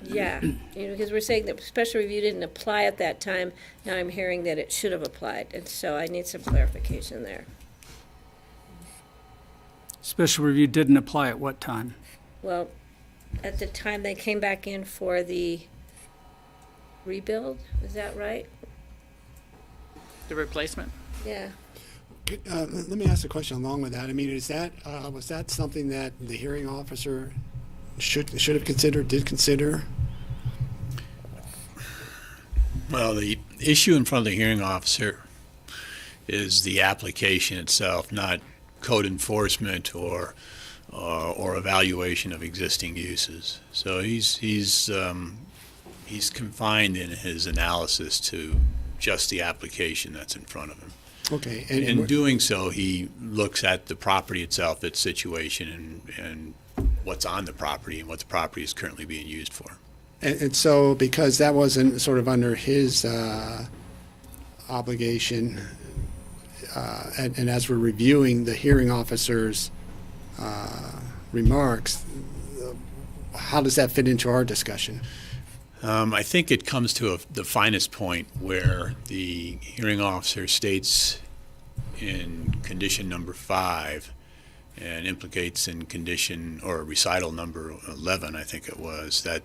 because we're saying that special review didn't apply at that time. Now I'm hearing that it should have applied, and so I need some clarification there. Special review didn't apply at what time? Well, at the time they came back in for the rebuild, is that right? The replacement? Yeah. Let me ask a question along with that. I mean, was that something that the hearing officer should have considered, did consider? Well, the issue in front of the hearing officer is the application itself, not code enforcement or evaluation of existing uses. So he's confined in his analysis to just the application that's in front of him. Okay. And in doing so, he looks at the property itself, its situation, and what's on the property and what the property is currently being used for. And so, because that wasn't sort of under his obligation, and as we're reviewing the hearing officer's remarks, how does that fit into our discussion? I think it comes to the finest point where the hearing officer states in condition number 5 and implicates in condition or recital number 11, I think it was, that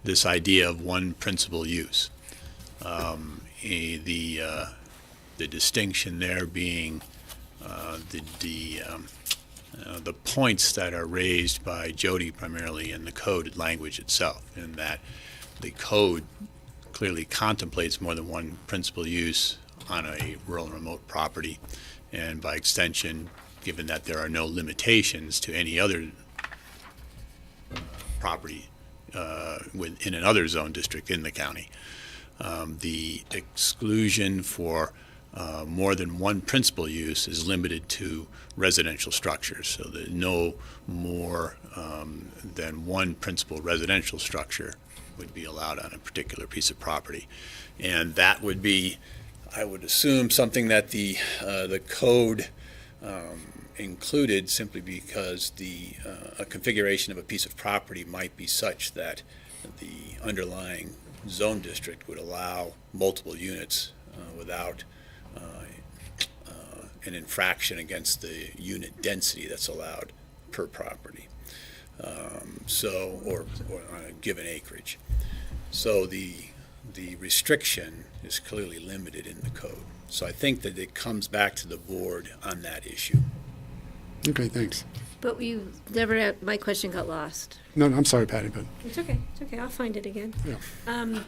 this idea of one principal use. The distinction there being the points that are raised by Jody primarily in the code language itself, in that the code clearly contemplates more than one principal use on a rural and remote property, and by extension, given that there are no limitations to any other property in another zone district in the county, the exclusion for more than one principal use is limited to residential structures, so that no more than one principal residential structure would be allowed on a particular piece of property. And that would be, I would assume, something that the code included, simply because a configuration of a piece of property might be such that the underlying zone district would allow multiple units without an infraction against the unit density that's allowed per property, or on a given acreage. So the restriction is clearly limited in the code. So I think that it comes back to the board on that issue. Okay, thanks. But you never, my question got lost. No, I'm sorry, Patty, but It's okay, I'll find it again. yeah.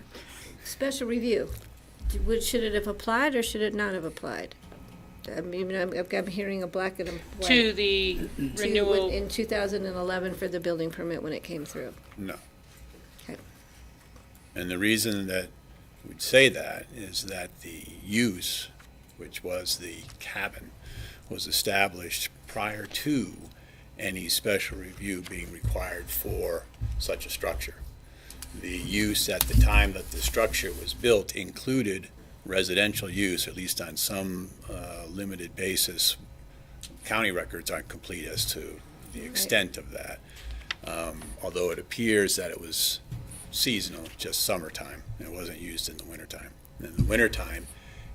Special review, should it have applied or should it not have applied? I mean, I'm hearing a black and a white. To the renewal. In 2011 for the building permit when it came through. No. Okay. And the reason that we'd say that is that the use, which was the cabin, was established prior to any special review being required for such a structure. The use at the time that the structure was built included residential use, at least on some limited basis. County records aren't complete as to the extent of that, although it appears that it was seasonal, just summertime. It wasn't used in the wintertime. In the wintertime,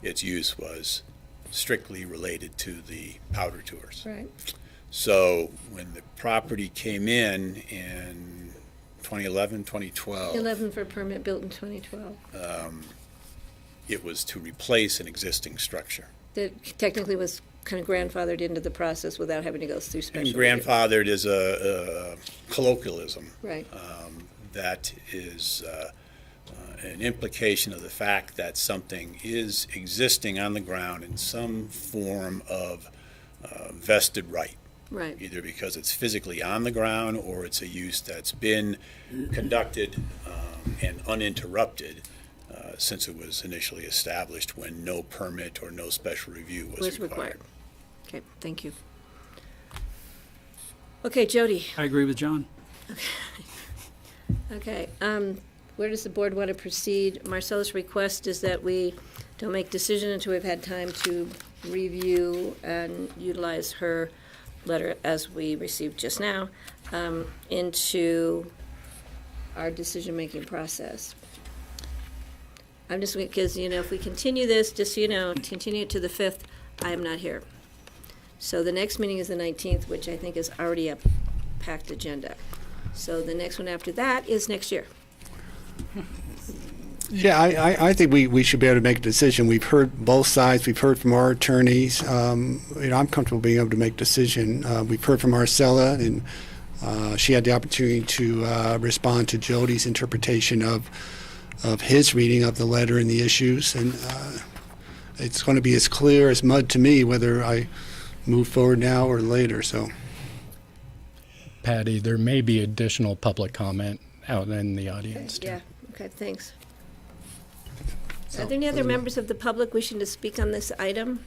its use was strictly related to the powder tours. Right. So when the property came in and 2011, 2012. 11 for a permit built in 2012. It was to replace an existing structure. That technically was kind of grandfathered into the process without having to go through special And review. grandfathered is a colloquialism. Right. That is an implication of the fact that something is existing on the ground in some form of vested right. Right. Either because it's physically on the ground or it's a use that's been conducted and uninterrupted since it was initially established when no permit or no special review was required. Okay, thank you. Okay, Jody. I agree with John. Okay, where does the board want to proceed? Marcella's request is that we don't make decision until we've had time to review and utilize her letter as we received just now into our decision-making process. I'm just, because, if we continue this, just so you know, continue it to the 5th, I am not here. So the next meeting is the 19th, which I think is already a packed agenda. So the next one after that is next year. Yeah, I think we should be able to make a decision. We've heard both sides. We've heard from our attorneys. I'm comfortable being able to make a decision. We've heard from Marcella, and she had the opportunity to respond to Jody's interpretation of his reading of the letter and the issues. And it's going to be as clear as mud to me whether I move forward now or later. So, Patty, there may be additional public comment out in the audience. Yeah, okay, thanks. Are there any other members of the public wishing to speak on this item?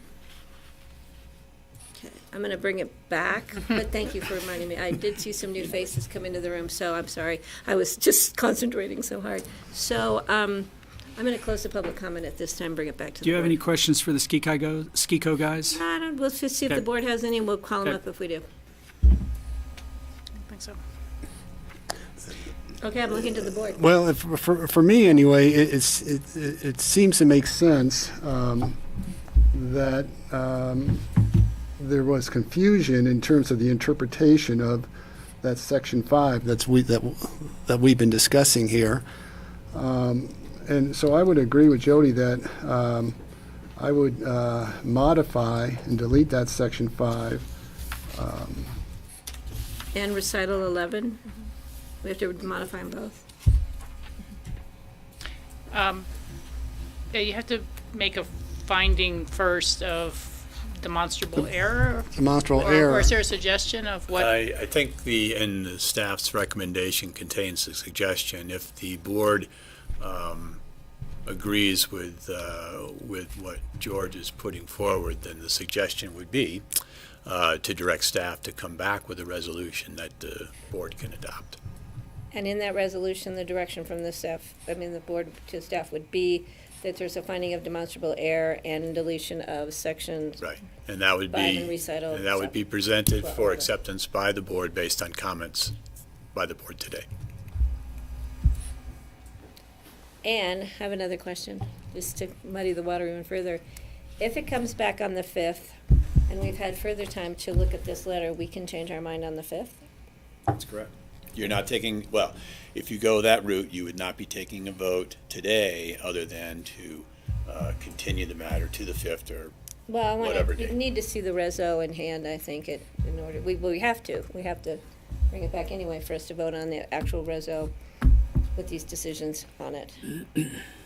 Okay, I'm going to bring it back, but thank you for reminding me. I did see some new faces come into the room, so I'm sorry. I was just concentrating so hard. So I'm going to close the public comment at this time, bring it back to the board. Do you have any questions for the SKICO guys? I don't, we'll just see if the board has any, and we'll call them up if we do. I think so. Okay, I'm looking to the board. well, for me anyway, it seems to make sense that there was confusion in terms of the interpretation of that Section 5 that we've been discussing here. And so I would agree with Jody that I would modify and delete that Section 5. And recital 11? We have to modify them both? Yeah, you have to make a finding first of demonstrable error. Demonstrable error. Or is there a suggestion of what? I think the staff's recommendation contains a suggestion. If the board agrees with what George is putting forward, then the suggestion would be to direct staff to come back with a resolution that the board can adopt. And in that resolution, the direction from the staff, the board to staff would be that there's a finding of demonstrable error and deletion of sections. Right, and that would 5 be and recital and that would be 7. presented for acceptance by the board based on comments by the board today. And I have another question, just to muddy the water even further. If it comes back on the 5th, and we've had further time to look at this letter, we can change our mind on the 5th? That's correct. You're not taking, well, if you go that route, you would not be taking a vote today other than to continue the matter to the 5th or Well, whatever you day. need to see the reso in hand, I think, in order, we have to bring it back anyway for us to vote on the actual reso with these decisions on it,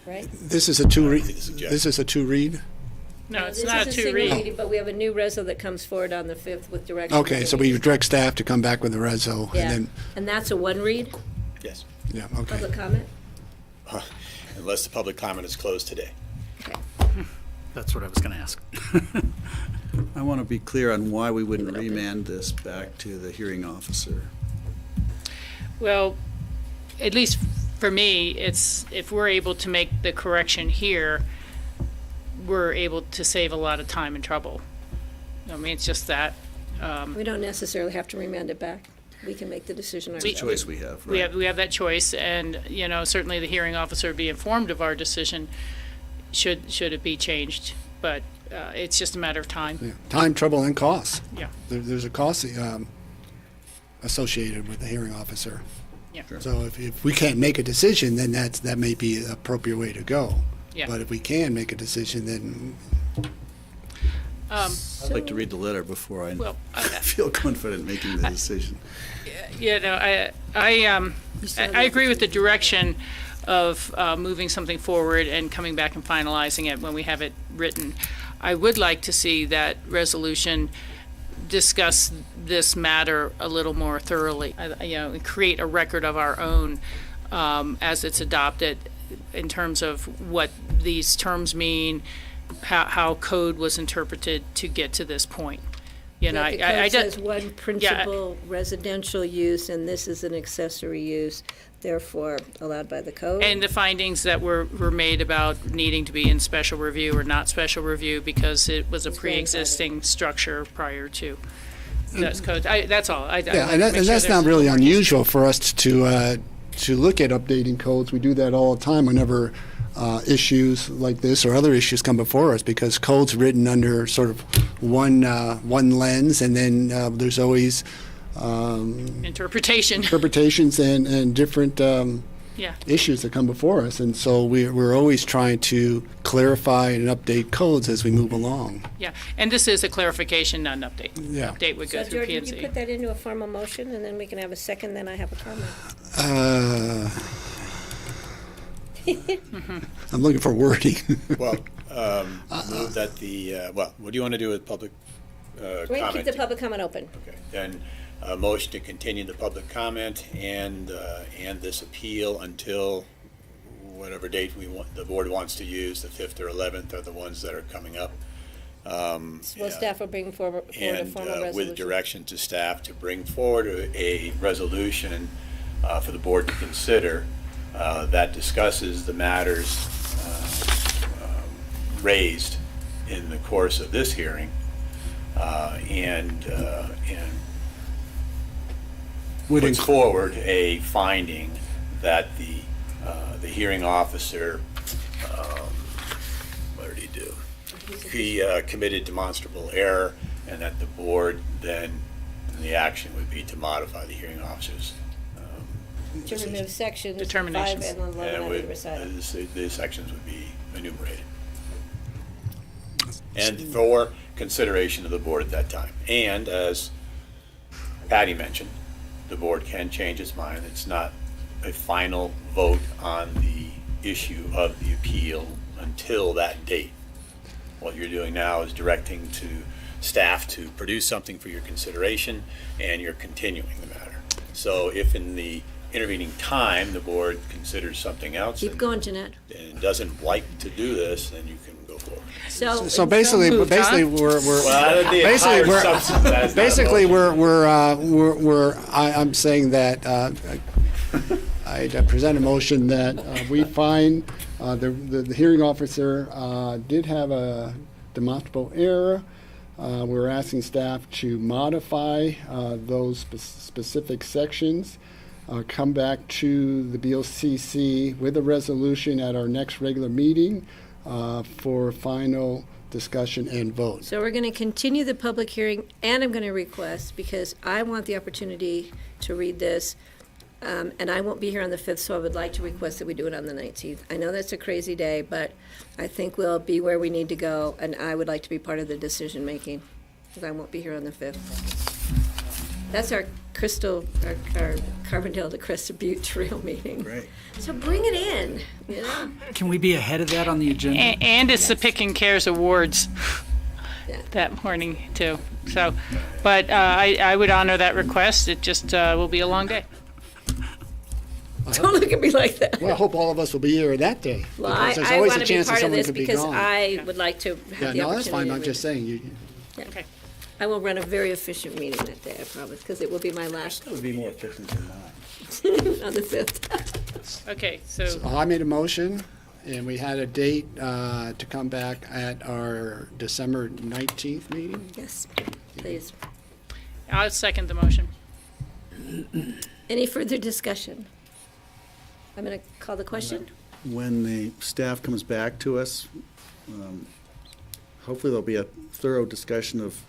right? This is a two-read? This is a two-read? No, it's This not a is single two-read. reading, but we have a new reso that comes forward on the 5th with direction. Okay, so we direct staff to come back with the reso, and Yeah, then, and that's a one read, Yes, yeah, okay. public comment? unless the public comment is closed today. That's what I was going to ask. I want to be clear on why we wouldn't remand this back to the hearing officer. Well, at least for me, it's, if we're able to make the correction here, we're able to save a lot of time and trouble. It's just that. We don't necessarily have to remand it back. We can make the decision It's a ourselves. choice we have, We right? have that choice, and, certainly the hearing officer be informed of our decision should it be changed, but it's just a matter of time. Yeah. Time, trouble, and cost. Yeah. There's a cost associated with the hearing officer. Yeah. Sure. So if we can't make a decision, then that may be the appropriate way to go. Yeah. But if we can make a decision, then I'd like to read the letter before I Well, feel confident making the decision. Yeah, no, I agree with the direction of moving something forward and coming back and finalizing it when we have it written. I would like to see that resolution discuss this matter a little more thoroughly, and create a record of our own as it's adopted in terms of what these terms mean, how code was interpreted to get to this point. You know, The code says one principal residential use, and this is an accessory use, therefore allowed by the code. And the findings that were made about needing to be in special review or not special review because it was a pre-existing structure prior to that's code. That's all. and that's not really unusual for us to look at updating codes. We do that all the time whenever issues like this or other issues come before us, because code's written under sort of one lens, and then there's always interpretations and different issues that come before us, and so we're always trying to clarify and update codes as we move along. Yeah, and this is a clarification, not an update. Yeah. Update would go So through George, P&Z. would you put that into a formal motion, and then we can have a second, then I have a comment. I'm looking for wording. Well, move that what do you want to do with public We're going to comment? keep the public comment open. Okay, then a motion to continue the public comment and this appeal until whatever date the board wants to use, the 5th or 11th are the ones that are coming up. Staff will bring forward a formal resolution. With direction to staff to bring forward a resolution for the board to consider that discusses the matters raised in the course of this hearing and puts forward a finding that the hearing officer, what did he do? He committed demonstrable error, and that the board then, the action would be to modify the hearing officer's To remove sections 5 Determinations. and 11 on either side. the sections would be enumerated. And for consideration of the board at that time. And as Patty mentioned, the board can change its mind. It's not a final vote on the issue of the appeal until that date. What you're doing now is directing to staff to produce something for your consideration, and you're continuing the matter. So if in the intervening time the board considers something else Keep going, Jeanette. and doesn't like to do this, then you can go forward. So basically, moved, I'm saying that I present a motion that we find the hearing officer did have a demonstrable error. We're asking staff to modify those specific sections, come back to the BOCC with a resolution at our next regular meeting for final discussion and vote. So we're going to continue the public hearing, and I'm going to request, because I want the opportunity to read this, and I won't be here on the 5th, so I would like to request that we do it on the 19th. I know that's a crazy day, but I think we'll be where we need to go, and I would like to be part of the decision-making, because I won't be here on the 5th. That's our Carbondale to Crested Butte Trail meeting. Great. So bring it in, you know? Can we be ahead of that on the agenda? And it's the Pick and Cares Awards that morning too. So, but I would honor that request. It just will be a long day. Don't look at me like that. Well, I hope all of us will be here that day. Well, because there's I always want a to be chance that part of someone this could be because gone. I would like to have the opportunity. No, that's fine. to I'm read just it. saying. Yeah. Okay. I will run a very efficient meeting that day, I promise, because it will be my last. That would be more efficient than mine. On the 5th. Okay, so I made a motion, and we had a date to come back at our December 19th meeting. Yes, please. I'll second the motion. Any further discussion? I'm going to call the question. When the staff comes back to us, hopefully there'll be a thorough discussion of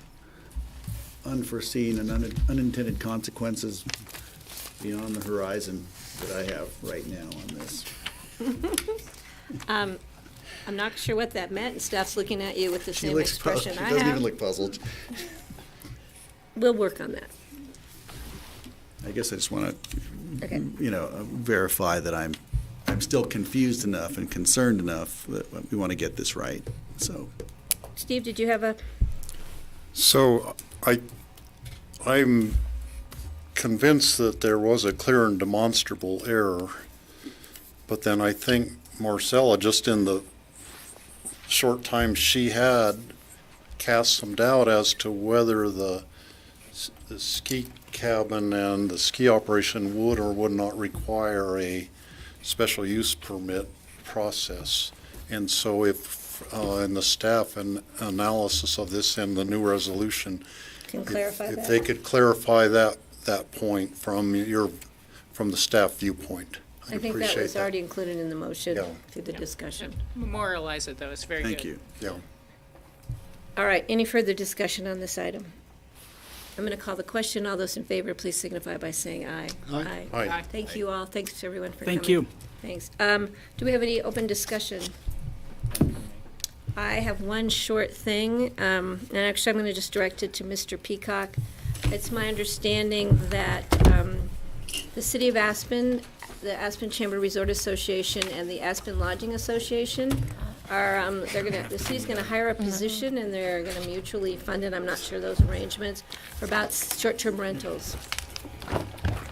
unforeseen and unintended consequences beyond the horizon that I have right now on this. I'm not sure what that meant, and staff's looking at you with the She same looks expression puzzled. I She doesn't have. even look puzzled. We'll work on that. I guess I just want to, Okay. verify that I'm still confused enough and concerned enough that we want to get this right. So, Steve, did you have a? So I'm convinced that there was a clear and demonstrable error, but then I think Marcella, just in the short time she had, cast some doubt as to whether the ski cabin and the ski operation would or would not require a special use permit process. And so if in the staff analysis of this and the new resolution, Can clarify if that. they could clarify that point from the staff viewpoint. I think that was already included in the motion Yeah. through the discussion. Memorialize it, though, it's very good. thank you. Yeah. All right, any further discussion on this item? I'm going to call the question. All those in favor, please signify by saying aye. Aye. Aye. Thank you all. Thanks, everyone, for coming. Thank you. Thanks. Do we have any open discussion? I have one short thing, and actually I'm going to just direct it to Mr. Peacock. It's my understanding that the City of Aspen, the Aspen Chamber Resort Association, and the Aspen Lodging Association are, the city's going to hire a position, and they're going to mutually fund it. I'm not sure those arrangements for about short-term rentals.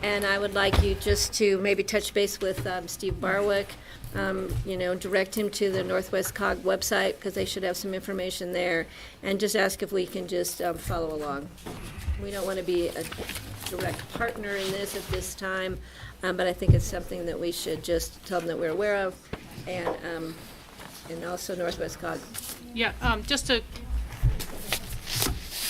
And I would like you just to maybe touch base with Steve Barwick, direct him to the Northwest COG website, because they should have some information there, and just ask if we can just follow along. We don't want to be a direct partner in this at this time, but I think it's something that we should just tell them that we're aware of, and also Northwest COG. Yeah, just a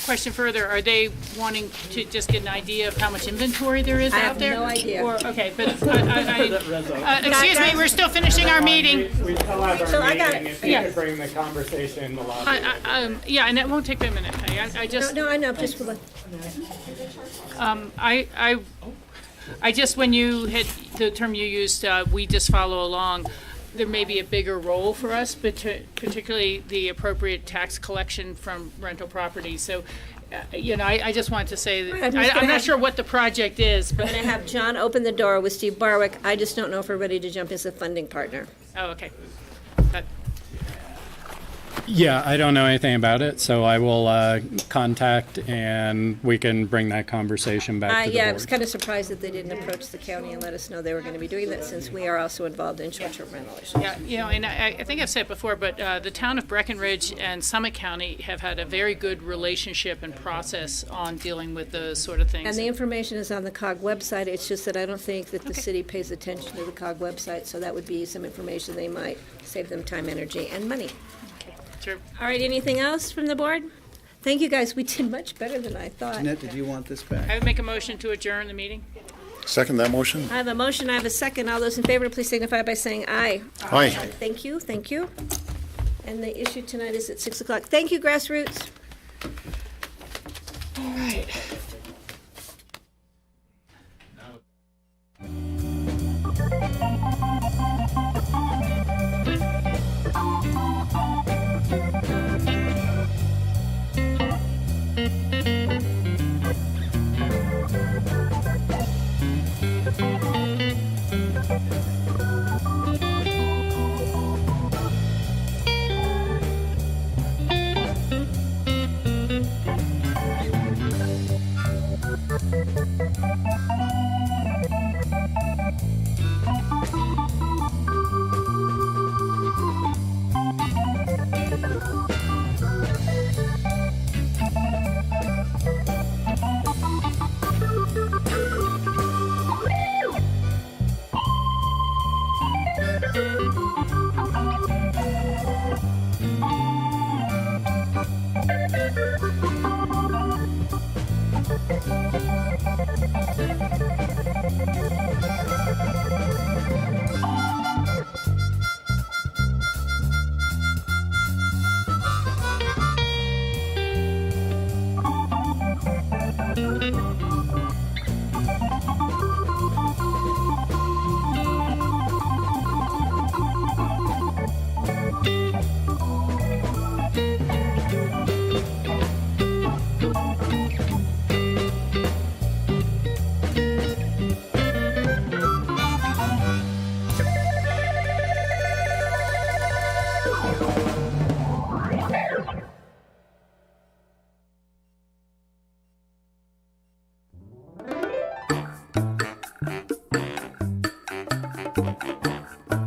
question further, are they wanting to just get an idea of how much inventory there is I out have there? no idea. Or, okay, but excuse me, we're still finishing our meeting. We still have So our I got meeting, it. if you Yeah. could bring the conversation in the lobby. Yeah, and it won't take a minute. I just. No, I know, just for the. I just, when you had, the term you used, we just follow along, there may be a bigger role for us, but particularly the appropriate tax collection from rental properties. So, I just wanted to say that, I'm not sure what the project is, I'm but. going to have John open the door with Steve Barwick. I just don't know if we're ready to jump as a funding partner. Oh, okay. Yeah, I don't know anything about it, so I will contact and we can bring that conversation back to the Yeah, I board. was kind of surprised that they didn't approach the county and let us know they were going to be doing that, since we are also involved in short-term rental issues. Yeah, and I think I've said it before, but the town of Breckenridge and Summit County have had a very good relationship and process on dealing with those sort of things. And the information is on the COG website. It's just that I don't think that the city pays attention to the COG website, so that would be some information they might save them time, energy, and money. Sure. All right, anything else from the board? Thank you, guys. We did much better than I thought. Jeanette, did you want this back? I would make a motion to adjourn the meeting. Second that motion? I have a motion, I have a second. All those in favor, please signify by saying aye. Aye. Thank you, thank you. And the issue tonight is at 6 o'clock. Thank you, Grassroots. All right. Thank you.